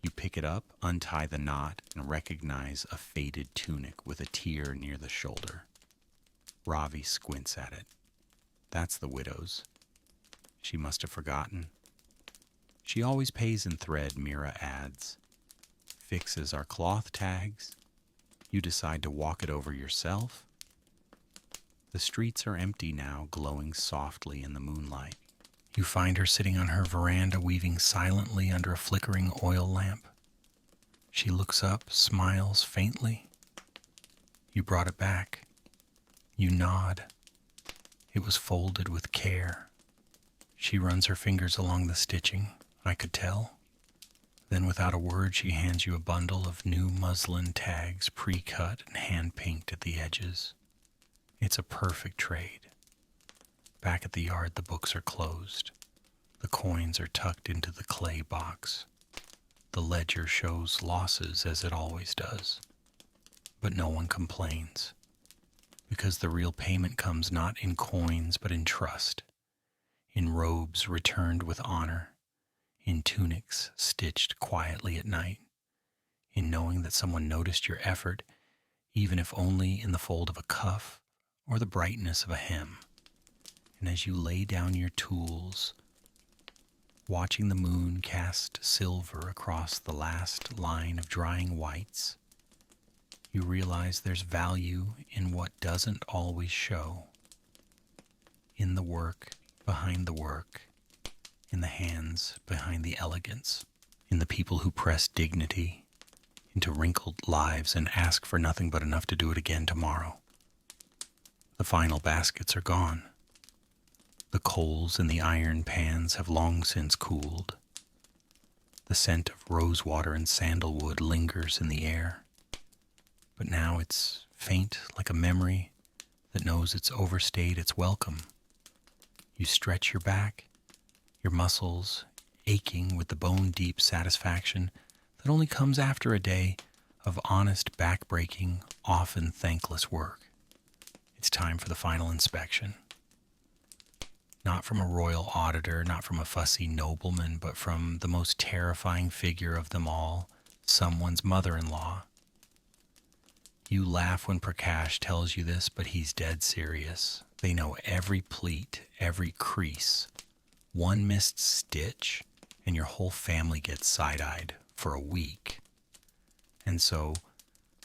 Speaker 1: You pick it up, untie the knot, and recognize a faded tunic with a tear near the shoulder. Ravi squints at it. That's the widow's. She must have forgotten. She always pays in thread, Mira adds. Fixes our cloth tags. You decide to walk it over yourself. The streets are empty now, glowing softly in the moonlight. You find her sitting on her veranda, weaving silently under a flickering oil lamp. She looks up, smiles faintly. You brought it back. You nod. It was folded with care. She runs her fingers along the stitching, I could tell. Then without a word, she hands you a bundle of new muslin tags, pre-cut and hand-pinked at the edges. It's a perfect trade. Back at the yard, the books are closed. The coins are tucked into the clay box. The ledger shows losses as it always does. But no one complains, because the real payment comes not in coins but in trust, in robes returned with honor, in tunics stitched quietly at night, in knowing that someone noticed your effort, even if only in the fold of a cuff or the brightness of a hem. And as you lay down your tools, watching the moon cast silver across the last line of drying whites, you realize there's value in what doesn't always show, in the work behind the work, in the hands behind the elegance, in the people who press dignity into wrinkled lives and ask for nothing but enough to do it again tomorrow. The final baskets are gone. The coals in the iron pans have long since cooled. The scent of rosewater and sandalwood lingers in the air, but now it's faint like a memory that knows it's overstayed its welcome. You stretch your back, your muscles aching with the bone-deep satisfaction that only comes after a day of honest, back-breaking, often thankless work. It's time for the final inspection. Not from a royal auditor, not from a fussy nobleman, but from the most terrifying figure of them all, someone's mother-in-law. You laugh when Prakash tells you this, but he's dead serious. They know every pleat, every crease. One missed stitch, and your whole family gets side-eyed for a week. And so,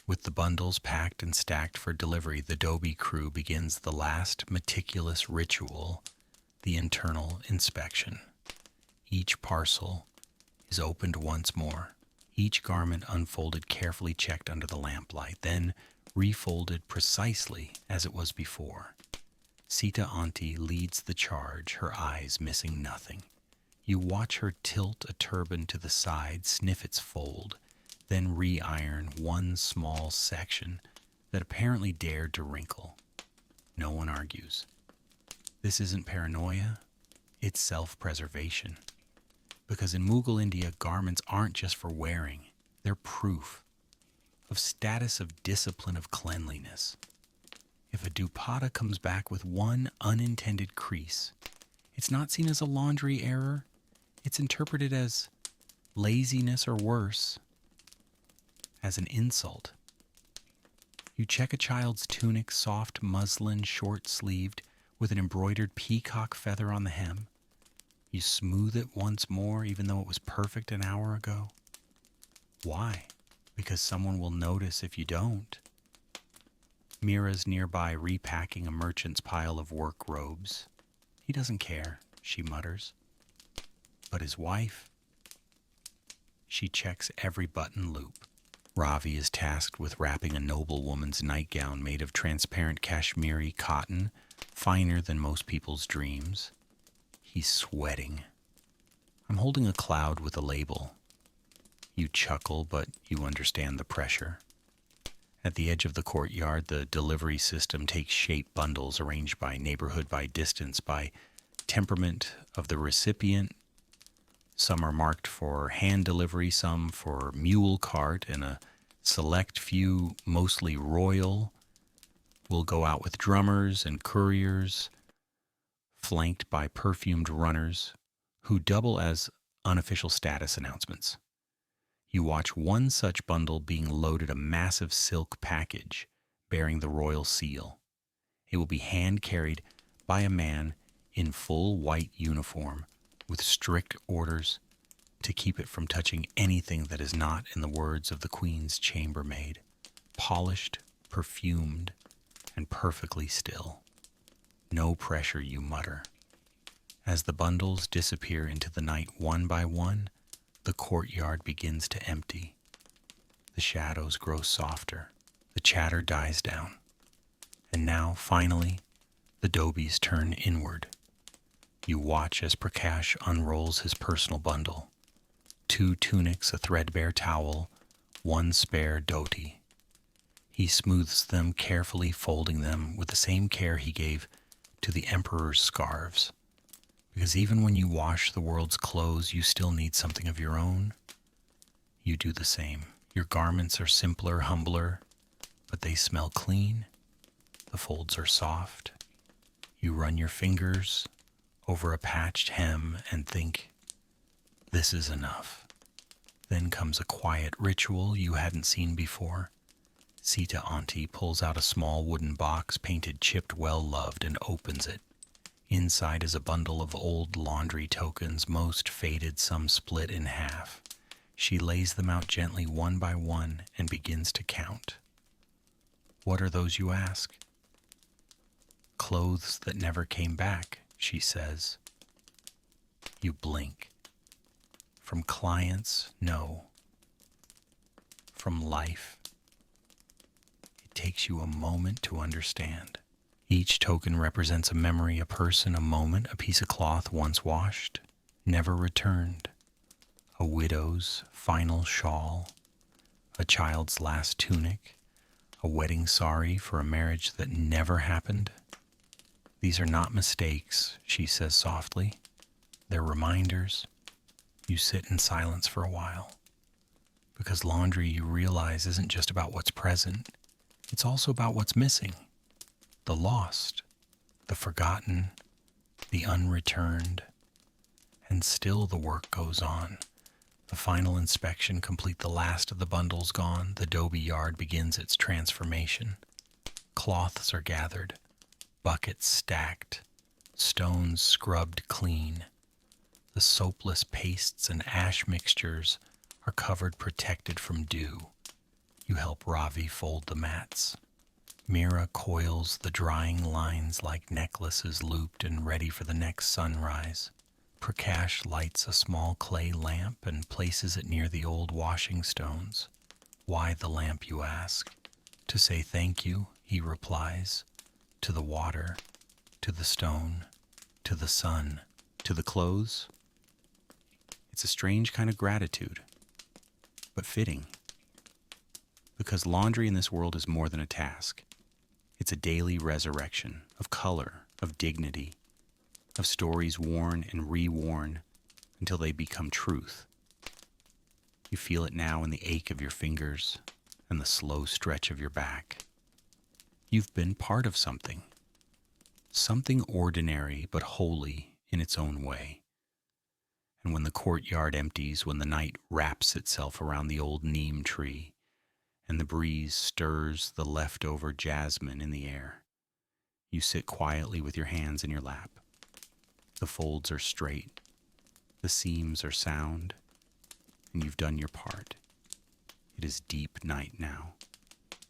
Speaker 1: with the bundles packed and stacked for delivery, the Dobie crew begins the last meticulous ritual, the internal inspection. Each parcel is opened once more, each garment unfolded, carefully checked under the lamplight, then refolded precisely as it was before. Sita Auntie leads the charge, her eyes missing nothing. You watch her tilt a turban to the side, sniff its fold, then re-iron one small section that apparently dared to wrinkle. No one argues. This isn't paranoia, it's self-preservation. Because in Mughal India, garments aren't just for wearing, they're proof of status, of discipline, of cleanliness. If a dupatta comes back with one unintended crease, it's not seen as a laundry error, it's interpreted as laziness or worse, as an insult. You check a child's tunic, soft muslin, short-sleeved, with an embroidered peacock feather on the hem. You smooth it once more, even though it was perfect an hour ago. Why? Because someone will notice if you don't. Mira's nearby repacking a merchant's pile of work robes. He doesn't care, she mutters. But his wife? She checks every button loop. Ravi is tasked with wrapping a noblewoman's nightgown made of transparent Kashmiri cotton, finer than most people's dreams. He's sweating. I'm holding a cloud with a label. You chuckle, but you understand the pressure. At the edge of the courtyard, the delivery system takes shape, bundles arranged by neighborhood, by distance, by temperament of the recipient. Some are marked for hand delivery, some for mule cart, and a select few, mostly royal, will go out with drummers and couriers, flanked by perfumed runners who double as unofficial status announcements. You watch one such bundle being loaded a massive silk package bearing the royal seal. It will be hand-carried by a man in full white uniform with strict orders to keep it from touching anything that is not, in the words of the Queen's chambermaid, polished, perfumed, and perfectly still. No pressure, you mutter. As the bundles disappear into the night one by one, the courtyard begins to empty. The shadows grow softer. The chatter dies down. And now, finally, the Dobies turn inward. You watch as Prakash unrolls his personal bundle. 2 tunics, a threadbare towel, 1 spare dhoti. He smooths them, carefully folding them with the same care he gave to the emperor's scarves. Because even when you wash the world's clothes, you still need something of your own. You do the same. Your garments are simpler, humbler, but they smell clean. The folds are soft. You run your fingers over a patched hem and think, this is enough. Then comes a quiet ritual you hadn't seen before. Sita Auntie pulls out a small wooden box painted chipped well-loved and opens it. Inside is a bundle of old laundry tokens, most faded, some split in half. She lays them out gently one by one and begins to count. What are those, you ask? Clothes that never came back, she says. You blink. From clients, no. From life. It takes you a moment to understand. Each token represents a memory, a person, a moment, a piece of cloth once washed, never returned, a widow's final shawl, a child's last tunic, A wedding sorry for a marriage that never happened? These are not mistakes, she says softly. They're reminders. You sit in silence for a while. Because laundry, you realize, isn't just about what's present. It's also about what's missing. The lost, the forgotten, the unreturned. And still the work goes on. The final inspection complete, the last of the bundles gone. The adobe yard begins its transformation. Cloths are gathered, buckets stacked, stones scrubbed clean. The soapless pastes and ash mixtures are covered, protected from dew. You help Ravi fold the mats. Mira coils the drying lines like necklaces looped and ready for the next sunrise. Prakash lights a small clay lamp and places it near the old washing stones. Why the lamp, you ask? To say thank you, he replies. To the water, to the stone, to the sun, to the clothes. It's a strange kind of gratitude, but fitting. Because laundry in this world is more than a task. It's a daily resurrection of color, of dignity, of stories worn and reworn until they become truth. You feel it now in the ache of your fingers and the slow stretch of your back. You've been part of something ordinary but holy in its own way. And when the courtyard empties, when the night wraps itself around the old neem tree, and the breeze stirs the leftover jasmine in the air, you sit quietly with your hands in your lap. The folds are straight, the seams are sound, and you've done your part. It is deep night now,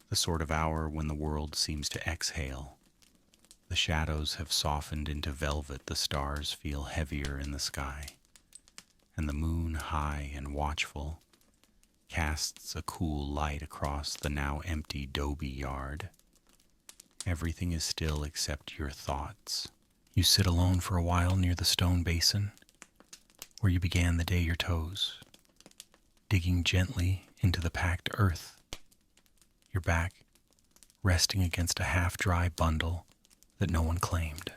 Speaker 1: the sort of hour when the world seems to exhale. The shadows have softened into velvet, the stars feel heavier in the sky, and the moon, high and watchful, casts a cool light across the now empty adobe yard. Everything is still except your thoughts. You sit alone for a while near the stone basin, where you began the day your toes, digging gently into the packed earth, your back resting against a half-dry bundle that no one claimed.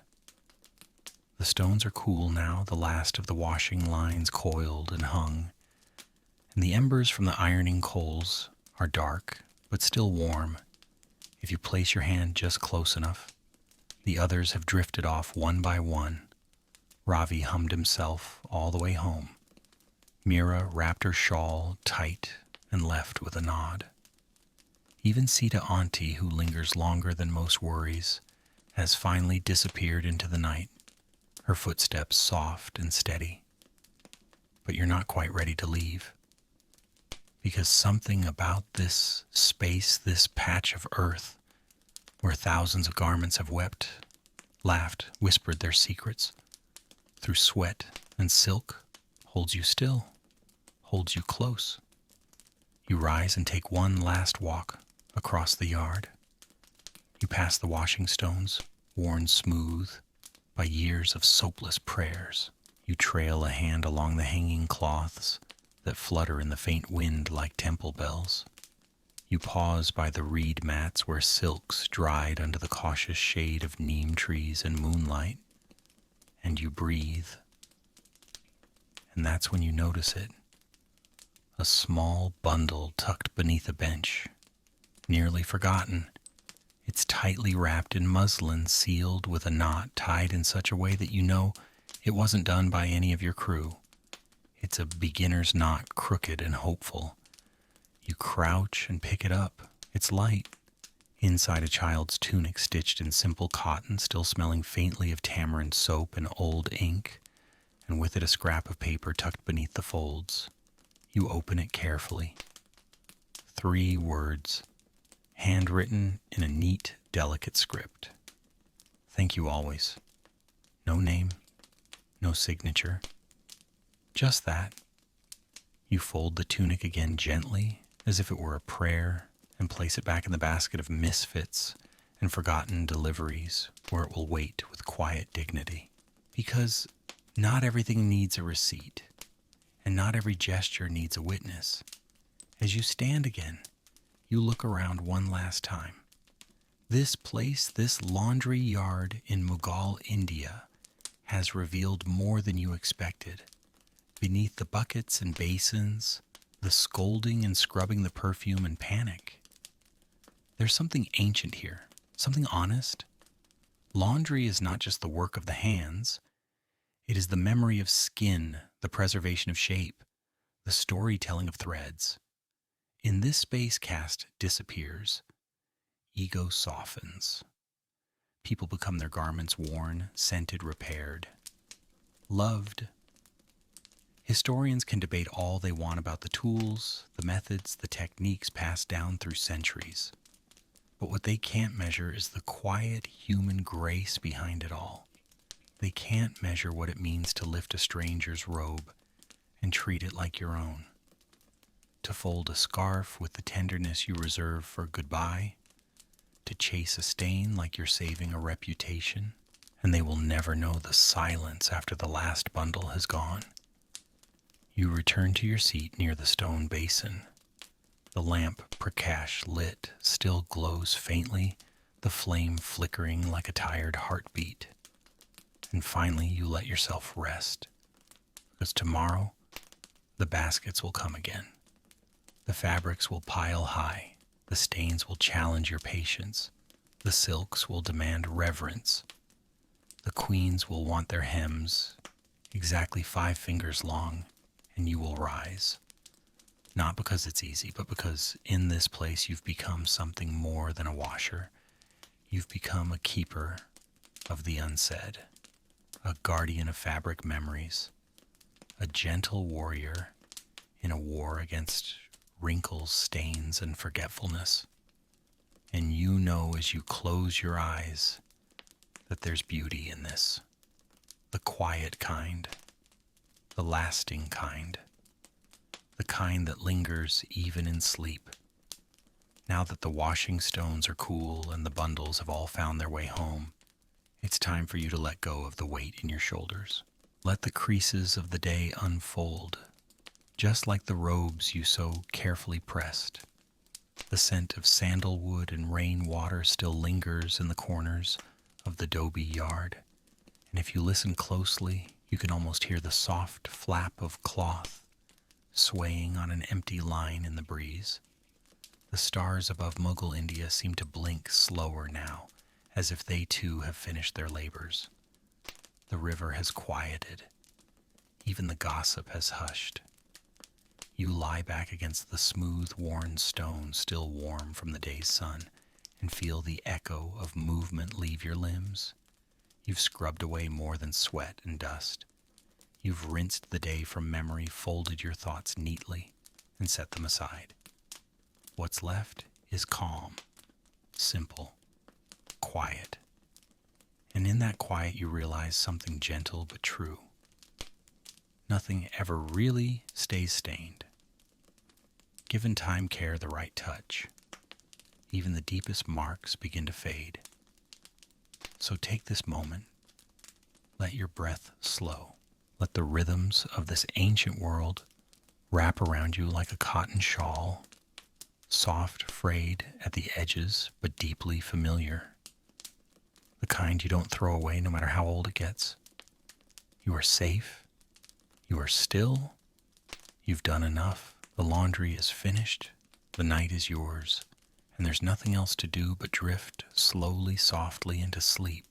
Speaker 1: The stones are cool now, the last of the washing lines coiled and hung, and the embers from the ironing coals are dark, but still warm. If you place your hand just close enough, the others have drifted off one by one. Ravi hummed himself all the way home. Mira wrapped her shawl tight and left with a nod. Even Sita Auntie, who lingers longer than most worries, has finally disappeared into the night, her footsteps soft and steady. But you're not quite ready to leave. Because something about this space, this patch of earth, where thousands of garments have wept, laughed, whispered their secrets, through sweat and silk, holds you still, holds you close. You rise and take one last walk across the yard. You pass the washing stones, worn smooth by years of soapless prayers. You trail a hand along the hanging cloths that flutter in the faint wind like temple bells. You pause by the reed mats where silks dried under the cautious shade of neem trees and moonlight, and you breathe. And that's when you notice it. A small bundle tucked beneath a bench, nearly forgotten. It's tightly wrapped in muslin, sealed with a knot tied in such a way that you know it wasn't done by any of your crew. It's a beginner's knot, crooked and hopeful. You crouch and pick it up. It's light. Inside a child's tunic stitched in simple cotton, still smelling faintly of tamarind soap and old ink, and with it a scrap of paper tucked beneath the folds. You open it carefully. 3 words, handwritten in a neat, delicate script. Thank you always. No name, no signature. Just that. You fold the tunic again gently, as if it were a prayer, and place it back in the basket of misfits and forgotten deliveries, where it will wait with quiet dignity. Because not everything needs a receipt, and not every gesture needs a witness. As you stand again, you look around one last time. This place, this laundry yard in Mughal India, has revealed more than you expected. Beneath the buckets and basins, the scolding and scrubbing the perfume and panic, there's something ancient here, something honest. Laundry is not just the work of the hands, it is the memory of skin, the preservation of shape, the storytelling of threads. In this space, caste disappears. Ego softens. People become their garments worn, scented, repaired, loved. Historians can debate all they want about the tools, the methods, the techniques passed down through centuries. But what they can't measure is the quiet human grace behind it all. They can't measure what it means to lift a stranger's robe and treat it like your own. To fold a scarf with the tenderness you reserve for goodbye. To chase a stain like you're saving a reputation. And they will never know the silence after the last bundle has gone. You return to your seat near the stone basin. The lamp, Prakash lit, still glows faintly, the flame flickering like a tired heartbeat. And finally you let yourself rest. Because tomorrow, the baskets will come again. The fabrics will pile high. The stains will challenge your patience. The silks will demand reverence. The queens will want their hems exactly 5 fingers long, and you will rise. Not because it's easy, but because in this place you've become something more than a washer. You've become a keeper of the unsaid, a guardian of fabric memories, a gentle warrior in a war against wrinkles, stains, and forgetfulness. And you know as you close your eyes that there's beauty in this, the quiet kind, the lasting kind, the kind that lingers even in sleep. Now that the washing stones are cool and the bundles have all found their way home, it's time for you to let go of the weight in your shoulders. Let the creases of the day unfold, just like the robes you so carefully pressed. The scent of sandalwood and rainwater still lingers in the corners of the adobe yard, and if you listen closely, you can almost hear the soft flap of cloth swaying on an empty line in the breeze. The stars above Mughal India seem to blink slower now, as if they too have finished their labors. The river has quieted. Even the gossip has hushed. You lie back against the smooth, worn stone, still warm from the day's sun, and feel the echo of movement leave your limbs. You've scrubbed away more than sweat and dust. You've rinsed the day from memory, folded your thoughts neatly, and set them aside. What's left is calm, simple, quiet. And in that quiet you realize something gentle but true. Nothing ever really stays stained. Given time, care, the right touch, even the deepest marks begin to fade. So take this moment, let your breath slow. Let the rhythms of this ancient world wrap around you like a cotton shawl, soft, frayed at the edges, but deeply familiar. The kind you don't throw away no matter how old it gets. You are safe. You are still. You've done enough. The laundry is finished. The night is yours. And there's nothing else to do but drift slowly, softly into sleep.